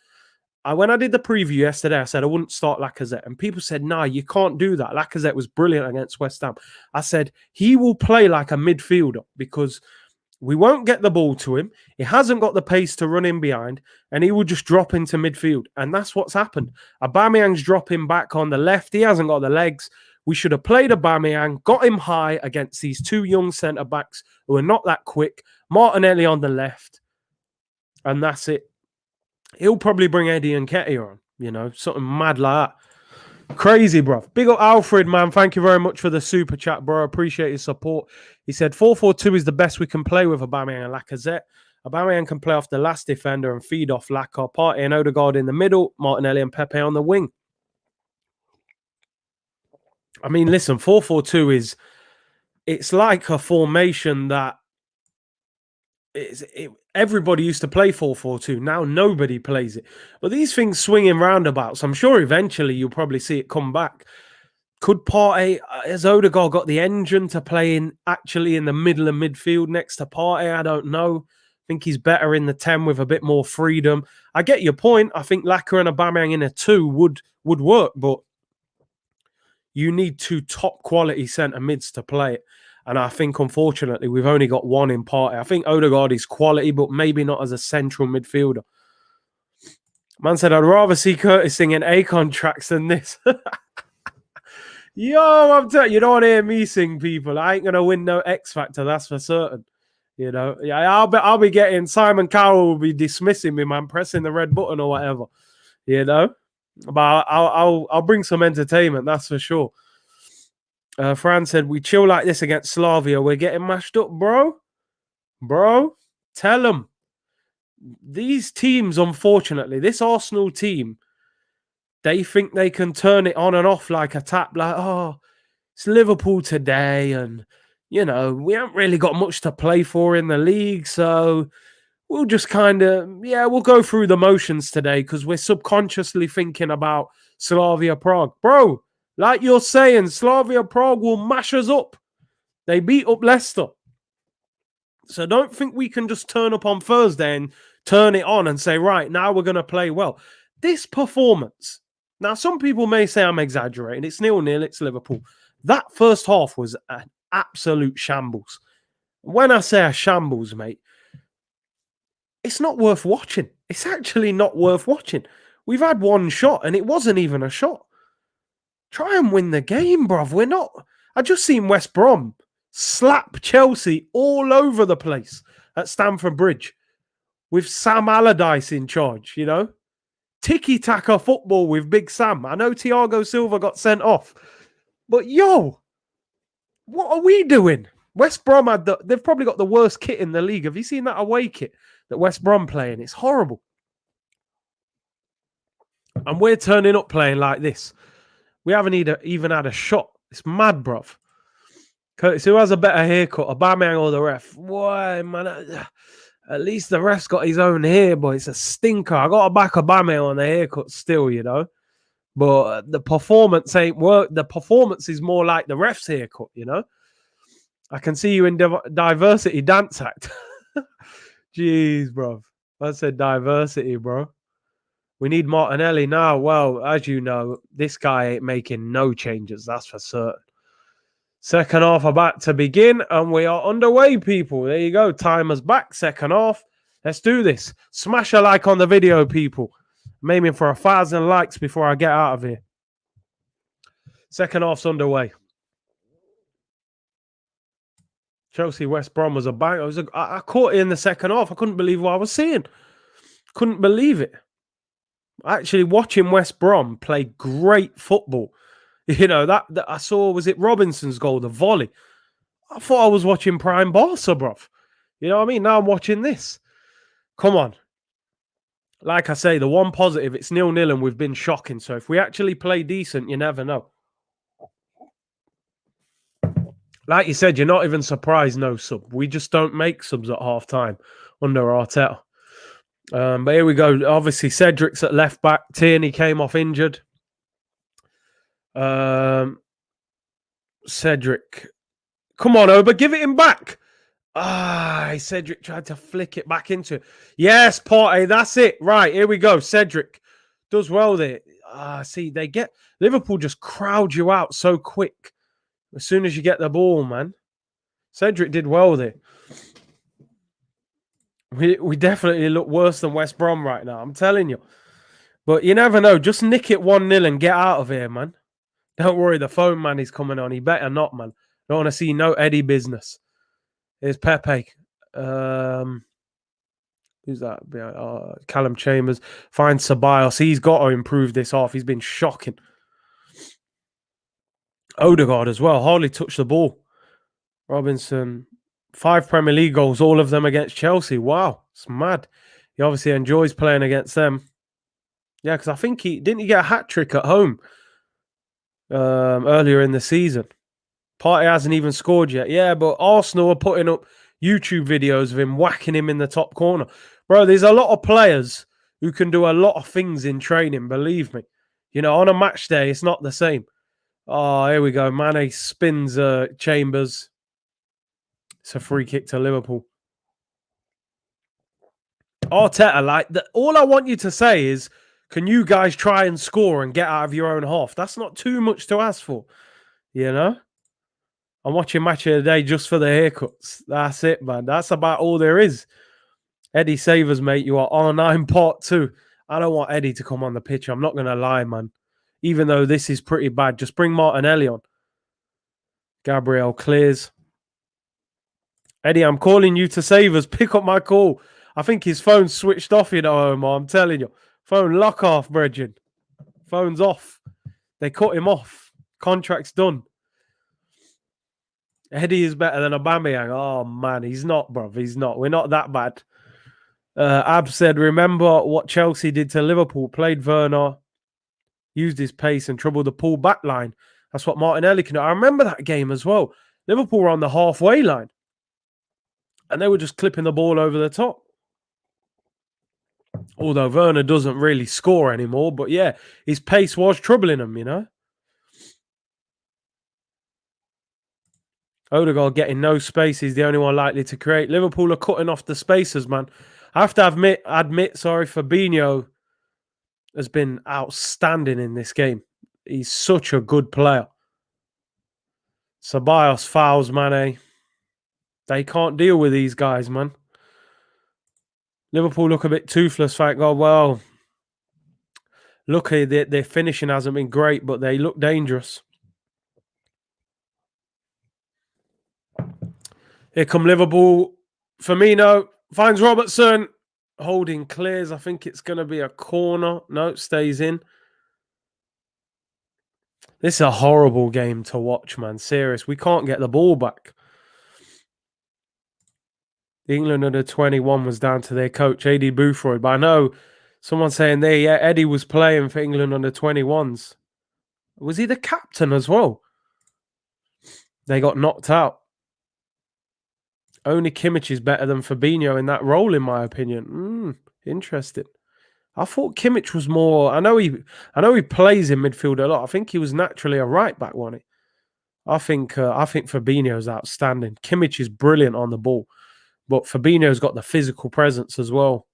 when I did the preview yesterday, I said I wouldn't start Lacazette. And people said, nah, you can't do that. Lacazette was brilliant against West Ham. I said, he will play like a midfielder because we won't get the ball to him. He hasn't got the pace to run in behind. And he will just drop into midfield. And that's what's happened. Aubameyang's dropping back on the left. He hasn't got the legs. We should have played Aubameyang, got him high against these 2 young centre-backs who are not that quick. Martinelli on the left. And that's it. He'll probably bring Eddie and Nketiah on, you know, something mad like that. Crazy, bro. Big up Alfred, man. Thank you very much for the super chat, bro. Appreciate your support. He said 4-4-2 is the best we can play with Aubameyang and Lacazette. Aubameyang can play off the last defender and feed off Lacazette. Partey and Odegaard in the middle. Martinelli and Pepe on the wing. I mean, listen, 4-4-2 it's like a formation that everybody used to play 4-4-2. Now nobody plays it. But these things swing in roundabouts. I'm sure eventually you'll probably see it come back. Could Partey, has Odegaard got the engine to play actually in the middle of midfield next to Partey? I don't know. I think he's better in the 10 with a bit more freedom. I get your point. I think Laka and Aubameyang in a 2 would work, but you need 2 top quality centre mids to play it. And I think, unfortunately, we've only got 1 in Partey. I think Odegaard is quality, but maybe not as a central midfielder. Man said, I'd rather see Curtis singing Akon tracks than this. Yo, I'm telling you, you don't want to hear me sing, people. I ain't going to win no X Factor, that's for certain. You know, yeah, I'll be getting, Simon Cowell will be dismissing me, man, pressing the red button or whatever. You know? But I'll bring some entertainment, that's for sure. Fran said, we chill like this against Slavia. We're getting mashed up, bro. Bro, tell them. These teams, unfortunately, this Arsenal team, they think they can turn it on and off like a tap. Like, oh, it's Liverpool today. And, you know, we haven't really got much to play for in the league. So we'll just kind of, we'll go through the motions today because we're subconsciously thinking about Slavia Prague. Bro, like you're saying, Slavia Prague will mash us up. They beat up Leicester. So don't think we can just turn up on Thursday and turn it on and say, right, now we're going to play well. This performance, Now, some people may say I'm exaggerating. It's 0-0, it's Liverpool. That first half was an absolute shambles. When I say a shambles, mate, it's not worth watching. It's actually not worth watching. We've had one shot, and it wasn't even a shot. Try and win the game, bruv. We're not. I just seen West Brom slap Chelsea all over the place at Stamford Bridge with Sam Allardyce in charge, you know? Tiki-taka football with Big Sam. I know Thiago Silva got sent off. But, yo, what are we doing? West Brom they've probably got the worst kit in the league. Have you seen that away kit that West Brom playing? It's horrible. And we're turning up playing like this. We haven't even had a shot. It's mad, bruv. Curtis, who has a better haircut, Aubameyang or the ref? Why, man? At least the ref's got his own hair, but it's a stinker. I got to back Aubameyang on the haircut still, you know. But the performance ain't work. The performance is more like the ref's haircut, you know. I can see you in diversity dance act. Jeez, bro. I said diversity, bro. We need Martinelli now. Well, as you know, this guy ain't making no changes. That's for certain. Second half about to begin, and we are underway, people. There you go. Timer's back. Second half. Let's do this. Smash a like on the video, people. I'm aiming for 1,000 likes before I get out of here. Second half's underway. Chelsea West Brom was a bang. I caught it in the second half. I couldn't believe what I was seeing. Couldn't believe it. Actually, watching West Brom play great football. You know, that I saw, was it Robinson's goal, the volley? I thought I was watching Prime Barca, bruv. You know what I mean? Now I'm watching this. Come on. Like I say, the one positive, it's 0-0 and we've been shocking. So if we actually play decent, you never know. Like you said, you're not even surprised no sub. We just don't make subs at half-time under Arteta. But here we go. Obviously, Cedric's at left back. Tierney came off injured. Cedric. Come on, Oba. Give it him back. Cedric tried to flick it back into it. Yes, Partey. That's it. Right, here we go. Cedric does well there. See, Liverpool just crowd you out so quick as soon as you get the ball, man. Cedric did well there. We definitely look worse than West Brom right now. I'm telling you. But you never know. Just nick it 1-0 and get out of here, man. Don't worry. The phone man is coming on. He better not, man. Don't want to see no Eddie business. Here's Pepe. Who's that? Callum Chambers. Finds Ceballos. He's got to improve this off. He's been shocking. Odegaard as well. Hardly touched the ball. Robinson. 5 Premier League goals, all of them against Chelsea. Wow, it's mad. He obviously enjoys playing against them. Yeah, because I think didn't he get a hat-trick at home earlier in the season. Partey hasn't even scored yet. Yeah, but Arsenal are putting up YouTube videos of him whacking him in the top corner. Bro, there's a lot of players who can do a lot of things in training, believe me. You know, on a match day, it's not the same. Oh, here we go. Mane spins Chambers. It's a free kick to Liverpool. Arteta, all I want you to say is, can you guys try and score and get out of your own half? That's not too much to ask for, you know? I'm watching Match of the Day just for the haircuts. That's it, man. That's about all there is. Eddie Savers, mate, you are R9 part 2. I don't want Eddie to come on the pitch. I'm not going to lie, man. Even though this is pretty bad. Just bring Martinelli on. Gabriel clears. Eddie, I'm calling you to save us. Pick up my call. I think his phone's switched off, you know, Omar. I'm telling you. Phone lock off, brethren. Phone's off. They cut him off. Contract's done. Eddie is better than Aubameyang. Oh, man. He's not, bruv. He's not. We're not that bad. Ab said, remember what Chelsea did to Liverpool. Played Werner. Used his pace and troubled the pull back line. That's what Martinelli can do. I remember that game as well. Liverpool were on the halfway line. And they were just clipping the ball over the top. Although Werner doesn't really score anymore. But yeah, his pace was troubling him, you know. Odegaard getting no space. He's the only one likely to create. Liverpool are cutting off the spaces, man. I have to admit, Fabinho has been outstanding in this game. He's such a good player. Ceballos fouls Mane. They can't deal with these guys, man. Liverpool look a bit toothless, thank God. Well, luckily their finishing hasn't been great, but they look dangerous. Here come Liverpool. Firmino finds Robertson. Holding clears. I think it's going to be a corner. No, it stays in. This is a horrible game to watch, man. Serious. We can't get the ball back. The England under 21 was down to their coach, AD Boothroyd. But I know someone saying there, yeah, Eddie was playing for England under 21s. Was he the captain as well? They got knocked out. Only Kimmich is better than Fabinho in that role, in my opinion. Interesting. I thought Kimmich was more. I know he plays in midfield a lot. I think he was naturally a right back, wasn't he? I think Fabinho's outstanding. Kimmich is brilliant on the ball, but Fabinho's got the physical presence as well.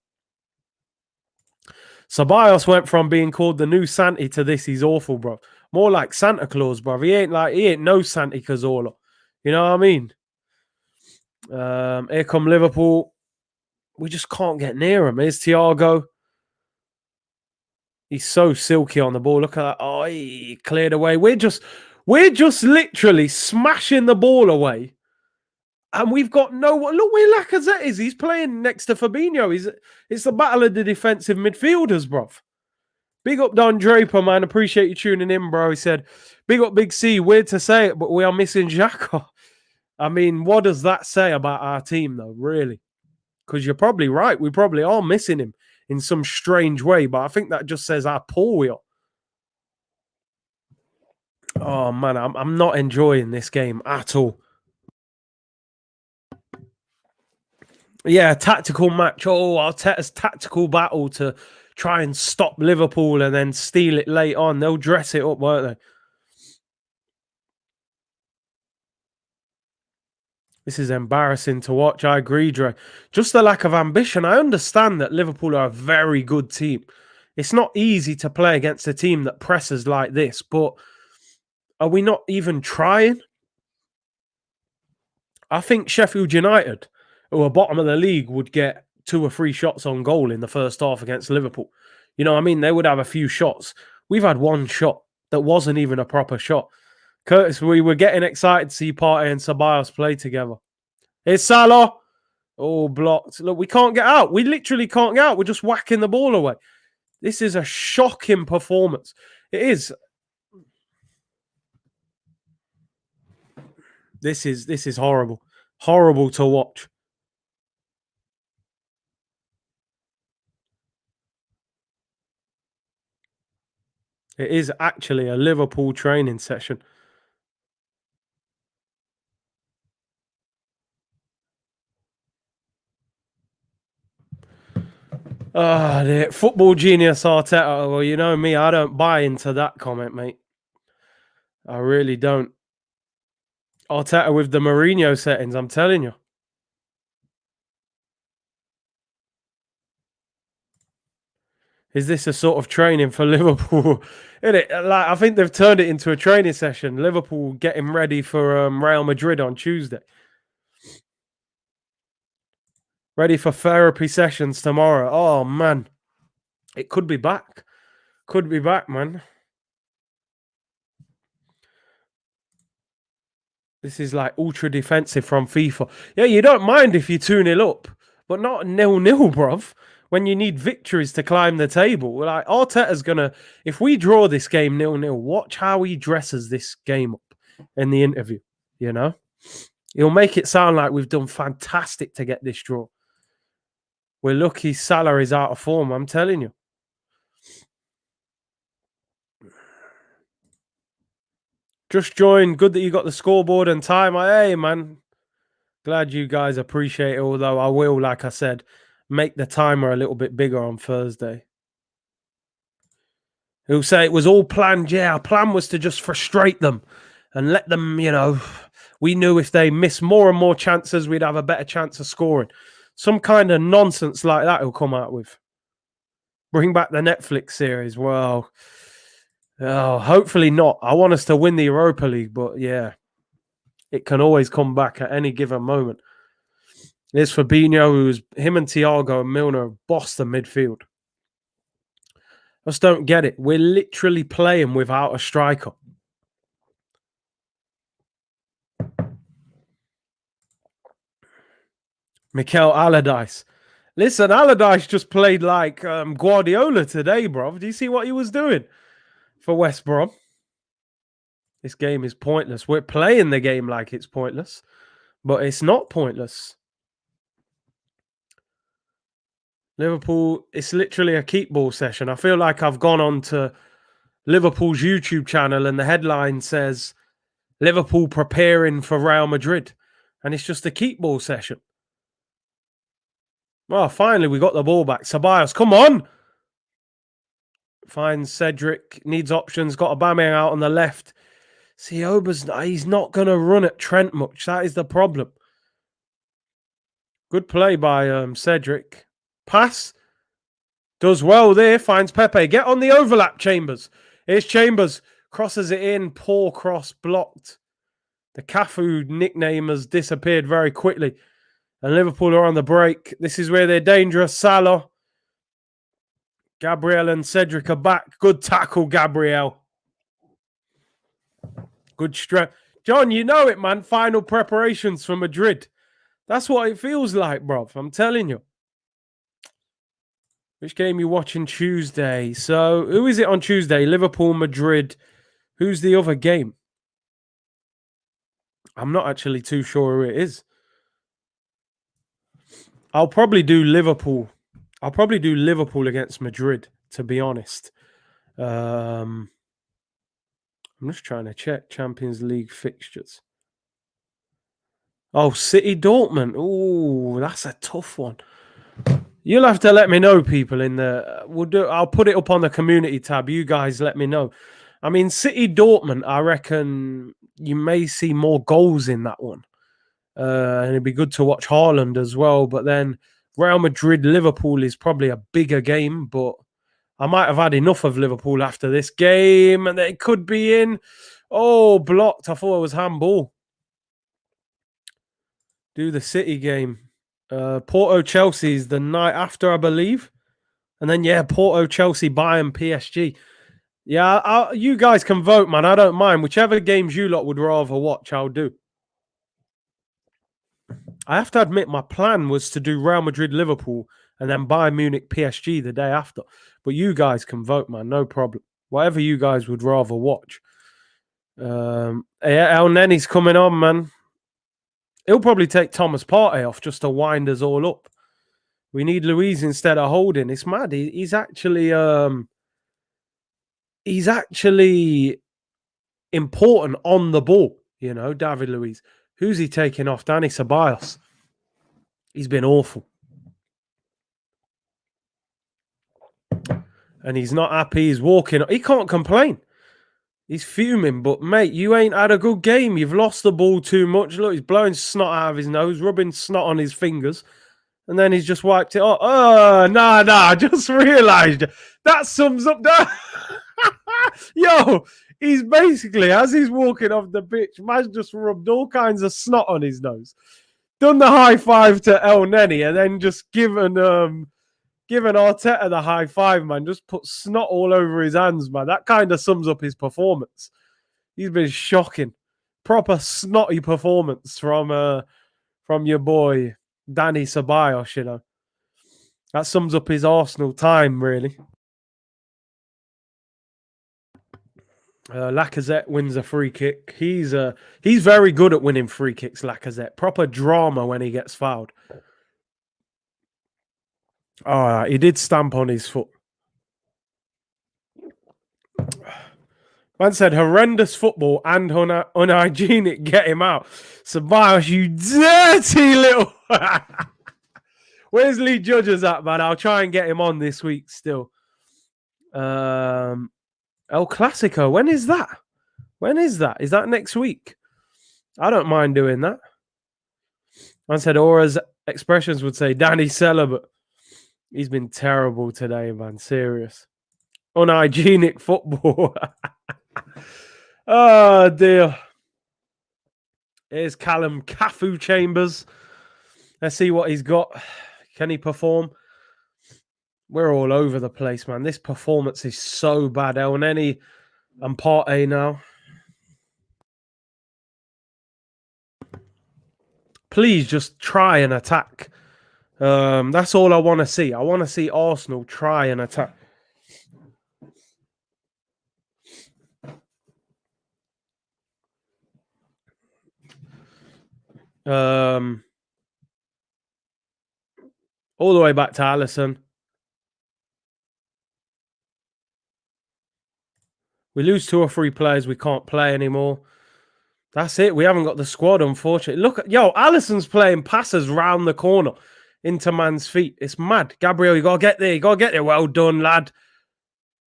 Ceballos went from being called the new Santi to this. He's awful, bro. More like Santa Claus, bro. He ain't no Santi Cazorla. You know what I mean? Here come Liverpool. We just can't get near him. Here's Thiago. He's so silky on the ball. Look at that. Oh, he cleared away. We're just literally smashing the ball away. And we've got no one. Look where Lacazette is. He's playing next to Fabinho. It's the battle of the defensive midfielders, bruv. Big up Don Draper, man. Appreciate you tuning in, bro. He said, big up Big C. Weird to say it, but we are missing Xhaka. I mean, what does that say about our team, though, really? Because you're probably right. We probably are missing him in some strange way, but I think that just says how poor we are. Oh, man, I'm not enjoying this game at all. Yeah, tactical match. Oh, Arteta's tactical battle to try and stop Liverpool and then steal it late on. They'll dress it up, won't they? This is embarrassing to watch. I agree, Dre. Just the lack of ambition. I understand that Liverpool are a very good team. It's not easy to play against a team that presses like this, but are we not even trying? I think Sheffield United, who are bottom of the league, would get 2 or 3 shots on goal in the first half against Liverpool. You know what I mean? They would have a few shots. We've had one shot that wasn't even a proper shot. Curtis, we were getting excited to see Partey and Ceballos play together. Here's Salah. Oh, blocked. Look, we can't get out. We literally can't get out. We're just whacking the ball away. This is a shocking performance. It is. This is horrible. Horrible to watch. It is actually a Liverpool training session. The football genius Arteta. Well, you know me, I don't buy into that comment, mate. I really don't. Arteta with the Mourinho settings, I'm telling you. Is this a sort of training for Liverpool? Isn't it? Like, I think they've turned it into a training session. Liverpool getting ready for Real Madrid on Tuesday. Ready for therapy sessions tomorrow. Oh, man. It could be back. Could be back, man. This is like ultra defensive from FIFA. Yeah, you don't mind if you 2-0 up, but not 0-0, bruv. When you need victories to climb the table. Like, Arteta's going to, if we draw this game 0-0, watch how he dresses this game up in the interview, you know? He'll make it sound like we've done fantastic to get this draw. We're lucky Salah is out of form, I'm telling you. Just joined. Good that you got the scoreboard and time. Hey, man. Glad you guys appreciate it, although I will, like I said, make the timer a little bit bigger on Thursday. He'll say it was all planned. Yeah, our plan was to just frustrate them and let them, you know, we knew if they miss more and more chances, we'd have a better chance of scoring. Some kind of nonsense like that he'll come out with. Bring back the Netflix series. Well, hopefully not. I want us to win the Europa League, but yeah, it can always come back at any given moment. There's Fabinho, him and Thiago and Milner have bossed the midfield. I just don't get it. We're literally playing without a striker. Mikel Allardyce. Listen, Allardyce just played like Guardiola today, bro. Do you see what he was doing for West Brom? This game is pointless. We're playing the game like it's pointless, but it's not pointless. Liverpool, it's literally a keep ball session. I feel like I've gone on to Liverpool's YouTube channel and the headline says Liverpool preparing for Real Madrid. And it's just a keep ball session. Well, finally, we got the ball back. Ceballos, come on. Finds Cedric, needs options, got Aubameyang out on the left. Sioba's, he's not going to run at Trent much. That is the problem. Good play by Cedric. Pass. Does well there. Finds Pepe. Get on the overlap, Chambers. Here's Chambers. Crosses it in. Poor cross. Blocked. The Cafu nickname has disappeared very quickly. And Liverpool are on the break. This is where they're dangerous. Salah. Gabriel and Cedric are back. Good tackle, Gabriel. Good strength. John, you know it, man. Final preparations for Madrid. That's what it feels like, bro. I'm telling you. Which game you watching Tuesday? So, who is it on Tuesday? Liverpool, Madrid. Who's the other game? I'm not actually too sure who it is. I'll probably do Liverpool. I'll probably do Liverpool against Madrid, to be honest. I'm just trying to check Champions League fixtures. Oh, City Dortmund. Oh, that's a tough one. You'll have to let me know, people. I'll put it up on the community tab. You guys let me know. I mean, City Dortmund, I reckon you may see more goals in that one. And it'd be good to watch Haaland as well. But then Real Madrid, Liverpool is probably a bigger game. But I might have had enough of Liverpool after this game. And they could be in. Oh, blocked. I thought it was handball. Do the City game. Porto Chelsea is the night after, I believe. And then, yeah, Porto, Chelsea, Bayern, PSG. Yeah, you guys can vote, man. I don't mind. Whichever games you lot would rather watch, I'll do. I have to admit, my plan was to do Real Madrid, Liverpool, and then Bayern Munich, PSG the day after. But you guys can vote, man. No problem. Whatever you guys would rather watch. El Nenny's coming on, man. He'll probably take Thomas Partey off just to wind us all up. We need Luiz instead of Holding. It's mad. He's actually important on the ball, you know, David Luiz. Who's he taking off? Dani Ceballos. He's been awful. And he's not happy. He's walking. He can't complain. He's fuming. But, mate, you ain't had a good game. You've lost the ball too much. Look, he's blowing snot out of his nose, rubbing snot on his fingers. And then he's just wiped it off. Oh, nah. I just realised. That sums up that. Yo, he's basically, as he's walking off the pitch, man's just rubbed all kinds of snot on his nose. Done the high five to El Neni and then just given Arteta the high five, man. Just put snot all over his hands, man. That kind of sums up his performance. He's been shocking. Proper snotty performance from your boy, Dani Ceballos, you know. That sums up his Arsenal time, really. Lacazette wins a free kick. He's very good at winning free kicks, Lacazette. Proper drama when he gets fouled. All right, he did stamp on his foot. Man said horrendous football and unhygienic. Get him out. Ceballos, you dirty little... Where's Lee Judges at, man? I'll try and get him on this week still. El Clasico. When is that? Is that next week? I don't mind doing that. Man said Aura's expressions would say Danny celibate. He's been terrible today, man. Serious. Unhygienic football. Oh, dear. Here's Callum Cafu Chambers. Let's see what he's got. Can he perform? We're all over the place, man. This performance is so bad. El Neni and Partey now. Please just try and attack. That's all I want to see. I want to see Arsenal try and attack. All the way back to Alisson. We lose 2 or 3 players. We can't play anymore. That's it. We haven't got the squad, unfortunately. Look, Alisson's playing passes round the corner into man's feet. It's mad. Gabriel, you got to get there. You got to get there. Well done, lad.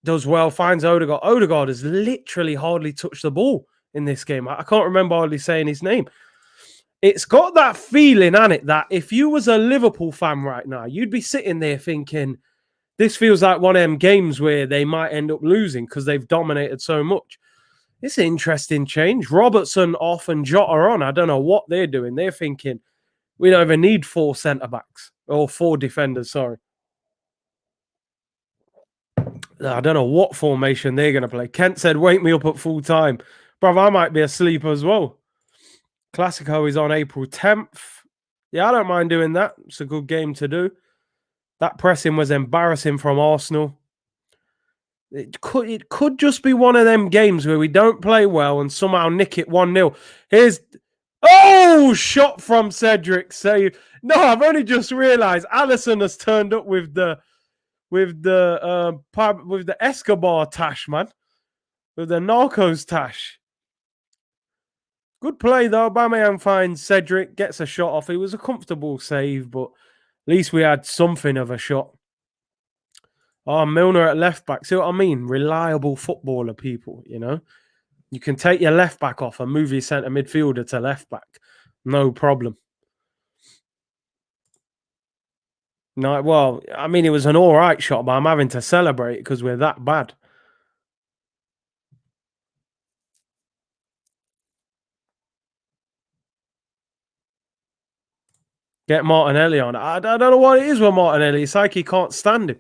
Does well. Finds Odegaard. Odegaard has literally hardly touched the ball in this game. I can't remember hardly saying his name. It's got that feeling, hasn't it, that if you was a Liverpool fan right now, you'd be sitting there thinking, this feels like one of them games where they might end up losing because they've dominated so much. It's an interesting change. Robertson off and Jota on. I don't know what they're doing. They're thinking, we don't even need 4 centre-backs. Or 4 defenders, sorry. I don't know what formation they're going to play. Kent said, wake me up at full time. Bruv, I might be asleep as well. Classico is on April 10th. Yeah, I don't mind doing that. It's a good game to do. That pressing was embarrassing from Arsenal. It could just be one of them games where we don't play well and somehow nick it 1-0. Here's... Oh, shot from Cedric. Save. No, I've only just realised Alisson has turned up with the Escobar tash, man. With the Narcos tash. Good play, though. Aubameyang finds Cedric, gets a shot off. It was a comfortable save, but at least we had something of a shot. Oh, Milner at left back. See what I mean? Reliable footballer, people, you know? You can take your left back off and move your centre midfielder to left back. No problem. No, well, I mean, it was an all right shot, but I'm having to celebrate because we're that bad. Get Martinelli on. I don't know what it is with Martinelli. It's like he can't stand him.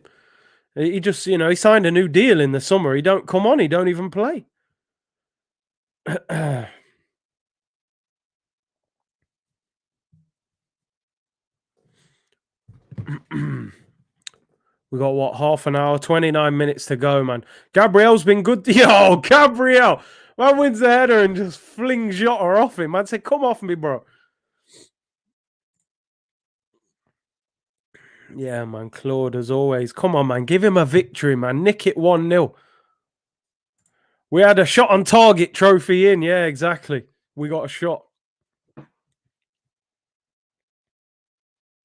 He just, you know, he signed a new deal in the summer. He don't come on. He don't even play. We got, what, half an hour? 29 minutes to go, man. Gabriel's been good. Yo, Gabriel! Man wins the header and just flings Jota off him. Man said, come off me, bro. Yeah, man. Claude, as always. Come on, man. Give him a victory, man. Nick it 1-0. We had a shot on target trophy in. Yeah, exactly. We got a shot.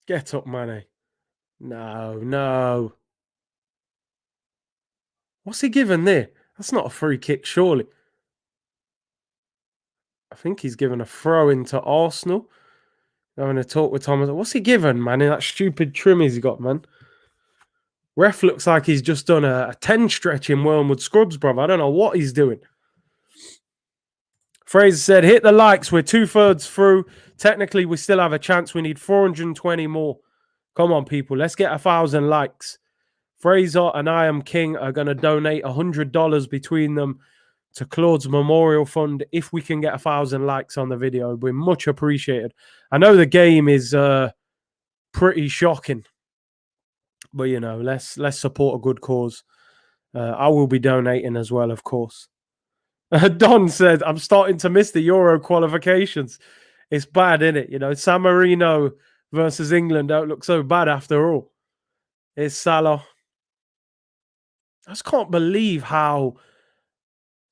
Get up, Mane. No. What's he given there? That's not a free kick, surely. I think he's given a throw into Arsenal. I'm going to talk with Thomas. What's he given, man, in that stupid trim he's got, man? Ref looks like he's just done a 10 stretch in Wormwood Scrubs, bruv. I don't know what he's doing. Fraser said, hit the likes. We're 2/3 through. Technically, we still have a chance. We need 420 more. Come on, people. Let's get 1,000 likes. Fraser and I Am King are going to donate $100 between them to Claude's Memorial Fund. If we can get 1,000 likes on the video, we're much appreciated. I know the game is pretty shocking, but, you know, let's support a good cause. I will be donating as well, of course. Don said, I'm starting to miss the Euro qualifications. It's bad, isn't it? You know, San Marino versus England don't look so bad after all. It's Salah. I just can't believe how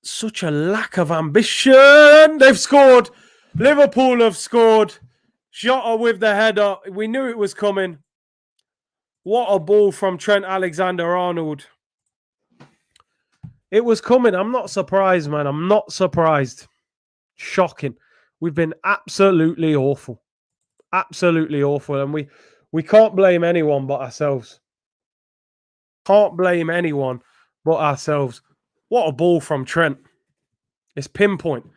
such a lack of ambition. They've scored. Liverpool have scored. Jota with the header. We knew it was coming. What a ball from Trent Alexander-Arnold. It was coming. I'm not surprised, man. I'm not surprised. Shocking. We've been absolutely awful. Absolutely awful. And we can't blame anyone but ourselves. Can't blame anyone but ourselves. What a ball from Trent. It's pinpoint.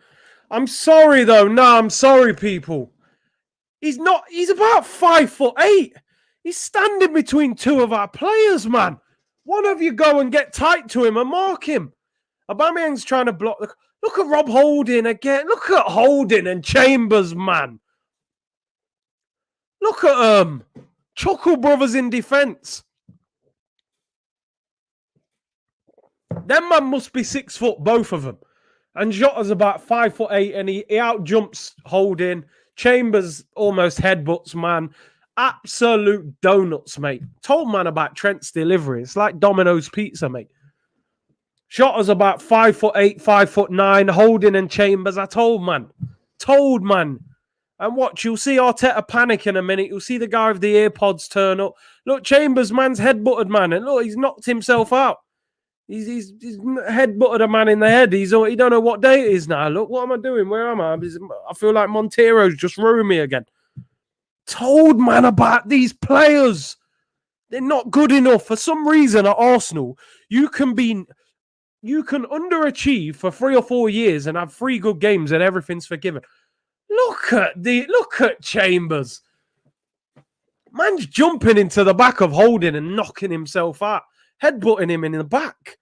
I'm sorry, though. No, I'm sorry, people. He's about 5'8". He's standing between two of our players, man. One of you go and get tight to him and mark him. Aubameyang's trying to block. Look at Rob Holding again. Look at Holding and Chambers, man. Look at Chuckle Brothers in defence. Them man must be 6 foot, both of them. And Jota's about 5'8", and he outjumps Holding. Chambers almost headbutts, man. Absolute donuts, mate. Told man about Trent's delivery. It's like Domino's pizza, mate. Jota's about 5'8", 5'9", Holding and Chambers. I told man. And watch, you'll see Arteta panic in a minute. You'll see the guy with the earpods turn up. Look, Chambers, man's headbutted, man. And look, he's knocked himself out. He's headbutted a man in the head. He don't know what day it is now. Look, what am I doing? Where am I? I feel like Montero's just ruined me again. Told man about these players. They're not good enough. For some reason at Arsenal, you can underachieve for 3 or 4 years and have 3 good games and everything's forgiven. Look at Chambers. Man's jumping into the back of Holding and knocking himself out. Headbutting him in the back.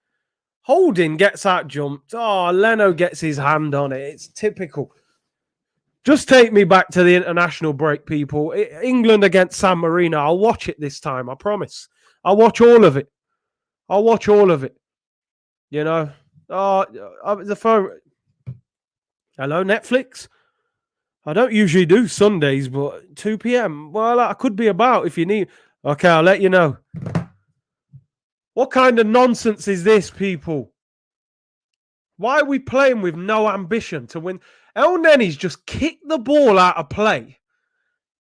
Holding gets out jumped. Oh, Leno gets his hand on it. It's typical. Just take me back to the international break, people. England against San Marino. I'll watch it this time, I promise. I'll watch all of it. You know? The phone. Hello, Netflix? I don't usually do Sundays, but 2 p.m. Well, I could be about if you need. Okay, I'll let you know. What kind of nonsense is this, people? Why are we playing with no ambition to win? El Nenny's just kicked the ball out of play,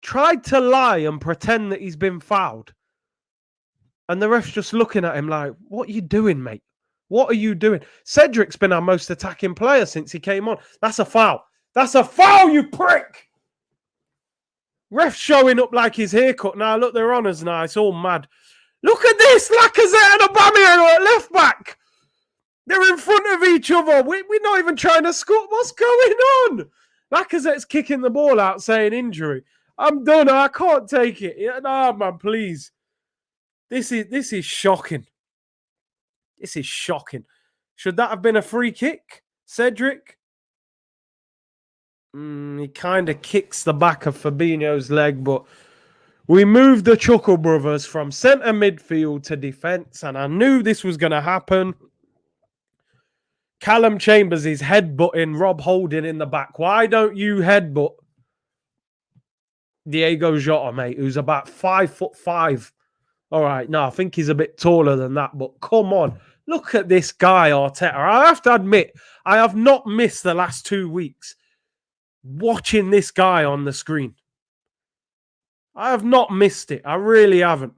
tried to lie and pretend that he's been fouled. And the ref's just looking at him like, what are you doing, mate? What are you doing? Cedric's been our most attacking player since he came on. That's a foul. That's a foul, you prick! Ref showing up like his haircut. Now, look, they're on us now. It's all mad. Look at this. Lacazette and Aubameyang at left back. They're in front of each other. We're not even trying to score. What's going on? Lacazette's kicking the ball out saying injury. I'm done. I can't take it. No, man, please. This is shocking. This is shocking. Should that have been a free kick? Cedric? He kind of kicks the back of Fabinho's leg, but we moved the Chuckle Brothers from centre midfield to defence, and I knew this was going to happen. Callum Chambers is headbutting Rob Holding in the back. Why don't you headbutt Diego Jota, mate, who's about 5'5"? All right, no, I think he's a bit taller than that, but come on. Look at this guy, Arteta. I have to admit, I have not missed the last 2 weeks watching this guy on the screen. I have not missed it. I really haven't.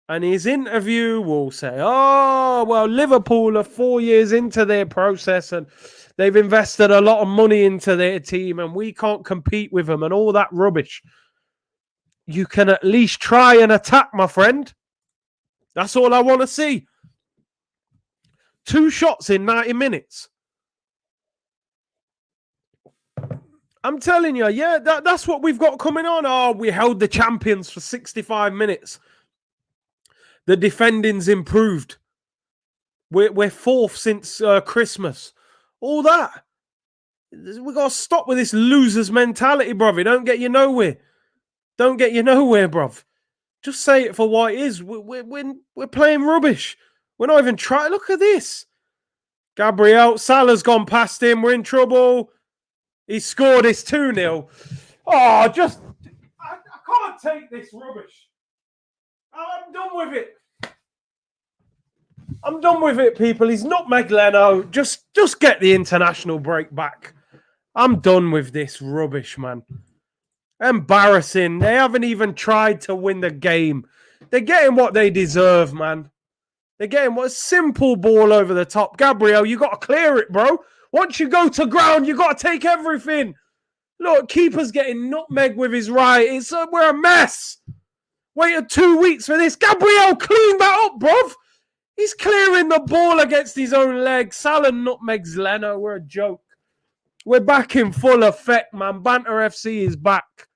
And his interview will say, oh, well, Liverpool are 4 years into their process and they've invested a lot of money into their team and we can't compete with them and all that rubbish. You can at least try and attack, my friend. That's all I want to see. 2 shots in 90 minutes. I'm telling you, yeah, that's what we've got coming on. Oh, we held the champions for 65 minutes. The defending's improved. We're fourth since Christmas. All that. We've got to stop with this loser's mentality, bruv. It don't get you nowhere. Don't get you nowhere, bruv. Just say it for what it is. We're playing rubbish. We're not even trying. Look at this. Gabriel, Salah's gone past him. We're in trouble. He scored his 2-0. Oh, I can't take this rubbish. I'm done with it. I'm done with it, people. He's not Meg Leno. Just get the international break back. I'm done with this rubbish, man. Embarrassing. They haven't even tried to win the game. They're getting what they deserve, man. They're getting what a simple ball over the top. Gabriel, you got to clear it, bro. Once you go to ground, you got to take everything. Look, keeper's getting nutmeg with his right. We're a mess. Waited 2 weeks for this. Gabriel, clean that up, bruv. He's clearing the ball against his own leg. Salah nutmegs Leno. We're a joke. We're back in full effect, man. Banter FC is back.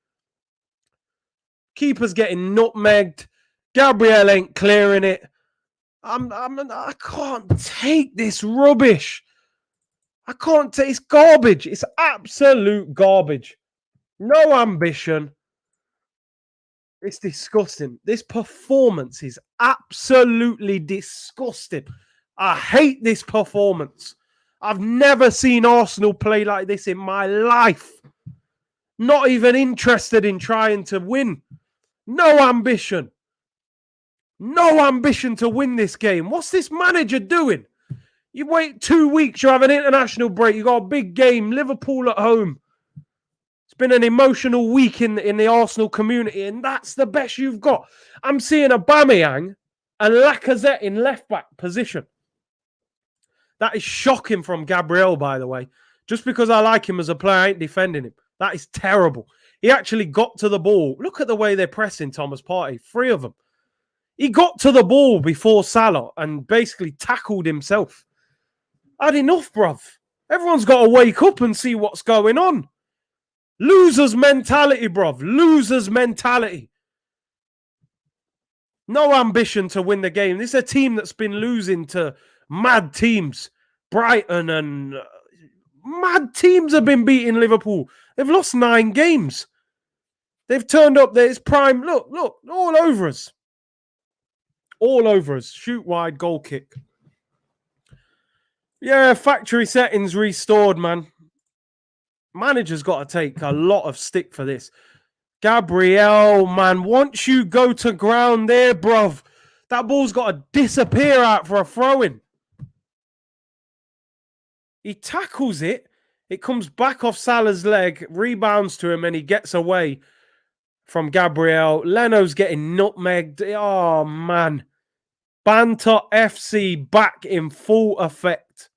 Keeper's getting nutmegged. Gabriel ain't clearing it. I can't take this rubbish. I can't take it's garbage. It's absolute garbage. No ambition. It's disgusting. This performance is absolutely disgusting. I hate this performance. I've never seen Arsenal play like this in my life. Not even interested in trying to win. No ambition. No ambition to win this game. What's this manager doing? You wait 2 weeks, you have an international break, you got a big game, Liverpool at home. It's been an emotional week in the Arsenal community, and that's the best you've got. I'm seeing Aubameyang and Lacazette in left-back position. That is shocking from Gabriel, by the way. Just because I like him as a player, I ain't defending him. That is terrible. He actually got to the ball. Look at the way they're pressing Thomas Partey. 3 of them. He got to the ball before Salah and basically tackled himself. Had enough, bruv. Everyone's got to wake up and see what's going on. Losers mentality, bruv. Losers mentality. No ambition to win the game. This is a team that's been losing to mad teams. Brighton and mad teams have been beating Liverpool. They've lost 9 games. They've turned up there. It's prime. Look, all over us. All over us. Shoot wide, goal kick. Yeah, factory settings restored, man. Manager's got to take a lot of stick for this. Gabriel, man, once you go to ground there, bruv, that ball's got to disappear out for a throw-in. He tackles it. It comes back off Salah's leg, rebounds to him, and he gets away from Gabriel. Leno's getting nutmegged. Oh, man. Banter FC back in full effect.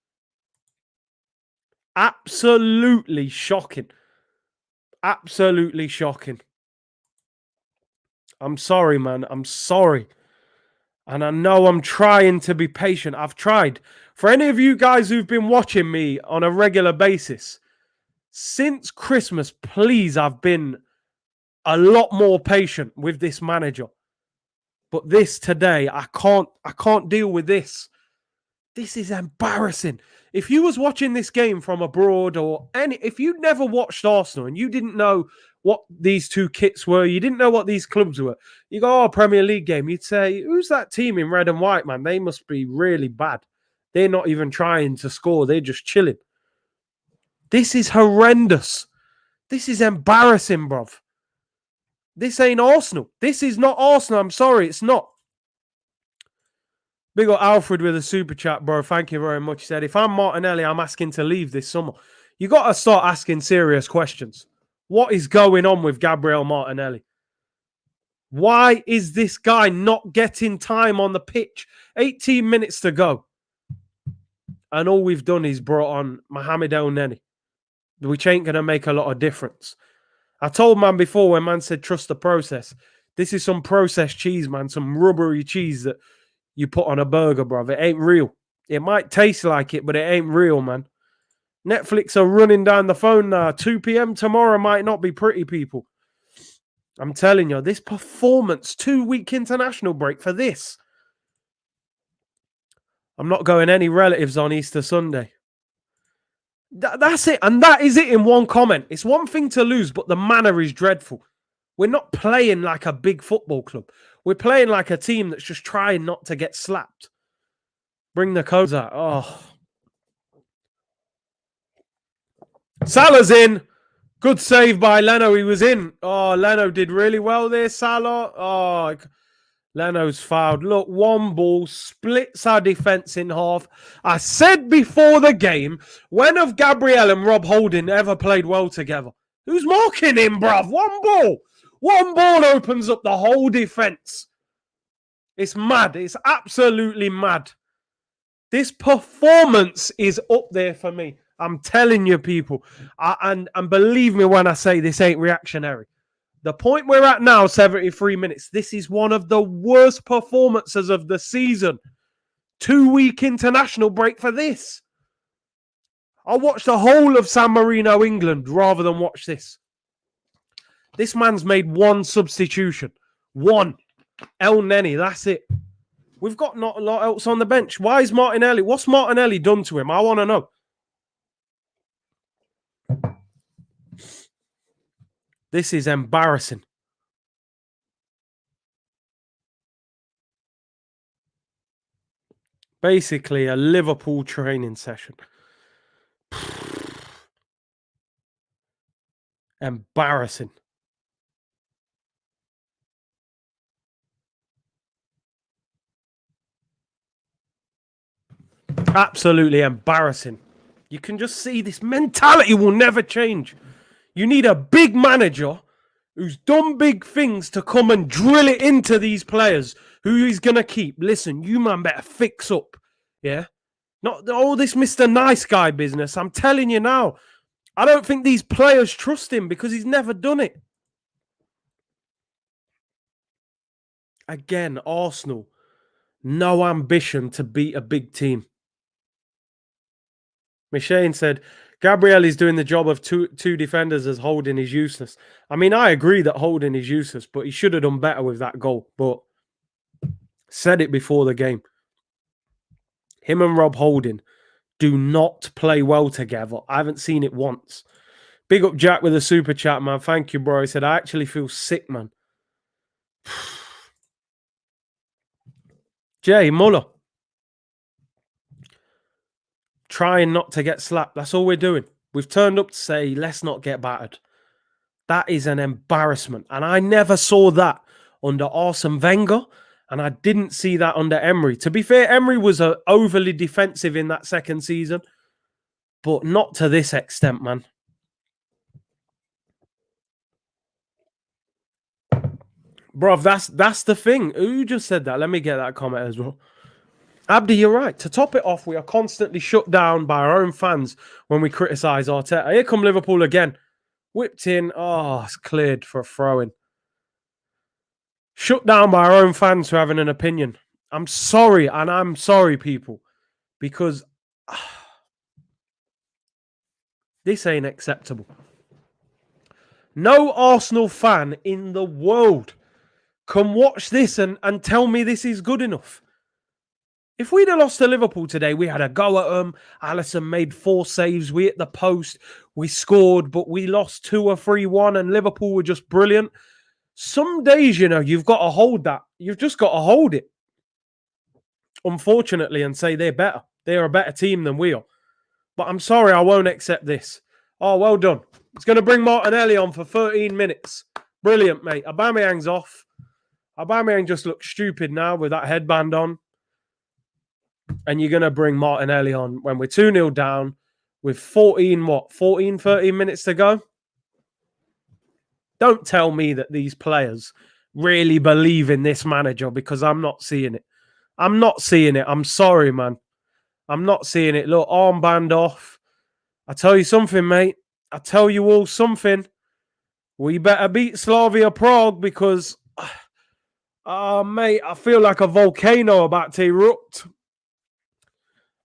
Absolutely shocking. Absolutely shocking. I'm sorry, man. I'm sorry. And I know I'm trying to be patient. I've tried. For any of you guys who've been watching me on a regular basis, since Christmas, please, I've been a lot more patient with this manager. But this today, I can't deal with this. This is embarrassing. If you was watching this game from abroad if you never watched Arsenal and you didn't know what these 2 kits were, you didn't know what these clubs were, you go, oh, Premier League game, you'd say, who's that team in red and white, man? They must be really bad. They're not even trying to score. They're just chilling. This is horrendous. This is embarrassing, bruv. This ain't Arsenal. This is not Arsenal. I'm sorry, it's not. Big up Alfred with a super chat, bro. Thank you very much. He said, if I'm Martinelli, I'm asking to leave this summer. You got to start asking serious questions. What is going on with Gabriel Martinelli? Why is this guy not getting time on the pitch? 18 minutes to go. And all we've done is brought on Mohamed El Neni, which ain't going to make a lot of difference. I told man before when man said trust the process. This is some processed cheese, man. Some rubbery cheese that you put on a burger, bruv. It ain't real. It might taste like it, but it ain't real, man. Netflix are running down the phone now. 2 p.m. tomorrow might not be pretty, people. I'm telling you, this performance, 2-week international break for this. I'm not going any relatives on Easter Sunday. That's it. And that is it in one comment. It's one thing to lose, but the manner is dreadful. We're not playing like a big football club. We're playing like a team that's just trying not to get slapped. Bring the codes out. Oh. Salah's in. Good save by Leno. He was in. Oh, Leno did really well there, Salah. Oh, Leno's fouled. Look, one ball splits our defence in half. I said before the game, when have Gabriel and Rob Holding ever played well together? Who's marking him, bruv? One ball. One ball opens up the whole defence. It's mad. It's absolutely mad. This performance is up there for me. I'm telling you, people. And believe me when I say this ain't reactionary. The point we're at now, 73 minutes, this is one of the worst performances of the season. 2-week international break for this. I'll watch the whole of San Marino, England, rather than watch this. This man's made one substitution. One. El Neni, that's it. We've got not a lot else on the bench. Why is Martinelli? What's Martinelli done to him? I want to know. This is embarrassing. Basically, a Liverpool training session. Embarrassing. Absolutely embarrassing. You can just see this mentality will never change. You need a big manager who's done big things to come and drill it into these players who he's going to keep. Listen, you man better fix up. Yeah? Not all this Mr. Nice Guy business. I'm telling you now. I don't think these players trust him because he's never done it. Again, Arsenal. No ambition to beat a big team. Michane said, Gabriel is doing the job of two defenders as Holding is useless. I mean, I agree that Holding is useless, but he should have done better with that goal. But said it before the game. Him and Rob Holding do not play well together. I haven't seen it once. Big up Jack with a super chat, man. Thank you, bro. He said, I actually feel sick, man. Jay Muller. Trying not to get slapped. That's all we're doing. We've turned up to say, let's not get battered. That is an embarrassment. And I never saw that under Arsene Wenger. And I didn't see that under Emery. To be fair, Emery was overly defensive in that second season. But not to this extent, man. Bruv, that's the thing. Who just said that? Let me get that comment as well. Abdi, you're right. To top it off, we are constantly shut down by our own fans when we criticise Arteta. Here come Liverpool again. Whipped in. Oh, it's cleared for a throw-in. Shut down by our own fans for having an opinion. I'm sorry, and I'm sorry, people, because this ain't acceptable. No Arsenal fan in the world can watch this and tell me this is good enough. If we'd have lost to Liverpool today, we had a go at them. Alisson made 4 saves. We hit the post. We scored, but we lost 2 or 3-1, and Liverpool were just brilliant. Some days, you know, you've got to hold that. You've just got to hold it, unfortunately, and say they're better. They're a better team than we are. But I'm sorry, I won't accept this. Oh, well done. It's going to bring Martinelli on for 13 minutes. Brilliant, mate. Aubameyang's off. Aubameyang just looks stupid now with that headband on. And you're going to bring Martinelli on when we're 2-0 down with 13 minutes to go? Don't tell me that these players really believe in this manager, because I'm not seeing it. I'm not seeing it. I'm sorry, man. I'm not seeing it. Look, armband off. I tell you something, mate. I tell you all something. We better beat Slavia Prague because, mate, I feel like a volcano about to erupt.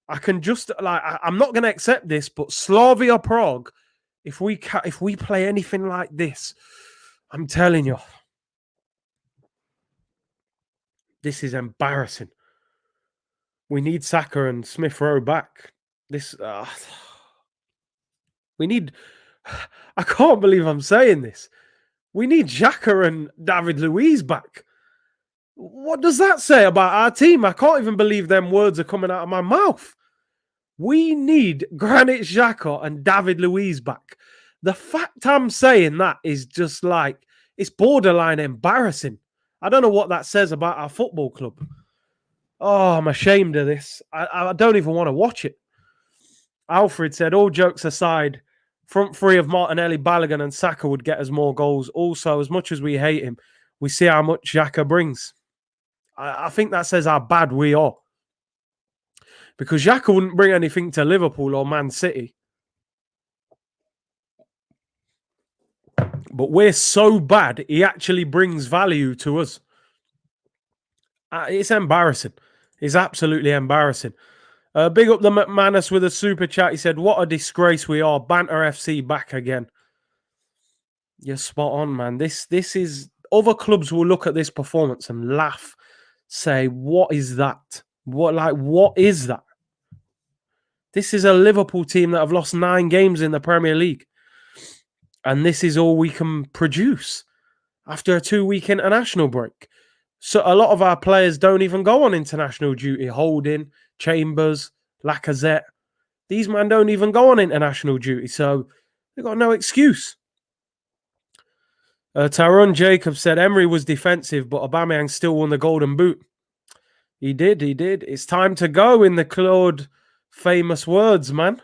I can just, I'm not going to accept this, but Slavia Prague, if we play anything like this, I'm telling you, this is embarrassing. We need Saka and Smith Rowe back. We need, I can't believe I'm saying this. We need Xhaka and David Luiz back. What does that say about our team? I can't even believe them words are coming out of my mouth. We need Granit Xhaka and David Luiz back. The fact I'm saying that is just like, it's borderline embarrassing. I don't know what that says about our football club. Oh, I'm ashamed of this. I don't even want to watch it. Alfred said, all jokes aside, front three of Martinelli, Balogun and Saka would get us more goals. Also, as much as we hate him, we see how much Xhaka brings. I think that says how bad we are. Because Xhaka wouldn't bring anything to Liverpool or Man City. But we're so bad, he actually brings value to us. It's embarrassing. It's absolutely embarrassing. Big up the McManus with a super chat. He said, "What a disgrace we are. Banter FC back again." You're spot on, man. This is, other clubs will look at this performance and laugh, say, "What is that? What is that?" This is a Liverpool team that have lost 9 games in the Premier League, and this is all we can produce after a 2-week international break. So a lot of our players don't even go on international duty. Holding, Chambers, Lacazette. These men don't even go on international duty, so they've got no excuse. Tyrone Jacob said Emery was defensive, but Aubameyang still won the Golden Boot. He did. It's time to go, in the Claude famous words, man.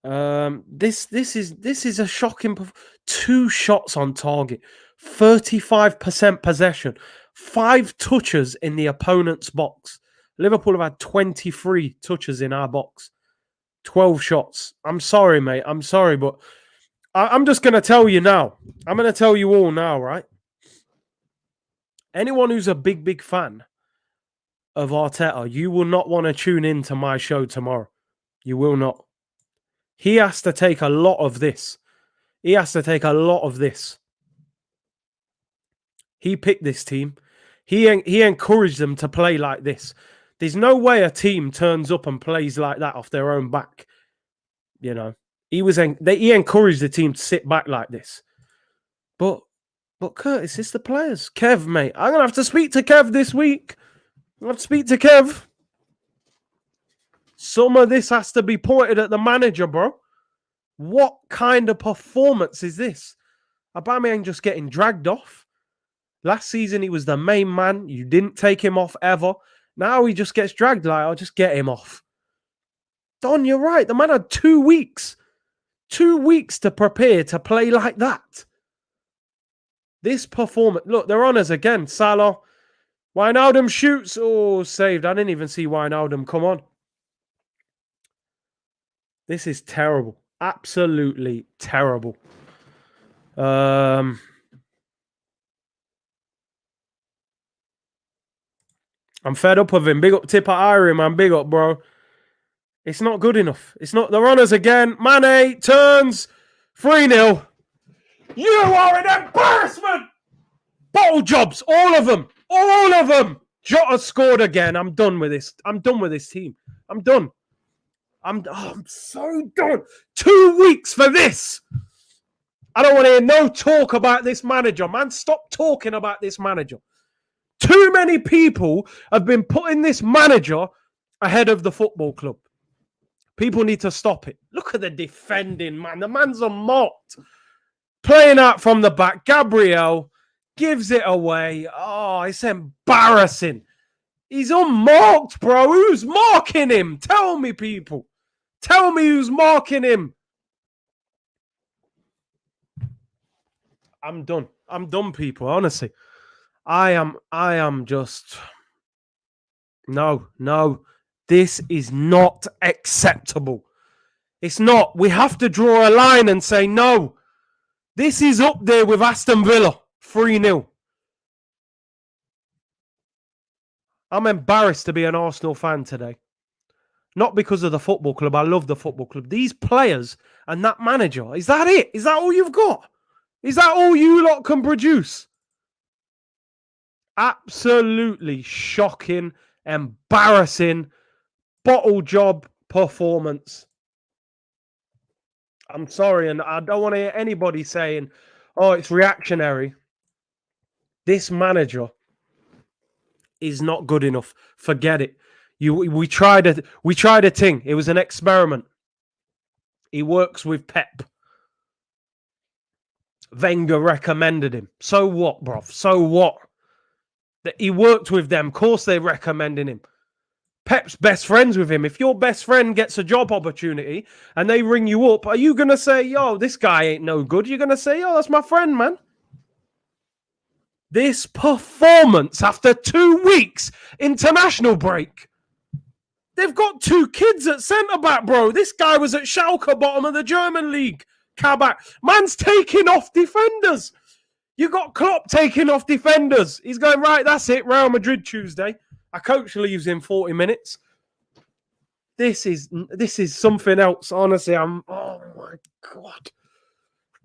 This is a shocking. 2 shots on target, 35% possession, 5 touches in the opponent's box. Liverpool have had 23 touches in our box, 12 shots. I'm sorry, mate. I'm sorry, but I'm just going to tell you now. I'm going to tell you all now, right? Anyone who's a big fan of Arteta, you will not want to tune in to my show tomorrow. You will not. He has to take a lot of this. He picked this team. He encouraged them to play like this. There's no way a team turns up and plays like that off their own back. You know, he encouraged the team to sit back like this. But Curtis, it's the players. Kev, mate, I'm gonna have to speak to Kev this week. Some of this has to be pointed at the manager, bro. What kind of performance is this? Aubameyang just getting dragged off. Last season, he was the main man. You didn't take him off ever. Now he just gets dragged. Like, I'll just get him off. Don, you're right. The man had 2 weeks. 2 weeks to prepare to play like that. This performance. Look, they're on us again. Salah. Wijnaldum shoots. Oh, saved. I didn't even see Wijnaldum come on. This is terrible. Absolutely terrible. I'm fed up of him. Big up Tipper Irie, man. Big up, bro. It's not good enough. It's not. They're on us again. Mane turns 3-0. You are an embarrassment. Bottle jobs. All of them. Jota scored again. I'm done with this. I'm done with this team. I'm done. I'm so done. 2 weeks for this. I don't want to hear no talk about this manager, man. Stop talking about this manager. Too many people have been putting this manager ahead of the football club. People need to stop it. Look at the defending, man. The man's unmarked. Playing out from the back. Gabriel gives it away. Oh, it's embarrassing. He's unmarked, bro. Who's marking him? Tell me, people. Tell me who's marking him. I'm done. I'm done, people. Honestly. I am just... No. This is not acceptable. It's not. We have to draw a line and say no. This is up there with Aston Villa. 3-0. I'm embarrassed to be an Arsenal fan today. Not because of the football club. I love the football club. These players and that manager. Is that it? Is that all you've got? Is that all you lot can produce? Absolutely shocking, embarrassing, bottle job performance. I'm sorry, and I don't want to hear anybody saying, oh, it's reactionary. This manager is not good enough. Forget it. We tried a thing. It was an experiment. He works with Pep. Wenger recommended him. So what, bruv? So what? That he worked with them. Of course they recommended him. Pep's best friends with him. If your best friend gets a job opportunity and they ring you up, are you going to say, yo, this guy ain't no good? You're going to say, yo, that's my friend, man. This performance after 2 weeks international break. They've got 2 kids at centre-back, bro. This guy was at Schalke, bottom of the German league. Kabak. Man's taking off defenders. You got Klopp taking off defenders. He's going, right, that's it, Real Madrid Tuesday. Our coach leaves in 40 minutes. This is something else. Honestly, oh my God.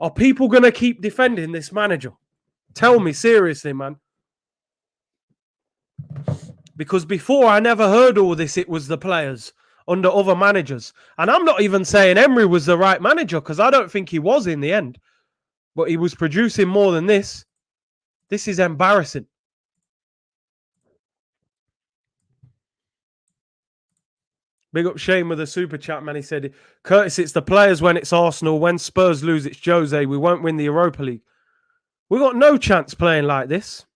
Are people going to keep defending this manager? Tell me seriously, man. Because before I never heard all this, it was the players under other managers. And I'm not even saying Emery was the right manager, because I don't think he was in the end. But he was producing more than this. This is embarrassing. Big up Shane with a super chat, man. He said, Curtis, it's the players when it's Arsenal. When Spurs lose, it's Jose. We won't win the Europa League. We got no chance playing like this.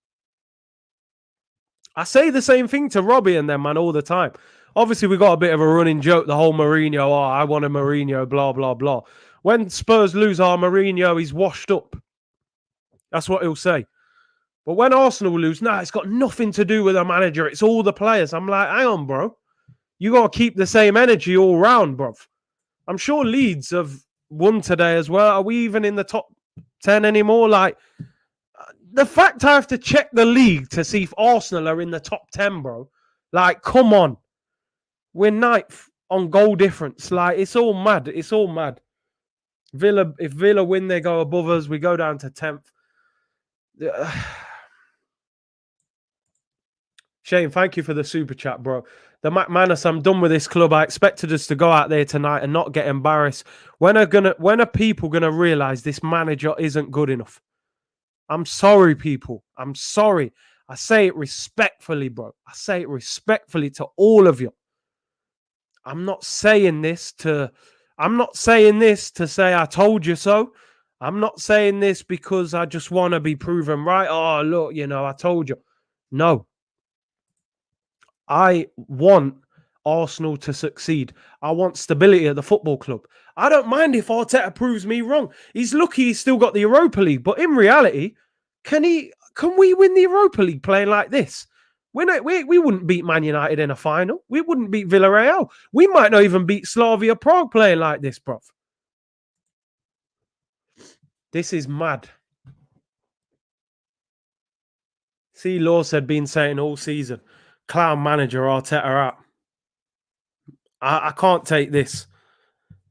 I say the same thing to Robbie and them, man, all the time. Obviously, we got a bit of a running joke, the whole Mourinho, oh, I want a Mourinho, blah, blah, blah. When Spurs lose our Mourinho, he's washed up. That's what he'll say. But when Arsenal lose, it's got nothing to do with the manager. It's all the players. I'm like, hang on, bro. You got to keep the same energy all round, bro. I'm sure Leeds have won today as well. Are we even in the top 10 anymore? Like, the fact I have to check the league to see if Arsenal are in the top 10, bro. Like, come on. We're ninth on goal difference. Like, it's all mad. It's all mad. If Villa win, they go above us. We go down to 10th. Shane, thank you for the super chat, bro. The McManus, I'm done with this club. I expected us to go out there tonight and not get embarrassed. When are people gonna realize this manager isn't good enough? I'm sorry, people. I'm sorry. I say it respectfully, bro. I say it respectfully to all of you. I'm not saying this to say I told you so. I'm not saying this because I just want to be proven right. Oh, look, I told you. No. I want Arsenal to succeed. I want stability at the football club. I don't mind if Arteta proves me wrong. He's lucky he's still got the Europa League. But in reality, can we win the Europa League playing like this? We wouldn't beat Man United in a final. We wouldn't beat Villarreal. We might not even beat Slavia Prague playing like this, bruv. This is mad. C. Law said, been saying all season, clown manager Arteta out. I can't take this.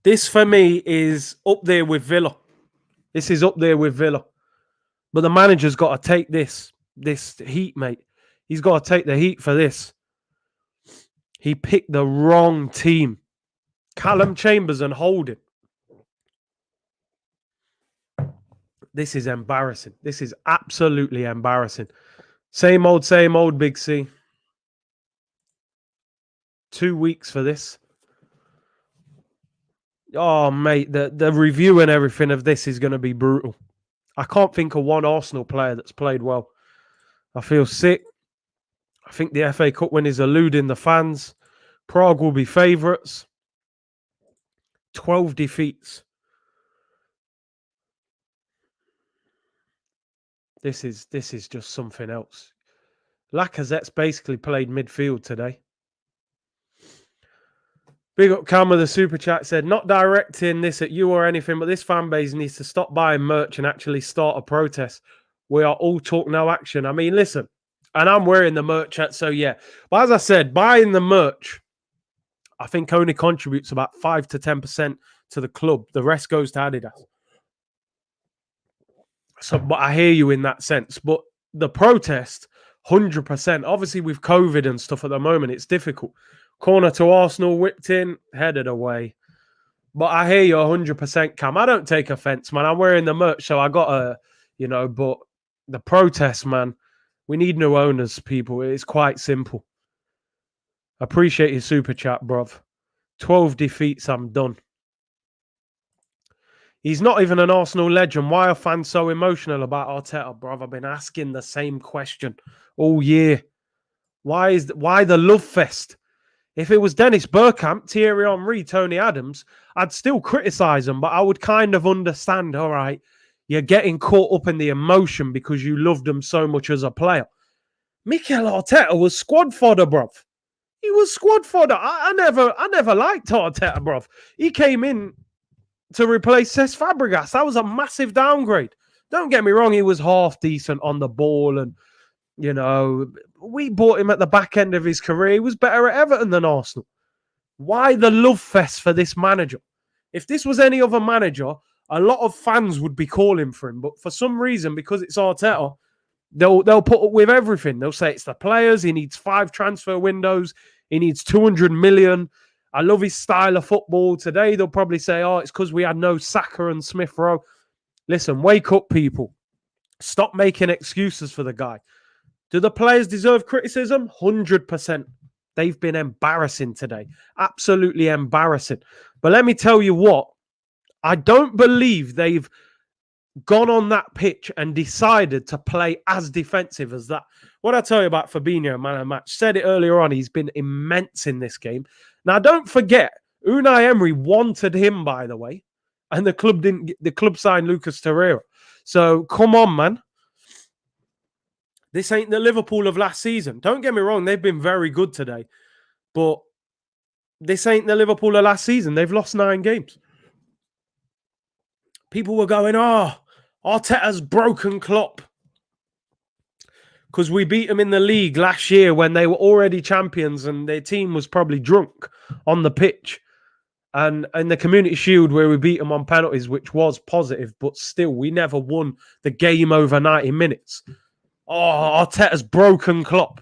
This for me is up there with Villa. This is up there with Villa. But the manager's got to take this heat, mate. He's got to take the heat for this. He picked the wrong team. Callum Chambers and Holding. This is embarrassing. This is absolutely embarrassing. Same old, Big C. 2 weeks for this. Oh, mate, the review and everything of this is going to be brutal. I can't think of one Arsenal player that's played well. I feel sick. I think the FA Cup win is eluding the fans. Prague will be favourites. 12 defeats. This is just something else. Lacazette's basically played midfield today. Big up Cam with the super chat said, not directing this at you or anything, but this fan base needs to stop buying merch and actually start a protest. We are all talk, no action. I mean, listen, and I'm wearing the merch, so yeah. But as I said, buying the merch, I think only contributes about 5 to 10% to the club. The rest goes to Adidas. So, but I hear you in that sense. But the protest, 100%. Obviously, with COVID and stuff at the moment, it's difficult. Corner to Arsenal, whipped in, headed away. But I hear you 100%, Cam. I don't take offense, man. I'm wearing the merch, so I got but the protest, man, we need new owners, people. It's quite simple. Appreciate your super chat, bruv. 12 defeats, I'm done. He's not even an Arsenal legend. Why are fans so emotional about Arteta, bruv? I've been asking the same question all year. Why the love fest? If it was Dennis Bergkamp, Thierry Henry, Tony Adams, I'd still criticise them, but I would kind of understand, all right, you're getting caught up in the emotion because you loved them so much as a player. Mikel Arteta was squad fodder, bruv. He was squad fodder. I never liked Arteta, bruv. He came in to replace Cesc Fabregas. That was a massive downgrade. Don't get me wrong, he was half decent on the ball, and you know, we bought him at the back end of his career. He was better at Everton than Arsenal. Why the love fest for this manager? If this was any other manager, a lot of fans would be calling for him. But for some reason, because it's Arteta, they'll put up with everything. They'll say it's the players. He needs 5 transfer windows. He needs 200 million. I love his style of football. Today, they'll probably say, oh, it's because we had no Saka and Smith Rowe. Listen, wake up, people. Stop making excuses for the guy. Do the players deserve criticism? 100%. They've been embarrassing today. Absolutely embarrassing. But let me tell you what. I don't believe they've gone on that pitch and decided to play as defensive as that. What I tell you about Fabinho, man of the match, said it earlier on, he's been immense in this game. Now, don't forget, Unai Emery wanted him, by the way, and the club didn't. The club signed Lucas Torreira. So come on, man. This ain't the Liverpool of last season. Don't get me wrong, they've been very good today, but this ain't the Liverpool of last season. They've lost 9 games. People were going, oh, Arteta's broken Klopp. Because we beat them in the league last year when they were already champions and their team was probably drunk on the pitch. And in the Community Shield where we beat them on penalties, which was positive, but still, we never won the game over 90 minutes. Oh, Arteta's broken Klopp.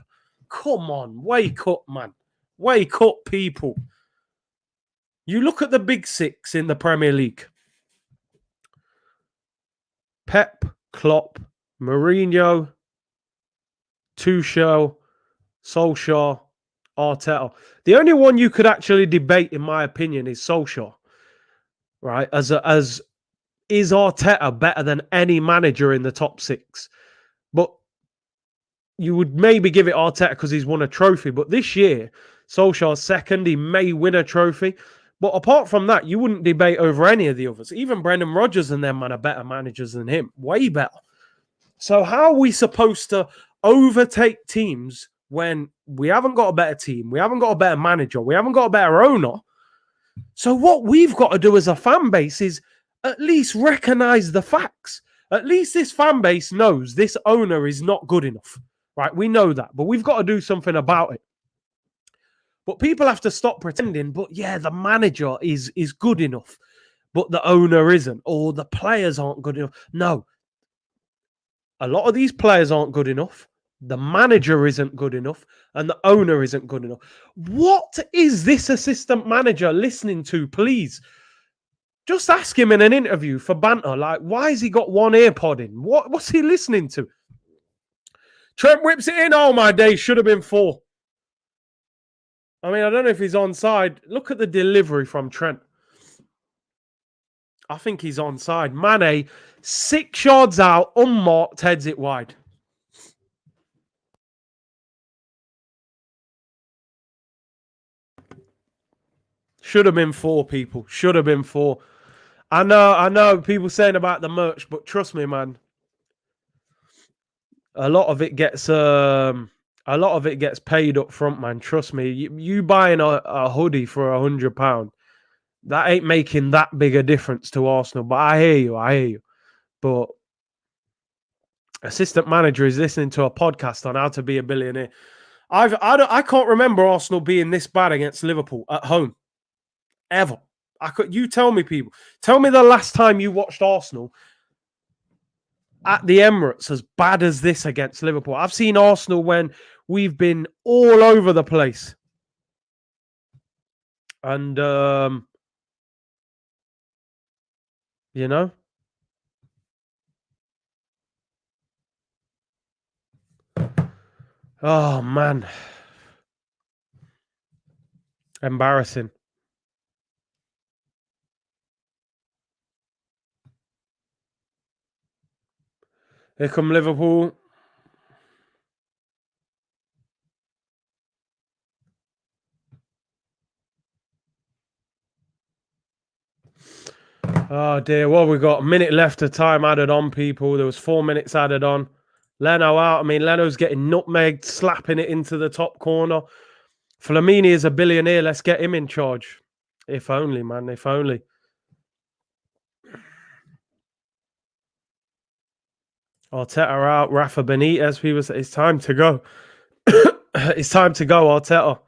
Come on, wake up, man. Wake up, people. You look at the big 6 in the Premier League. Pep, Klopp, Mourinho, Tuchel, Solskjaer, Arteta. The only one you could actually debate, in my opinion, is Solskjaer. Right? As is Arteta better than any manager in the top 6? But you would maybe give it Arteta because he's won a trophy. But this year, Solskjaer's second. He may win a trophy. But apart from that, you wouldn't debate over any of the others. Even Brendan Rodgers and them, man, are better managers than him. Way better. So how are we supposed to overtake teams when we haven't got a better team? We haven't got a better manager. We haven't got a better owner. So what we've got to do as a fan base is at least recognize the facts. At least this fan base knows this owner is not good enough. Right? We know that. But we've got to do something about it. But people have to stop pretending, but yeah, the manager is good enough, but the owner isn't, or the players aren't good enough. No. A lot of these players aren't good enough. The manager isn't good enough, and the owner isn't good enough. What is this assistant manager listening to, please? Just ask him in an interview for banter. Like, why has he got one earpod in? What's he listening to? Trent whips it in. Oh, my days. Should have been 4. I mean, I don't know if he's onside. Look at the delivery from Trent. I think he's onside. Mane, 6 yards out, unmarked, heads it wide. Should have been 4, people. Should have been 4. I know people saying about the merch, but trust me, man. A lot of it gets paid up front, man. Trust me. You buying a hoodie for £100, that ain't making that big a difference to Arsenal. But I hear you. But assistant manager is listening to a podcast on how to be a billionaire. I can't remember Arsenal being this bad against Liverpool at home. Ever. You tell me, people. Tell me the last time you watched Arsenal at the Emirates as bad as this against Liverpool. I've seen Arsenal when we've been all over the place. And, you know. Oh, man. Embarrassing. Here come Liverpool. Oh, dear. Well, we've got a minute left of time added on, people. There was 4 minutes added on. Leno out. I mean, Leno's getting nutmegged, slapping it into the top corner. Flamini is a billionaire. Let's get him in charge. If only, man. If only. Arteta out. Rafa Benitez. People say it's time to go. It's time to go, Arteta.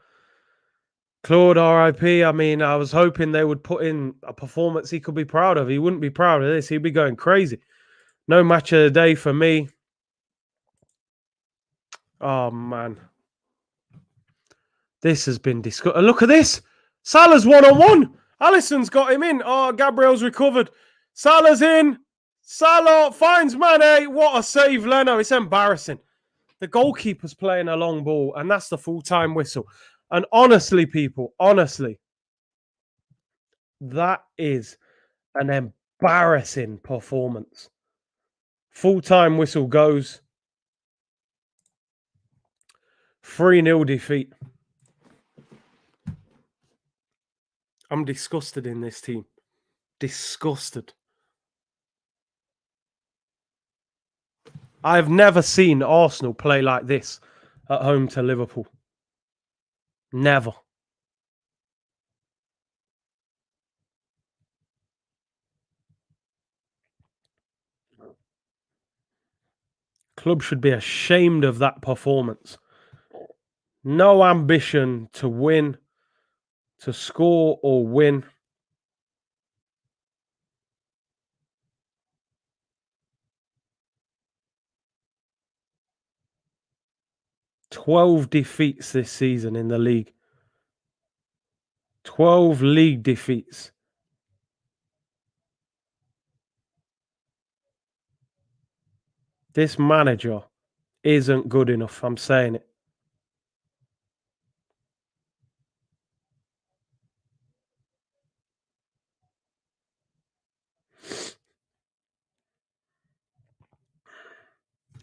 Claude, RIP. I mean, I was hoping they would put in a performance he could be proud of. He wouldn't be proud of this. He'd be going crazy. No match of the day for me. Oh, man. This has been disgusting. Look at this. Salah's one-on-one. Alisson's got him in. Oh, Gabriel's recovered. Salah's in. Salah finds Mane. What a save, Leno. It's embarrassing. The goalkeeper's playing a long ball, and that's the full-time whistle. And honestly, people, honestly, that is an embarrassing performance. Full-time whistle goes. 3-0 defeat. I'm disgusted in this team. Disgusted. I've never seen Arsenal play like this at home to Liverpool. Never. Club should be ashamed of that performance. No ambition to win, to score or win. "12 defeats this season in the league. 12 league defeats. This manager isn't good enough. I'm saying it.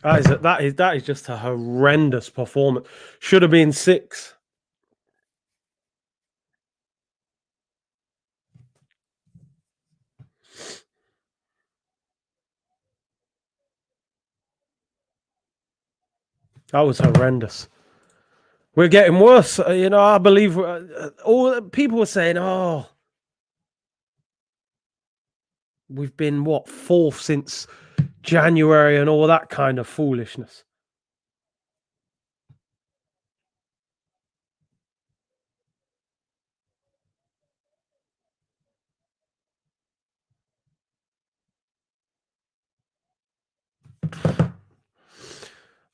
That is just a horrendous performance. Should have been 6. That was horrendous. We're getting worse. I believe all people were saying, "Oh, we've been 4th since January," and all that kind of foolishness.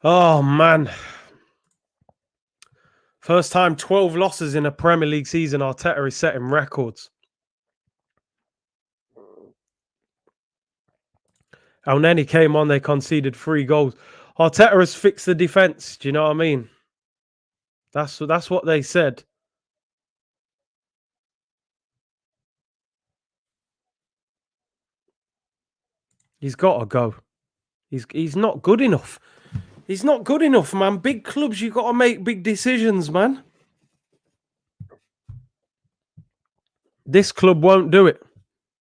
Oh, man. First time 12 losses in a Premier League season. Arteta is setting records. Elneny came on. They conceded 3 goals. Arteta has fixed the defence. Do you know what I mean? That's what they said. He's got to go. He's not good enough. He's not good enough, man. Big clubs, you've got to make big decisions, man. This club won't do it.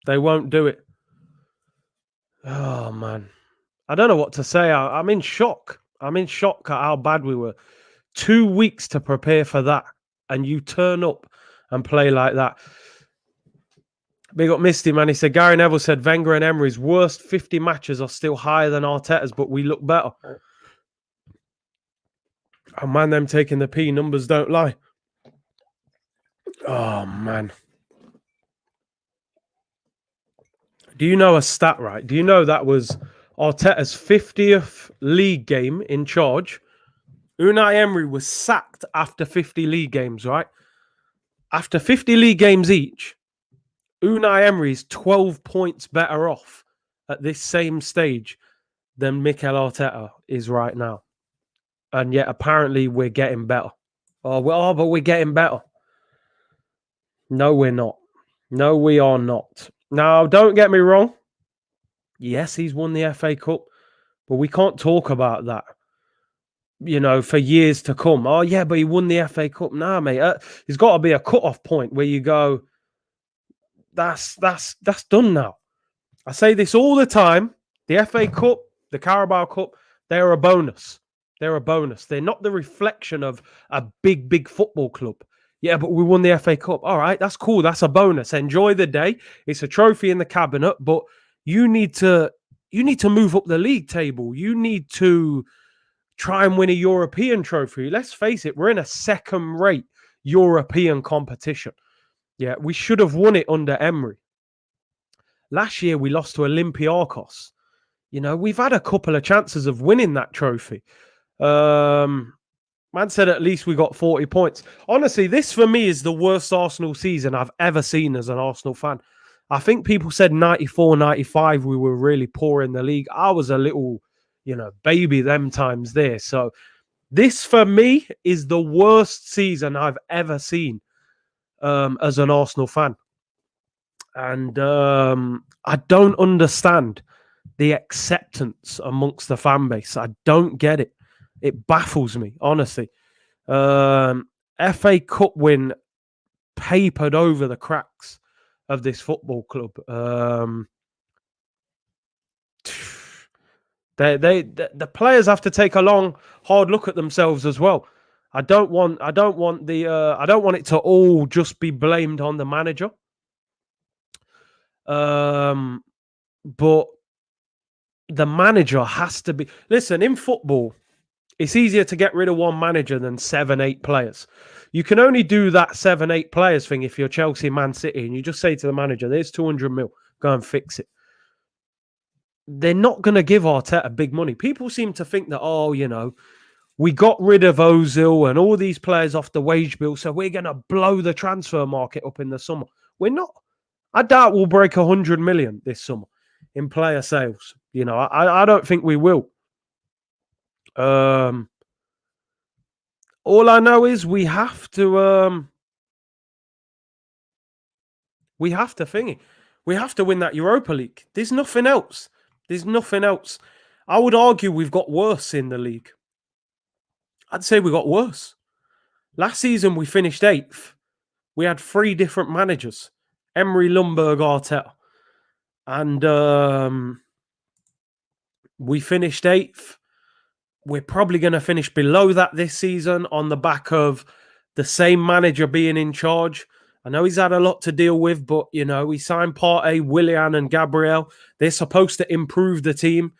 They won't do it. Oh, man. I don't know what to say. I'm in shock. I'm in shock at how bad we were. 2 weeks to prepare for that, and you turn up and play like that. Big up Misty, man. He said, Gary Neville said Wenger and Emery's worst 50 matches are still higher than Arteta's, but we look better. Oh, man, them taking the P numbers don't lie. Oh, man. Do you know a stat, right? Do you know that was Arteta's 50th league game in charge? Unai Emery was sacked after 50 league games, right? After 50 league games each, Unai Emery's 12 points better off at this same stage than Mikel Arteta is right now. And yet, apparently, we're getting better. But we're getting better. No, we're not. No, we are not. Now, don't get me wrong. Yes, he's won the FA Cup, but we can't talk about that, for years to come. Oh, yeah, but he won the FA Cup. Nah, mate. There's got to be a cut-off point where you go, that's done now. I say this all the time. The FA Cup, the Carabao Cup, they're a bonus. They're a bonus. They're not the reflection of a big, big football club. Yeah, but we won the FA Cup. All right, that's cool. That's a bonus. Enjoy the day. It's a trophy in the cabinet, but you need to you need to move up the league table. You need to try and win a European trophy. Let's face it, we're in a second-rate European competition. Yeah, we should have won it under Emery. Last year, we lost to Olympiacos. You know, we've had a couple of chances of winning that trophy. Man said at least we got 40 points. Honestly, this for me is the worst Arsenal season I've ever seen as an Arsenal fan. I think people said 94, 95, we were really poor in the league. I was a little, baby them times there. So this for me is the worst season I've ever seen as an Arsenal fan. And I don't understand the acceptance amongst the fan base. I don't get it. It baffles me, honestly. FA Cup win papered over the cracks of this football club. The players have to take a long, hard look at themselves as well. I don't want it to all just be blamed on the manager. But the manager has to be. Listen, in football, it's easier to get rid of one manager than 7-8 players. You can only do that 7-8 players thing if you're Chelsea, Man City, and you just say to the manager, there's 200 mil, go and fix it. They're not going to give Arteta big money. People seem to think that, we got rid of Ozil and all these players off the wage bill, so we're going to blow the transfer market up in the summer. We're not. I doubt we'll break 100 million this summer in player sales. I don't think we will. All I know is we have to win that Europa League. There's nothing else. I would argue we've got worse in the league. I'd say we got worse. Last season we finished 8th. We had 3 different managers: Emery, Lundberg, Arteta, and we finished 8th. We're probably going to finish below that this season on the back of the same manager being in charge. I know he's had a lot to deal with, but, he signed Partey, Willian and Gabriel. They're supposed to improve the team.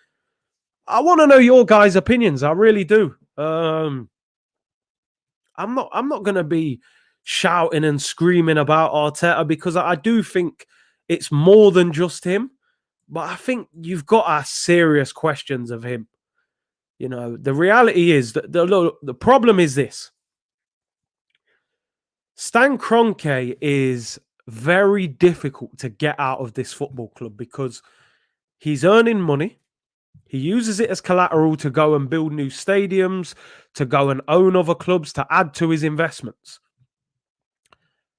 I want to know your guys' opinions. I really do. I'm not going to be shouting and screaming about Arteta because I do think it's more than just him. But I think you've got to ask serious questions of him. The reality is that the problem is this. Stan Kroenke is very difficult to get out of this football club because he's earning money. He uses it as collateral to go and build new stadiums, to go and own other clubs, to add to his investments.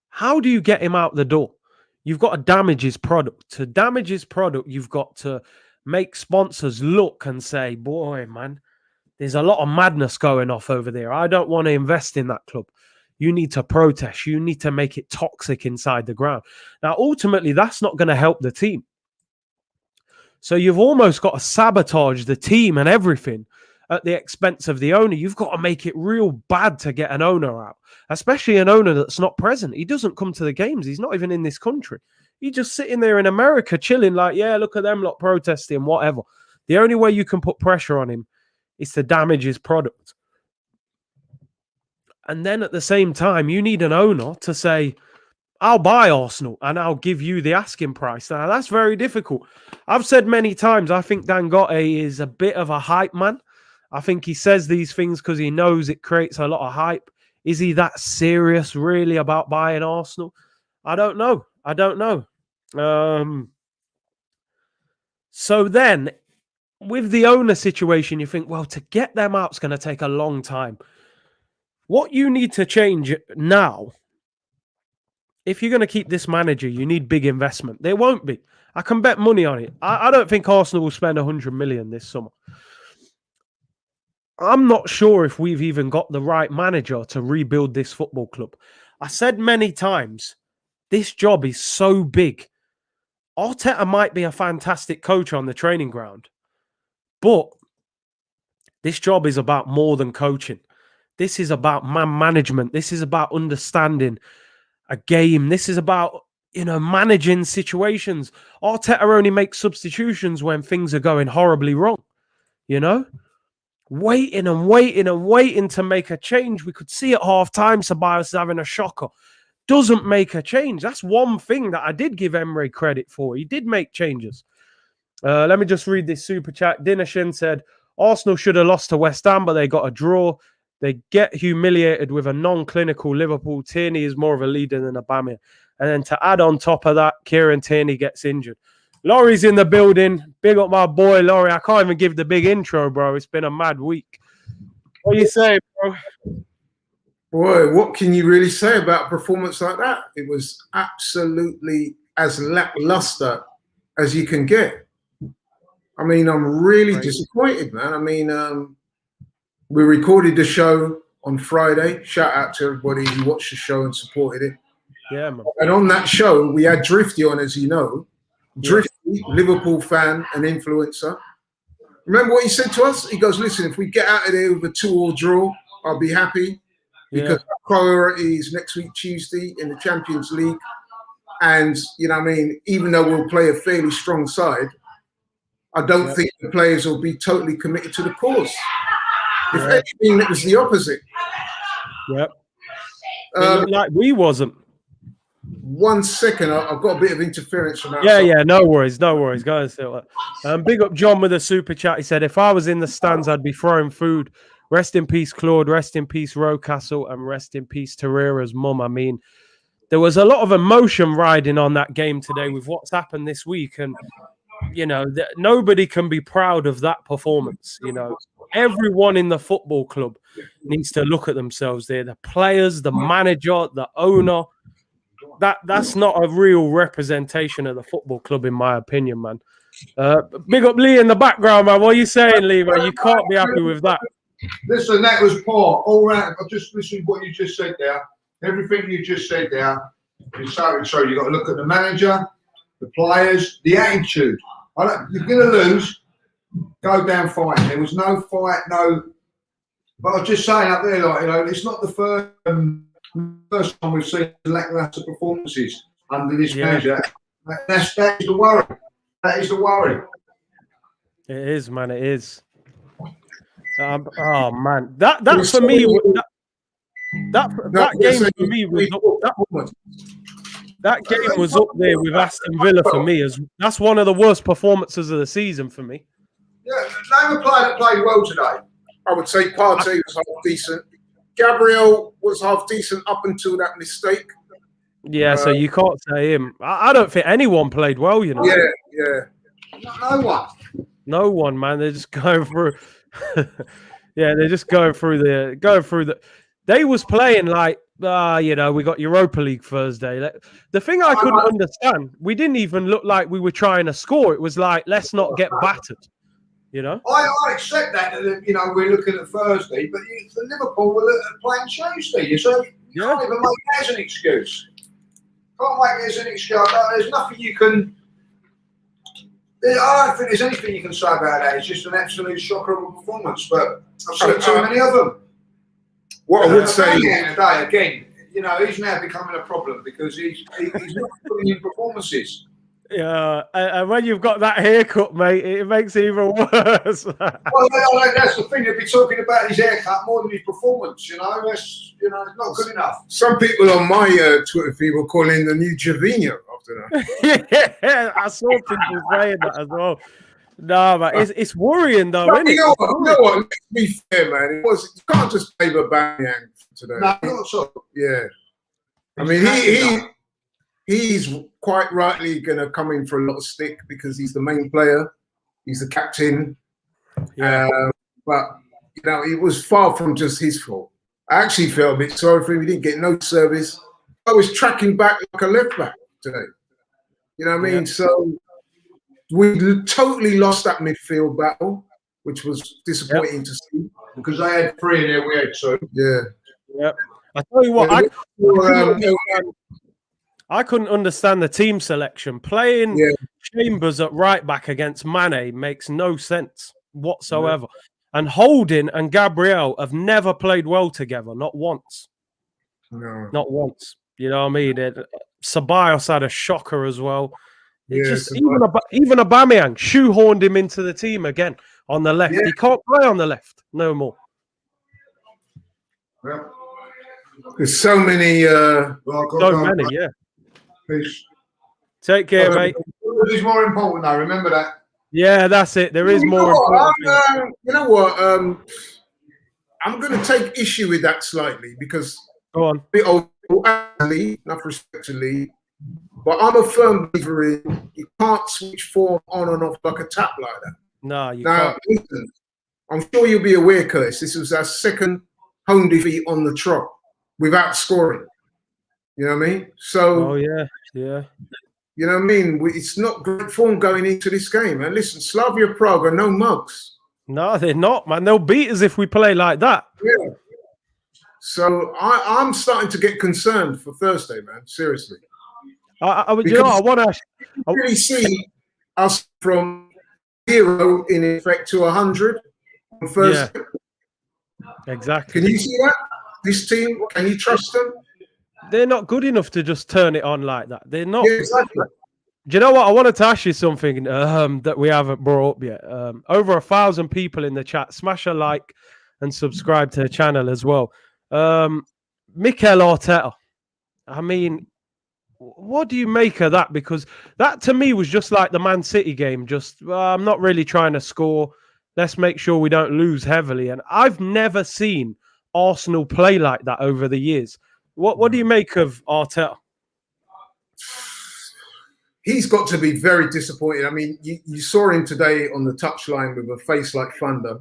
How do you get him out the door? You've got to damage his product. To damage his product, you've got to make sponsors look and say, boy, man, there's a lot of madness going off over there. I don't want to invest in that club. You need to protest. You need to make it toxic inside the ground. Now, ultimately, that's not going to help the team. So you've almost got to sabotage the team and everything at the expense of the owner. You've got to make it real bad to get an owner out, especially an owner that's not present. He doesn't come to the games. He's not even in this country. He's just sitting there in America chilling like, yeah, look at them lot protesting, whatever. The only way you can put pressure on him is to damage his product. And then at the same time, you need an owner to say, I'll buy Arsenal and I'll give you the asking price. Now, that's very difficult. I've said many times, I think Dangote is a bit of a hype man. I think he says these things because he knows it creates a lot of hype. Is he that serious really about buying Arsenal? I don't know. So then, with the owner situation, you think, well, to get them out is going to take a long time. What you need to change now, if you're going to keep this manager, you need big investment. There won't be. I can bet money on it. I don't think Arsenal will spend 100 million this summer. I'm not sure if we've even got the right manager to rebuild this football club. I said many times, this job is so big. Arteta might be a fantastic coach on the training ground, but this job is about more than coaching. This is about man management. This is about understanding a game. This is about managing situations. Arteta only makes substitutions when things are going horribly wrong, waiting and waiting and waiting to make a change. We could see at half-time Ceballos having a shocker. Doesn't make a change. That's one thing that I did give Emery credit for. He did make changes. Let me just read this super chat. Dinashin said, Arsenal should have lost to West Ham, but they got a draw. They get humiliated with a non-clinical Liverpool. Tierney is more of a leader than Aubameyang. And then to add on top of that, Kieran Tierney gets injured. Laurie's in the building. Big up my boy, Laurie. I can't even give the big intro, bro. It's been a mad week. What are you saying, bro? Boy, what can you really say about a performance like that? It was absolutely as lackluster as you can get. I mean, I'm really disappointed, man. I mean, we recorded the show on Friday. Shout out to everybody who watched the show and supported it. Yeah, man. And on that show, we had Drifty on, as you know. Drifty, Liverpool fan and influencer. Remember what he said to us? He goes, listen, if we get out of there with a 2-2 draw, I'll be happy. Because our priority is next week, Tuesday, in the Champions League. And, even though we'll play a fairly strong side, I don't think the players will be totally committed to the cause. If anything, it was the opposite. Yep. Like we wasn't. 1 second, I've got a bit of interference from outside. Yeah, no worries. Go ahead. Big up John with a super chat. He said, if I was in the stands, I'd be throwing food. Rest in peace, Claude. Rest in peace, Rocastle. And rest in peace, Torreira's mum. I mean, there was a lot of emotion riding on that game today with what's happened this week. And, nobody can be proud of that performance. Everyone in the football club needs to look at themselves there. The players, the manager, the owner. That's not a real representation of the football club, in my opinion, man. Big up Lee in the background, man. What are you saying, Lee, man? You can't be happy with that. Listen, that was poor. All round. I just listened to what you just said there. Everything you just said there is so. You've got to look at the manager, the players, the attitude. You're going to lose. Go down fighting. There was no fight, no. But I was just saying up there, it's not the first time we've seen lackluster performances under this manager. That is the worry. That is the worry. It is, man. It is. Oh man, that for me, that game for me was that game was up there with Aston Villa for me. That's one of the worst performances of the season for me. Yeah, name a player that played well today. I would say Partey was half decent. Gabriel was half decent up until that mistake. Yeah, so you can't say him. I don't think anyone played well, Yeah. No one. No one, man. They're just going through. They're just going through the. They was playing like, we got Europa League Thursday. The thing I couldn't understand, we didn't even look like we were trying to score. It was like, let's not get battered. I accept that, we're looking at Thursday, but for Liverpool, we're playing Tuesday. So you can't even make that as an excuse. Can't make it as an excuse. There's nothing you can. I don't think there's anything you can say about that. It's just an absolute shocker of a performance. But I've seen too many of them. What I would say today again, he's now becoming a problem because he's not putting in performances. Yeah, and when you've got that haircut, mate, it makes it even worse. Well, that's the thing. They'll be talking about his haircut more than his performance. That's not good enough. Some people on my Twitter feed were calling him the new Jovino after that. Yeah, I saw people saying that as well. No, but it's worrying though, isn't it? You know what? Let's be fair, man. You can't just play Aubameyang today. No, not so. Yeah, I mean he's quite rightly going to come in for a lot of stick because he's the main player, he's the captain. Yeah. But it was far from just his fault. I actually felt a bit sorry for him. He didn't get no service. I was tracking back like a left back today. You know what I mean? So we totally lost that midfield battle, which was disappointing to see. Because they had 3 in there, we had 2. Yeah. Yep. I tell you what, I couldn't understand the team selection. Playing Chambers at right back against Mane makes no sense whatsoever. Yeah. And Holding and Gabriel have never played well together, not once. No. Not once. You know what I mean? Ceballos had a shocker as well. It just even Aubameyang shoehorned him into the team again on the left. He can't play on the left no more. Well, there's so many. Yeah. Peace. Take care, mate. It's more important now. Remember that. Yeah, that's it. There is more. You know what? I'm going to take issue with that slightly because go on. Enough respect to Lee, but I'm a firm believer in you can't switch form on and off like a tap like that. No, you can't. Listen, I'm sure you'll be aware, Curtis. This was our second home defeat on the trot without scoring. You know what I mean? So. Oh yeah. You know what I mean? It's not great form going into this game. And listen, Slavia Prague are no mugs. No, they're not, man. They'll beat us if we play like that. Yeah. So I'm starting to get concerned for Thursday, man. Seriously. I want to really see us from 0 in effect to 100 on Thursday. Yeah. Exactly. Can you see that? This team, can you trust them? They're not good enough to just turn it on like that. They're not. Yeah, exactly. Do you know what? I wanted to ask you something that we haven't brought up yet. Over 1,000 people in the chat. Smash a like and subscribe to the channel as well. Mikel Arteta. I mean, what do you make of that? Because that to me was just like the Man City game. Just I'm not really trying to score. Let's make sure we don't lose heavily. And I've never seen Arsenal play like that over the years. What do you make of Arteta? He's got to be very disappointed. I mean, you saw him today on the touchline with a face like thunder.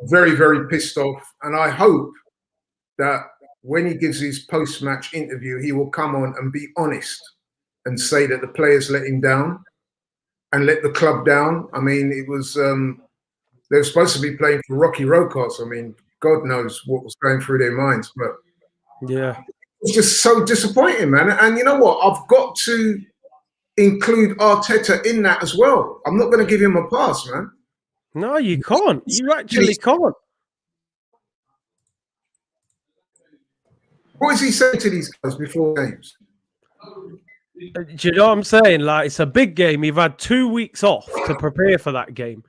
Very, very pissed off. And I hope that when he gives his post-match interview, he will come on and be honest and say that the players let him down and let the club down. I mean, it was they were supposed to be playing for Rocky Rokas. I mean, God knows what was going through their minds, but yeah, it's just so disappointing, man. And you know what? I've got to include Arteta in that as well. I'm not going to give him a pass, man. No, you can't. You actually can't. What is he saying to these guys before games? Do you know what I'm saying? Like, it's a big game. You've had 2 weeks off to prepare for that game.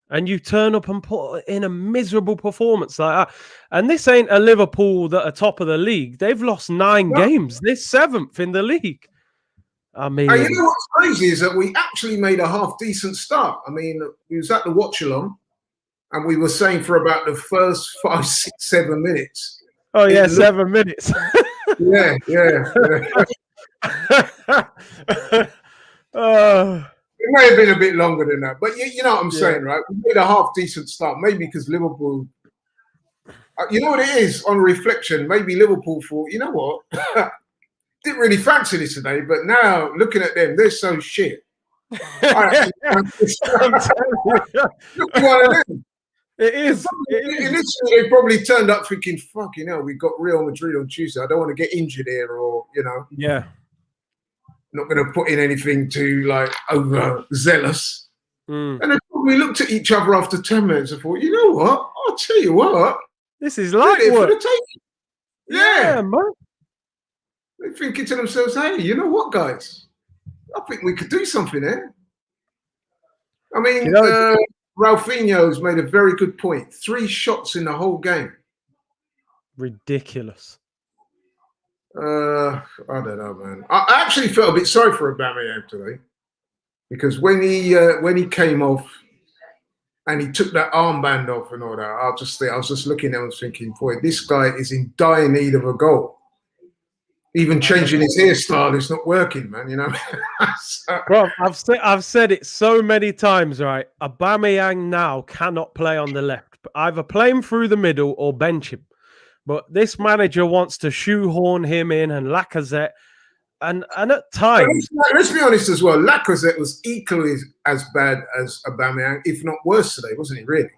And you turn up and put in a miserable performance like that. And this ain't a Liverpool that are top of the league. They've lost 9 games. They're 7th in the league. I mean... And you know what's crazy is that we actually made a half-decent start. I mean, we was at the Watchalong, and we were saying for about the first 5, 6, 7 minutes. Oh, yeah, 7 minutes. Yeah. It may have been a bit longer than that, but you know what I'm saying, right? We made a half-decent start, maybe because Liverpool... you know what it is, on reflection, maybe Liverpool thought, you know what? Didn't really fancy this today, but now, looking at them, they're so shit. Look at one of them. It is. Initially, they probably turned up thinking, fucking hell, we got Real Madrid on Tuesday. I don't want to get injured here or, you know. Yeah. Not going to put in anything too, like, overzealous. And then we looked at each other after 10 minutes and thought, you know what? I'll tell you what. This is like what? Yeah, man. They're thinking to themselves, hey, you know what, guys? I think we could do something here. I mean, you know, Ralphinho's made a very good point. 3 shots in the whole game. Ridiculous. I don't know, man. I actually felt a bit sorry for Aubameyang today because when he came off and he took that armband off and all that, I was just looking at him and thinking, boy, this guy is in dire need of a goal. Even changing his hairstyle is not working, man. You know. Bro, I've said it so many times, right? Aubameyang now cannot play on the left. Either play him through the middle or bench him. But this manager wants to shoehorn him in and Lacazette. And at times... Let's be honest as well. Lacazette was equally as bad as Aubameyang, if not worse today, wasn't he, really?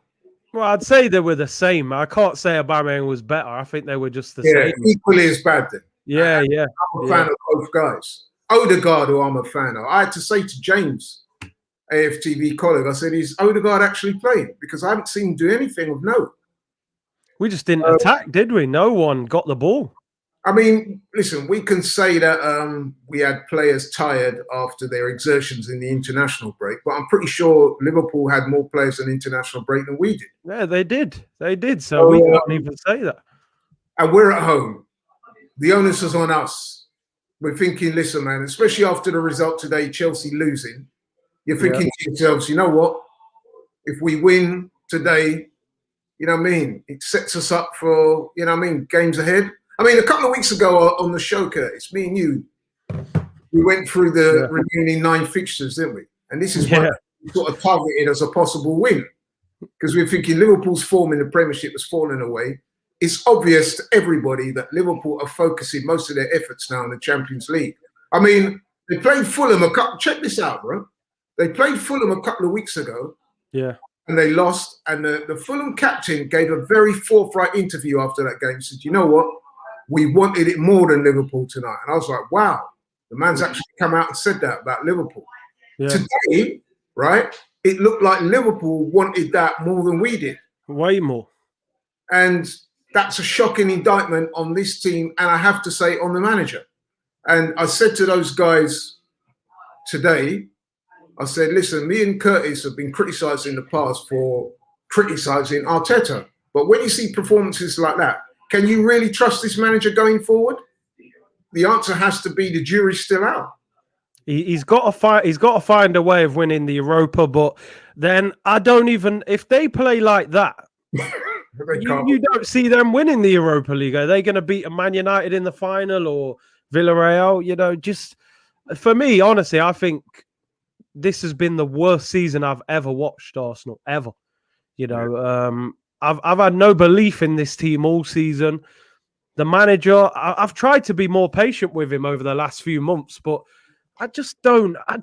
Well, I'd say they were the same. I can't say Aubameyang was better. I think they were just the same. Equally as bad then. Yeah. I'm a fan of both guys. Odegaard, who I'm a fan of. I had to say to James, AFTV colleague, I said, is Odegaard actually playing? Because I haven't seen him do anything of note. We just didn't attack, did we? No one got the ball. I mean, listen, we can say that we had players tired after their exertions in the international break, but I'm pretty sure Liverpool had more players in international break than we did. Yeah, they did. They did. So we can't even say that. And we're at home. The onus is on us. We're thinking, listen, man, especially after the result today, Chelsea losing, you're thinking to yourselves, you know what? If we win today, you know what I mean? It sets us up for, you know what I mean, games ahead. I mean, a couple of weeks ago on the show, Curtis, me and you, we went through the remaining 9 fixtures, didn't we? And this is what we sort of targeted as a possible win. Because we're thinking Liverpool's form in the Premiership has fallen away. It's obvious to everybody that Liverpool are focusing most of their efforts now on the Champions League. I mean, they played Fulham check this out, bro. They played Fulham a couple of weeks ago. Yeah. And they lost. And the Fulham captain gave a very forthright interview after that game. He said, you know what? We wanted it more than Liverpool tonight. And I was like, wow, the man's actually come out and said that about Liverpool. Yeah. Today, right, it looked like Liverpool wanted that more than we did. Way more. And that's a shocking indictment on this team, and I have to say on the manager. And I said to those guys today, I said, listen, me and Curtis have been criticised in the past for criticising Arteta. But when you see performances like that, can you really trust this manager going forward? The answer has to be the jury's still out. He's got to find a way of winning the Europa, but then I don't even, if they play like that, you don't see them winning the Europa League. Are they going to beat a Man United in the final or Villarreal? You know, just for me, honestly, I think this has been the worst season I've ever watched Arsenal, ever. You know, I've had no belief in this team all season. The manager, I've tried to be more patient with him over the last few months, but I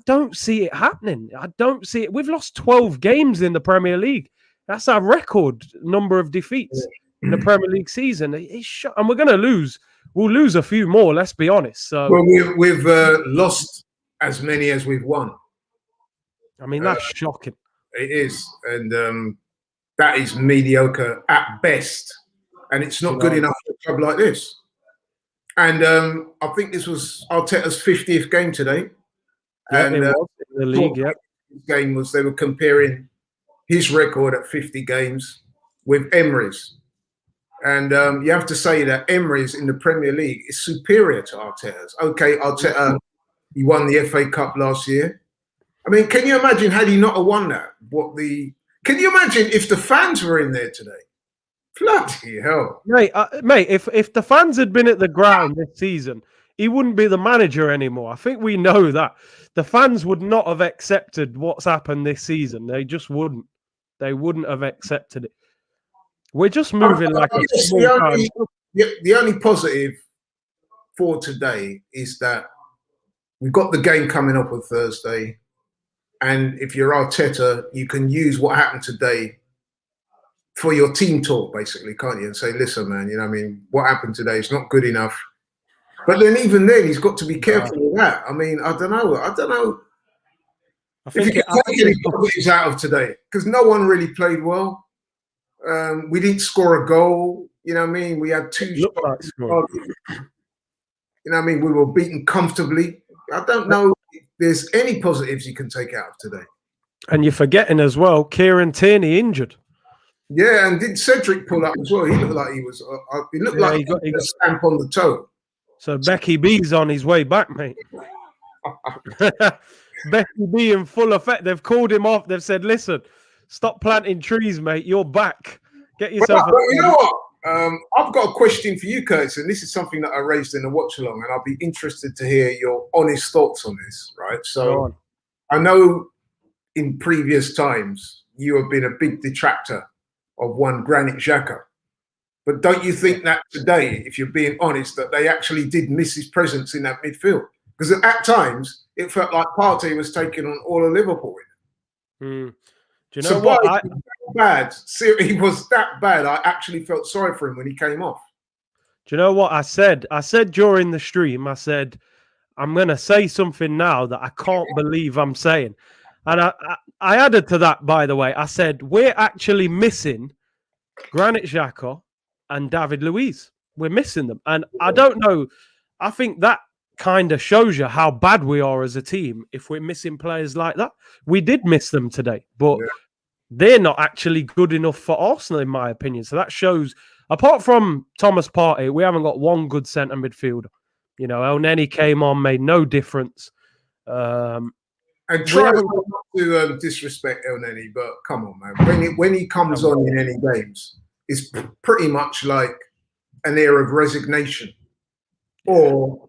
don't see it happening. I don't see it. We've lost 12 games in the Premier League. That's our record number of defeats in the Premier League season. And we're going to lose. We'll lose a few more, let's be honest. So, well, we've lost as many as we've won. I mean, that's shocking. It is. And that is mediocre at best. And it's not good enough for a club like this. And I think this was Arteta's 50th game today. Yeah, and it was in the league, game was they were comparing his record at 50 games with Emery's. And you have to say that Emery's in the Premier League is superior to Arteta's. Okay, Arteta, he won the FA Cup last year. I mean, can you imagine had he not have won that? Can you imagine if the fans were in there today? Bloody hell. Mate, if the fans had been at the ground this season, he wouldn't be the manager anymore. I think we know that. The fans would not have accepted what's happened this season. They just wouldn't. They wouldn't have accepted it. We're just moving like a small time. The only positive for today is that we've got the game coming up on Thursday. And if you're Arteta, you can use what happened today for your team talk, basically, can't you? And say, listen, man, you know what I mean? What happened today is not good enough. But then even then, he's got to be careful with that. I mean, I don't know. I think if you can take any positives out of today, because no one really played well. We didn't score a goal. You know what I mean? We had 2 shots. You know what I mean? We were beaten comfortably. I don't know if there's any positives you can take out of today. And you're forgetting as well, Kieran Tierney injured. Yeah, and did Cedric pull up as well? He looked like he was. He looked like he got a stamp on the toe. So Becky B's on his way back, mate. Becky B in full effect. They've called him off. They've said, "Listen, stop planting trees, mate. You're back. Get yourself." But you know what? I've got a question for you, Curtis, and this is something that I raised in the Watchalong, and I'll be interested to hear your honest thoughts on this. Right? So, I know in previous times you have been a big detractor of one Granit Xhaka. But don't you think that today, if you're being honest, that they actually did miss his presence in that midfield? Because at times, it felt like Partey was taking on all of Liverpool. Do you know what? He was that bad. I actually felt sorry for him when he came off. Do you know what I said? I said during the stream, I said, I'm going to say something now that I can't believe I'm saying. And I added to that, by the way. I said, we're actually missing Granit Xhaka and David Luiz. we're missing them. And I don't know. I think that kind of shows you how bad we are as a team if we're missing players like that. We did miss them today, but they're not actually good enough for Arsenal, in my opinion. So that shows, apart from Thomas Partey, we haven't got one good centre midfielder. You know, El Neni came on, made no difference. And try not to disrespect El Neni, but come on, man. When he comes on in any games, it's pretty much like an air of resignation, or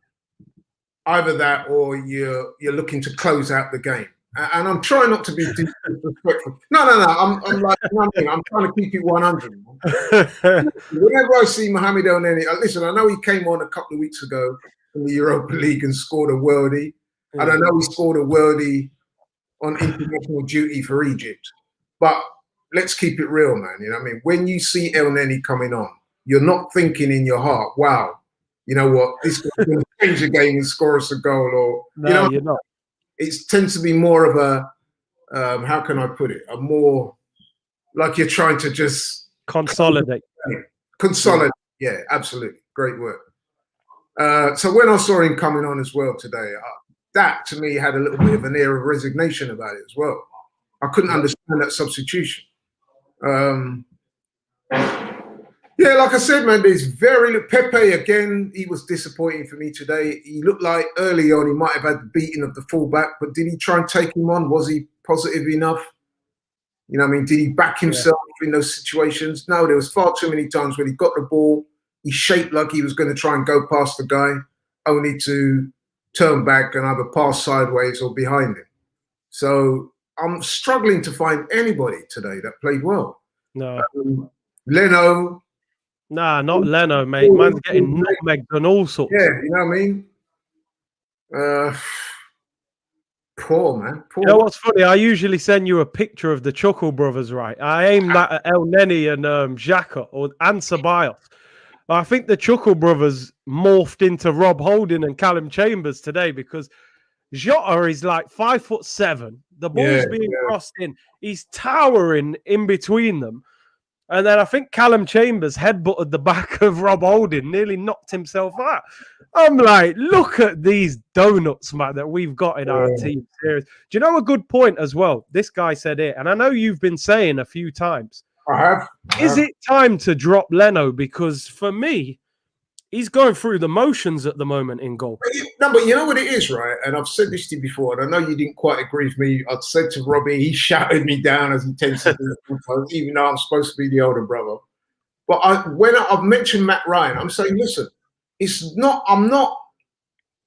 either that, or you're looking to close out the game. And I'm trying not to be disrespectful. No. I'm like, I'm trying to keep it 100. Whenever I see Mohamed El Neni, listen, I know he came on a couple of weeks ago in the Europa League and scored a worldie. And I know he scored a worldie on international duty for Egypt. But let's keep it real, man. You know what I mean? When you see El Neni coming on, you're not thinking in your heart, wow, you know what, this guy's going to change the game and score us a goal. Or, no, you're not. It tends to be more of a, how can I put it? A more like you're trying to just consolidate. Consolidate. Yeah, absolutely. Great word. So when I saw him coming on as well today, that to me had a little bit of an air of resignation about it as well. I couldn't understand that substitution. Yeah, like I said, man, there's Pepe again. He was disappointing for me today. He looked like early on he might have had the beating of the fullback, but did he try and take him on? Was he positive enough? You know what I mean? Did he back himself in those situations? No, there was far too many times when he got the ball, he shaped like he was going to try and go past the guy, only to turn back and either pass sideways or behind him. So I'm struggling to find anybody today that played well. No. Leno. Nah, not Leno, mate. Man's getting nutmegged and all sorts. Yeah, you know what I mean? Poor, man. Poor. You know what's funny? I usually send you a picture of the Chuckle brothers, right? I aimed that at El Neni and Xhaka and Ceballos. I think the Chuckle brothers morphed into Rob Holding and Callum Chambers today because Jota is like 5'7". The ball's being crossed in. He's towering in between them. And then I think Callum Chambers headbutted the back of Rob Holding, nearly knocked himself out. I'm like, look at these donuts, man, that we've got in our team series. Do you know a good point as well? This guy said it, and I know you've been saying a few times. I have. Is it time to drop Leno? Because for me, he's going through the motions at the moment in goal. No, but you know what it is, right? And I've said this to you before, and I know you didn't quite agree with me. I'd said to Robbie, he shouted me down as he tends to do sometimes, even though I'm supposed to be the older brother. But when I've mentioned Matt Ryan, I'm saying, listen, I'm not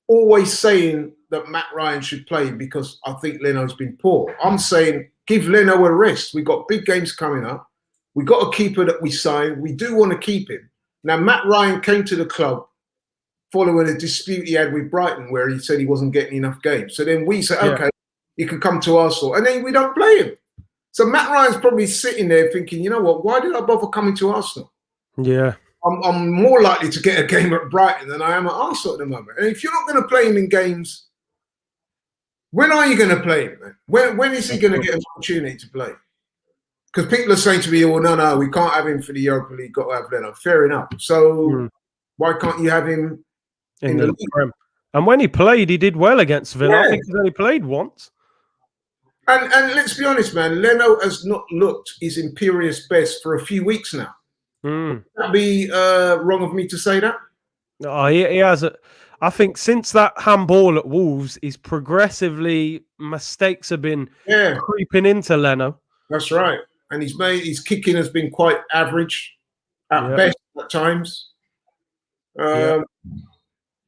always saying that Matt Ryan should play because I think Leno's been poor. I'm saying give Leno a rest. We've got big games coming up. We got a keeper that we signed. We do want to keep him. Now, Matt Ryan came to the club following a dispute he had with Brighton where he said he wasn't getting enough games. So then we said, okay, he can come to Arsenal. And then we don't play him. So Matt Ryan's probably sitting there thinking, you know what, why did I bother coming to Arsenal? Yeah. I'm more likely to get a game at Brighton than I am at Arsenal at the moment. And if you're not going to play him in games, when are you going to play him, man? When is he going to get an opportunity to play? Because people are saying to me, well, no, we can't have him for the Europa League, got to have Leno. Fair enough. So why can't you have him in the league? And when he played, he did well against Villa. I think he's only played once. And let's be honest, man, Leno has not looked his imperious best for a few weeks now. Would that be wrong of me to say that? No, he has. I think since that handball at Wolves, he's progressively, mistakes have been creeping into Leno. That's right. And his kicking has been quite average at best at times. And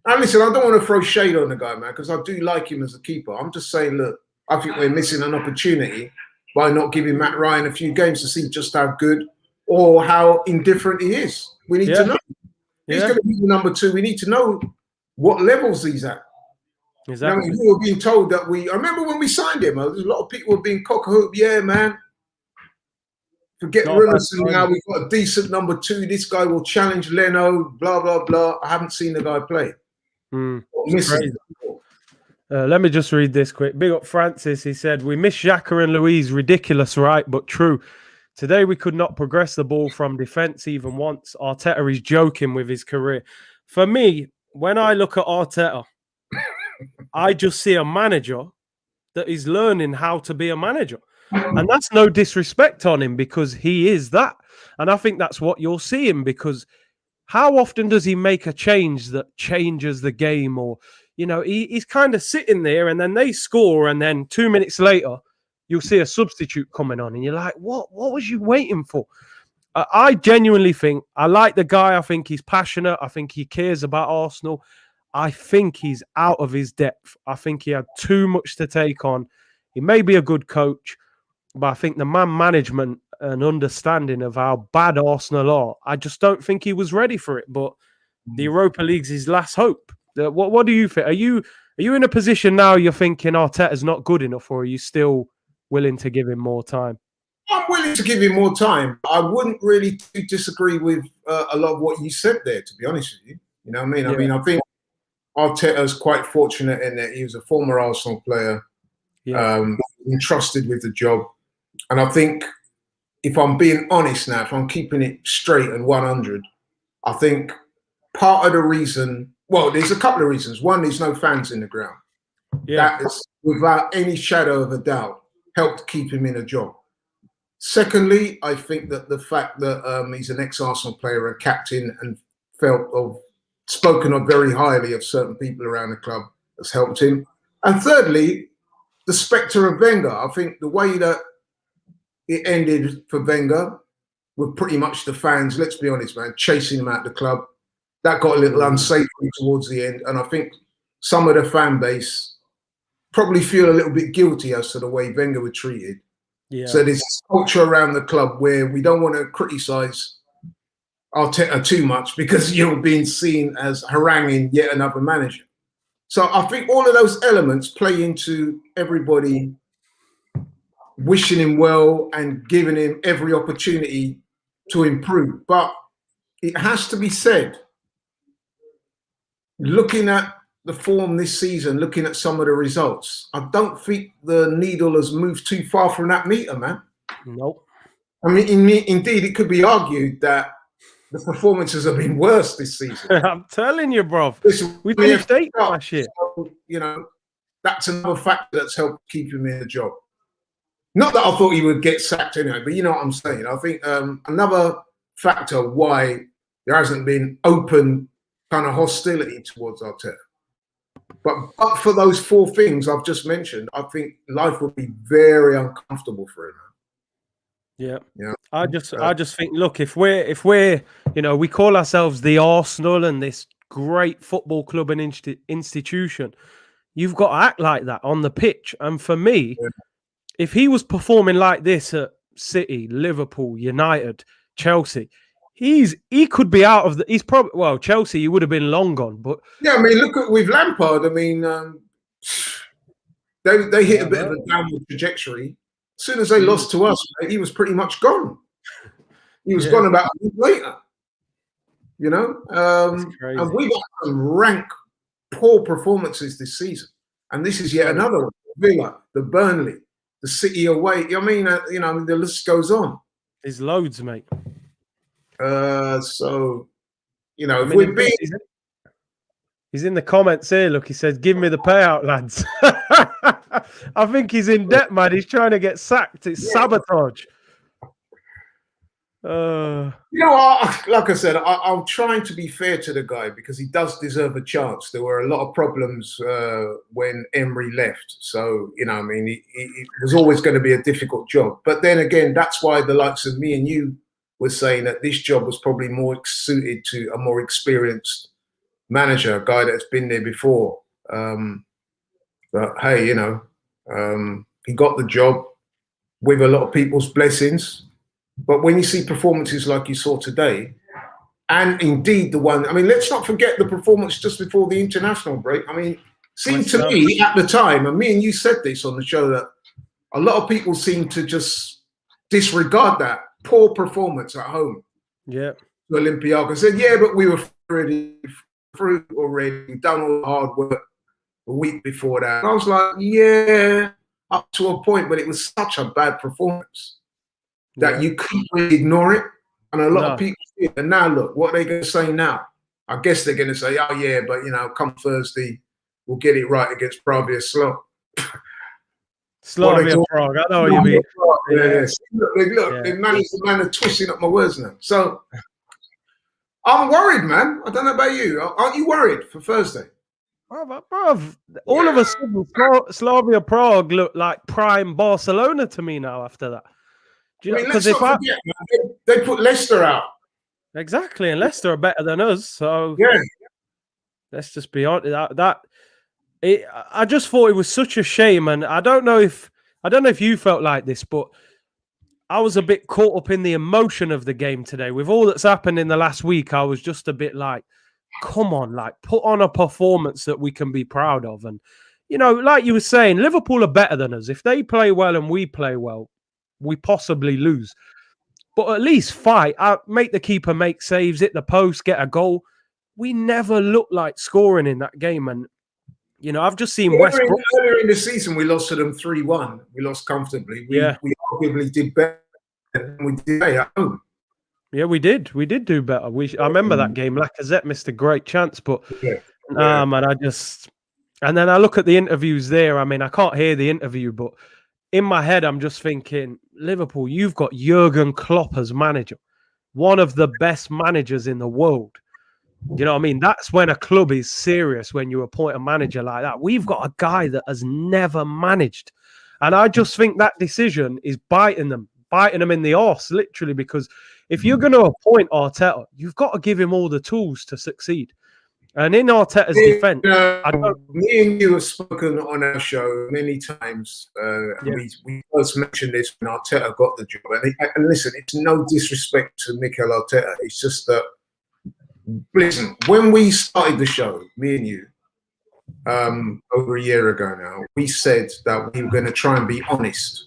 listen, I don't want to throw shade on the guy, man, because I do like him as a keeper. I'm just saying, look, I think we're missing an opportunity by not giving Matt Ryan a few games to see just how good or how indifferent he is. We need to know. He's going to be the number 2. We need to know what levels he's at. Exactly. You know, we were being told that I remember when we signed him, there's a lot of people were being cock-a-hoop. Yeah, man. Forget Rimmerson now. We've got a decent number 2. This guy will challenge Leno, blah, blah, blah. I haven't seen the guy play. Let me just read this quick. Big up Francis. He said, we miss Xhaka and Louise. Ridiculous, right? But true. Today we could not progress the ball from defence even once. Arteta is joking with his career. For me, when I look at Arteta, I just see a manager that is learning how to be a manager. And that's no disrespect on him because he is that. And I think that's what you're seeing, because how often does he make a change that changes the game? Or, you know, he's kind of sitting there and then they score and then 2 minutes later, you'll see a substitute coming on and you're like, what was you waiting for? I genuinely think I like the guy. I think he's passionate. I think he cares about Arsenal. I think he's out of his depth. I think he had too much to take on. He may be a good coach, but I think the man management and understanding of how bad Arsenal are, I just don't think he was ready for it. But the Europa League's his last hope. What do you think? Are you in a position now you're thinking Arteta's not good enough, or are you still willing to give him more time? I'm willing to give him more time. I wouldn't really disagree with a lot of what you said there, to be honest with you. You know what I mean? Yeah. I think Arteta's quite fortunate in that he was a former Arsenal player, entrusted with the job. And I think, if I'm being honest now, if I'm keeping it straight and 100, I think part of the reason, well, there's a couple of reasons. One, there's no fans in the ground. Yeah. That is, without any shadow of a doubt, helped keep him in a job. Secondly, I think that the fact that he's an ex-Arsenal player and captain and spoken of very highly of certain people around the club has helped him. And thirdly, the spectre of Wenger. I think the way that it ended for Wenger with pretty much the fans, let's be honest, man, chasing him out the club, that got a little unsavory towards the end. And I think some of the fan base probably feel a little bit guilty as to the way Wenger was treated. Yeah. So there's this culture around the club where we don't want to criticise Arteta too much because you're being seen as haranguing yet another manager. So I think all of those elements play into everybody wishing him well and giving him every opportunity to improve. But it has to be said, looking at the form this season, looking at some of the results, I don't think the needle has moved too far from that meter, man. Nope. I mean, indeed, it could be argued that the performances have been worse this season. I'm telling you, bro. We finished 8th last year. So, you know, that's another factor that's helped keep him in the job. Not that I thought he would get sacked anyway, but you know what I'm saying. I think another factor why there hasn't been open kind of hostility towards Arteta. But for those 4 things I've just mentioned, I think life would be very uncomfortable for him. Yeah. Yeah. I just think, look, if we're, you know, we call ourselves the Arsenal and this great football club and institution, you've got to act like that on the pitch. And for me, if he was performing like this at City, Liverpool, United, Chelsea, he could be out of the. He's probably, well, Chelsea, he would have been long gone. But yeah, I mean, look at with Lampard. I mean, they hit a bit of a downward trajectory. As soon as they lost to us, he was pretty much gone. He was gone about a week later. You know, and we've got some rank poor performances this season, and this is yet another one. Villa, the Burnley, the City away. I mean, you know, the list goes on. There's loads, mate. So, you know, if we're being... He's in the comments here. Look, he says, "Give me the payout, lads." I think he's in debt, man. He's trying to get sacked. It's sabotage. You know, like I said, I'm trying to be fair to the guy because he does deserve a chance. There were a lot of problems when Emery left. So, you know, I mean, it was always going to be a difficult job. But then again, that's why the likes of me and you were saying that this job was probably more suited to a more experienced manager, a guy that's been there before. But hey, you know, he got the job with a lot of people's blessings. But when you see performances like you saw today, and indeed the one, I mean, let's not forget the performance just before the international break. I mean, seemed to me at the time, and me and you said this on the show, that a lot of people seem to just disregard that poor performance at home. Yeah. The Olympiacos said, yeah, but we were already through already, done all the hard work a week before that. And I was like, yeah, up to a point, but it was such a bad performance. that you couldn't really ignore it. And a lot of people did. And now look, what are they going to say now? I guess they're going to say, oh yeah, but come Thursday, we'll get it right against Pravia Slavia Prague. I know what you mean. Look, the man are twisting up my words now. So I'm worried, man. I don't know about you. Aren't you worried for Thursday? Bruv, all of a sudden, Slavia Prague look like prime Barcelona to me now after that. Do you know, let's not forget, man, they put Leicester out. Exactly, and Leicester are better than us. So let's just be honest. I just thought it was such a shame, and I don't know if you felt like this, but I was a bit caught up in the emotion of the game today. With all that's happened in the last week, I was just a bit like, come on, like put on a performance that we can be proud of. And, like you were saying, Liverpool are better than us. If they play well and we play well, we possibly lose. But at least fight, make the keeper make saves, hit the post, get a goal. We never looked like scoring in that game. And, I've just seen West Brom. Earlier in the season, we lost to them 3-1. We lost comfortably. We arguably did better than we did at home. Yeah, we did. We did do better. I remember that game. Lacazette missed a great chance, but man, and then I look at the interviews there. I mean, I can't hear the interview, but in my head, I'm just thinking, Liverpool, you've got Jurgen Klopp as manager, one of the best managers in the world. You know what I mean? That's when a club is serious, when you appoint a manager like that. We've got a guy that has never managed. And I just think that decision is biting them in the arse, literally, because if you're going to appoint Arteta, you've got to give him all the tools to succeed. And in Arteta's defense, me and you have spoken on our show many times. We first mentioned this when Arteta got the job. And listen, it's no disrespect to Mikel Arteta. It's just that, listen, when we started the show, me and you, over a year ago now, we said that we were going to try and be honest.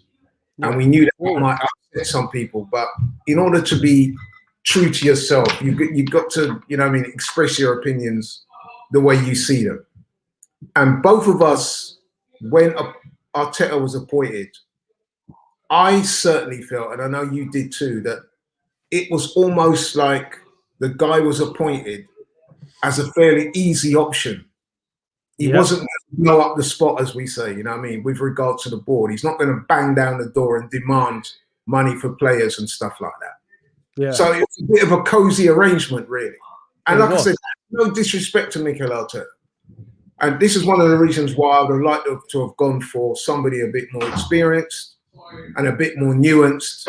And we knew that might upset some people. But in order to be true to yourself, you've got to, express your opinions the way you see them. And both of us, when Arteta was appointed, I certainly felt, and I know you did too, that it was almost like the guy was appointed as a fairly easy option. He wasn't going to blow up the spot, as we say, with regard to the board. He's not going to bang down the door and demand money for players and stuff like that. Yeah. So it's a bit of a cozy arrangement, really. And like I said, no disrespect to Mikel Arteta. And this is one of the reasons why I would like to have gone for somebody a bit more experienced and a bit more nuanced,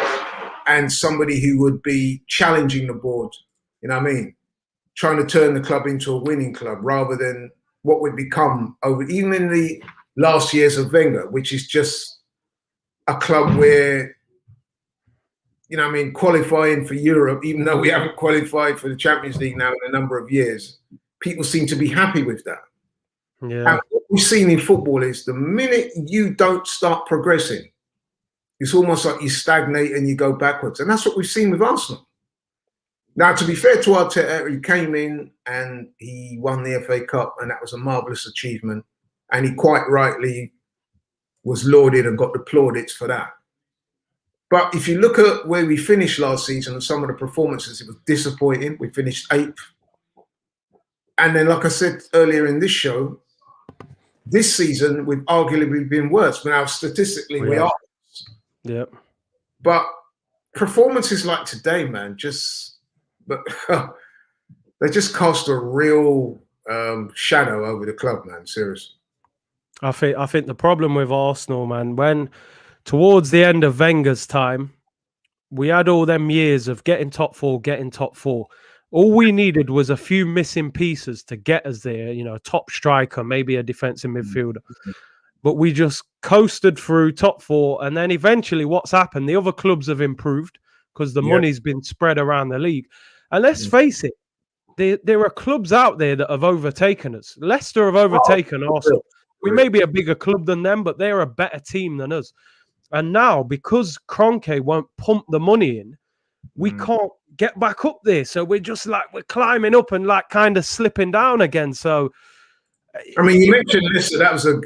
and somebody who would be challenging the board, trying to turn the club into a winning club rather than what we've become over, even in the last years of Wenger, which is just a club where, qualifying for Europe, even though we haven't qualified for the Champions League now in a number of years, people seem to be happy with that. Yeah. And what we've seen in football is the minute you don't start progressing, it's almost like you stagnate and you go backwards. And that's what we've seen with Arsenal. Now, to be fair to Arteta, he came in and he won the FA Cup, and that was a marvellous achievement. And he quite rightly was lauded and got the plaudits for that. But if you look at where we finished last season and some of the performances, it was disappointing. We finished 8th. And then, like I said earlier in this show, this season we've arguably been worse. But now, statistically, we are. Yeah. But performances like today, man, they just cast a real shadow over the club, man. Seriously. I think the problem with Arsenal, man, when towards the end of Wenger's time, we had all them years of getting top four. All we needed was a few missing pieces to get us there, a top striker, maybe a defensive midfielder. But we just coasted through top 4. And then eventually what's happened, the other clubs have improved because the money's been spread around the league. And let's face it, there are clubs out there that have overtaken us. Leicester have overtaken Arsenal. We may be a bigger club than them, but they're a better team than us. And now, because Kroenke won't pump the money in, we can't get back up there. So we're just we're climbing up and kind of slipping down again. So, I mean, you mentioned Leicester.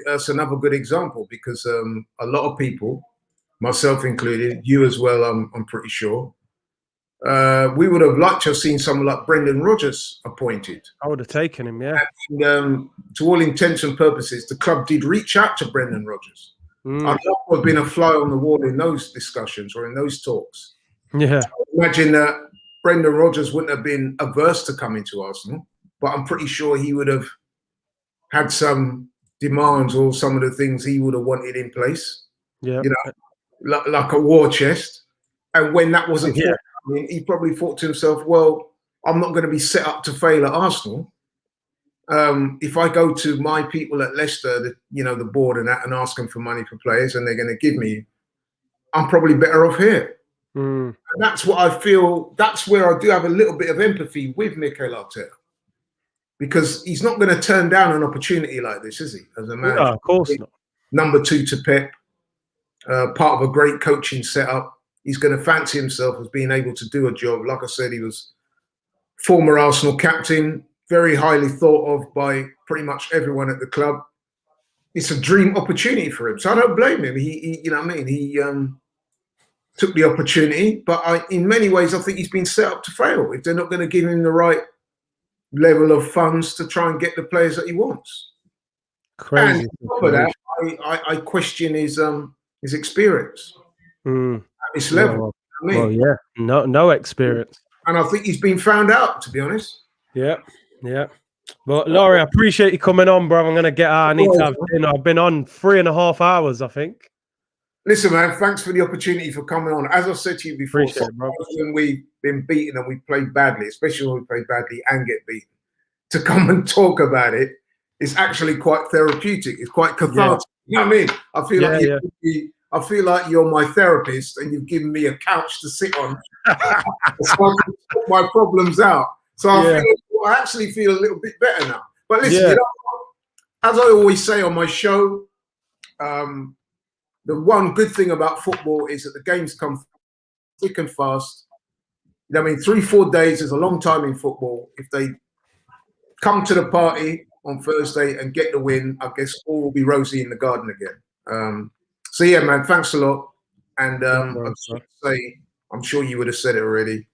That's another good example because a lot of people myself included, you as well, I'm pretty sure. We would have liked to have seen someone like Brendan Rodgers appointed. I would have taken him, yeah. And, to all intents and purposes, the club did reach out to Brendan Rodgers. I'd love to have been a fly on the wall in those discussions or in those talks. Yeah. Imagine that Brendan Rodgers wouldn't have been averse to coming to Arsenal, but I'm pretty sure he would have had some demands or some of the things he would have wanted in place. Yeah. You know, like a war chest. And when that wasn't yeah. he probably thought to himself, well, I'm not going to be set up to fail at Arsenal. If I go to my people at Leicester, the board and that, and ask them for money for players, and they're going to give me, I'm probably better off here. And that's what I feel. That's where I do have a little bit of empathy with Mikel Arteta, because he's not going to turn down an opportunity like this, is he? As a manager, no, of course not. Number 2 to Pep, part of a great coaching setup. He's going to fancy himself as being able to do a job. Like I said, he was former Arsenal captain, very highly thought of by pretty much everyone at the club. It's a dream opportunity for him. So I don't blame him. He you know what I mean? He took the opportunity, but in many ways, I think he's been set up to fail if they're not going to give him the right level of funds to try and get the players that he wants. Crazy. And on top of that, I question his experience at this level. Well, yeah, no experience. And I think he's been found out, to be honest. Yeah. But Laurie, I appreciate you coming on, bro. I'm going to get out. I need to have dinner. I've been on 3.5 hours, I think. Listen, man, thanks for the opportunity for coming on. As I said to you before, when we've been beaten and we played badly, especially when we play badly and get beaten, to come and talk about it is actually quite therapeutic. It's quite cathartic. You know what I mean? I feel like you're my therapist and you've given me a couch to sit on so I can sort my problems out. So I actually feel a little bit better now. But listen, you know, as I always say on my show, the one good thing about football is that the games come thick and fast. I mean, 3-4 days is a long time in football. If they come to the party on Thursday and get the win, I guess all will be rosy in the garden again. So yeah, man, thanks a lot. And I'm sure you would have said it already.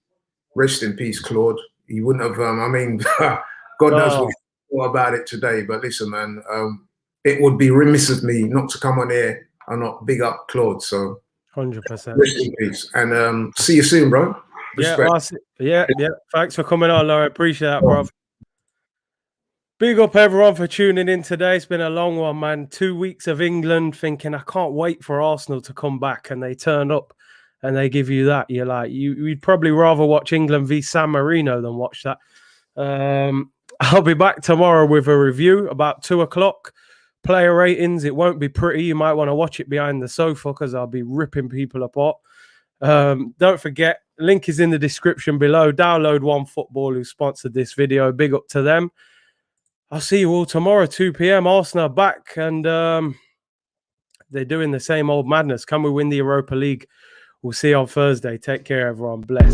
Rest in peace, Claude. You wouldn't have. I mean, God knows what you thought about it today. But listen, man, it would be remiss of me not to come on here and not big up Claude. So 100%. Rest in peace, and see you soon, bro. Respect. Yeah. Thanks for coming on, Laura. Appreciate that, bro. Big up everyone for tuning in today. It's been a long one, man. 2 weeks of England thinking, I can't wait for Arsenal to come back, and they turn up and they give you that. You're like, you'd probably rather watch England v San Marino than watch that. I'll be back tomorrow with a review about 2 o'clock. Player ratings. It won't be pretty. You might want to watch it behind the sofa because I'll be ripping people apart. Don't forget, link is in the description below. Download OneFootball, who sponsored this video. Big up to them. I'll see you all tomorrow, 2 p.m. Arsenal back, and they're doing the same old madness. Can we win the Europa League? We'll see you on Thursday. Take care, everyone. Bless.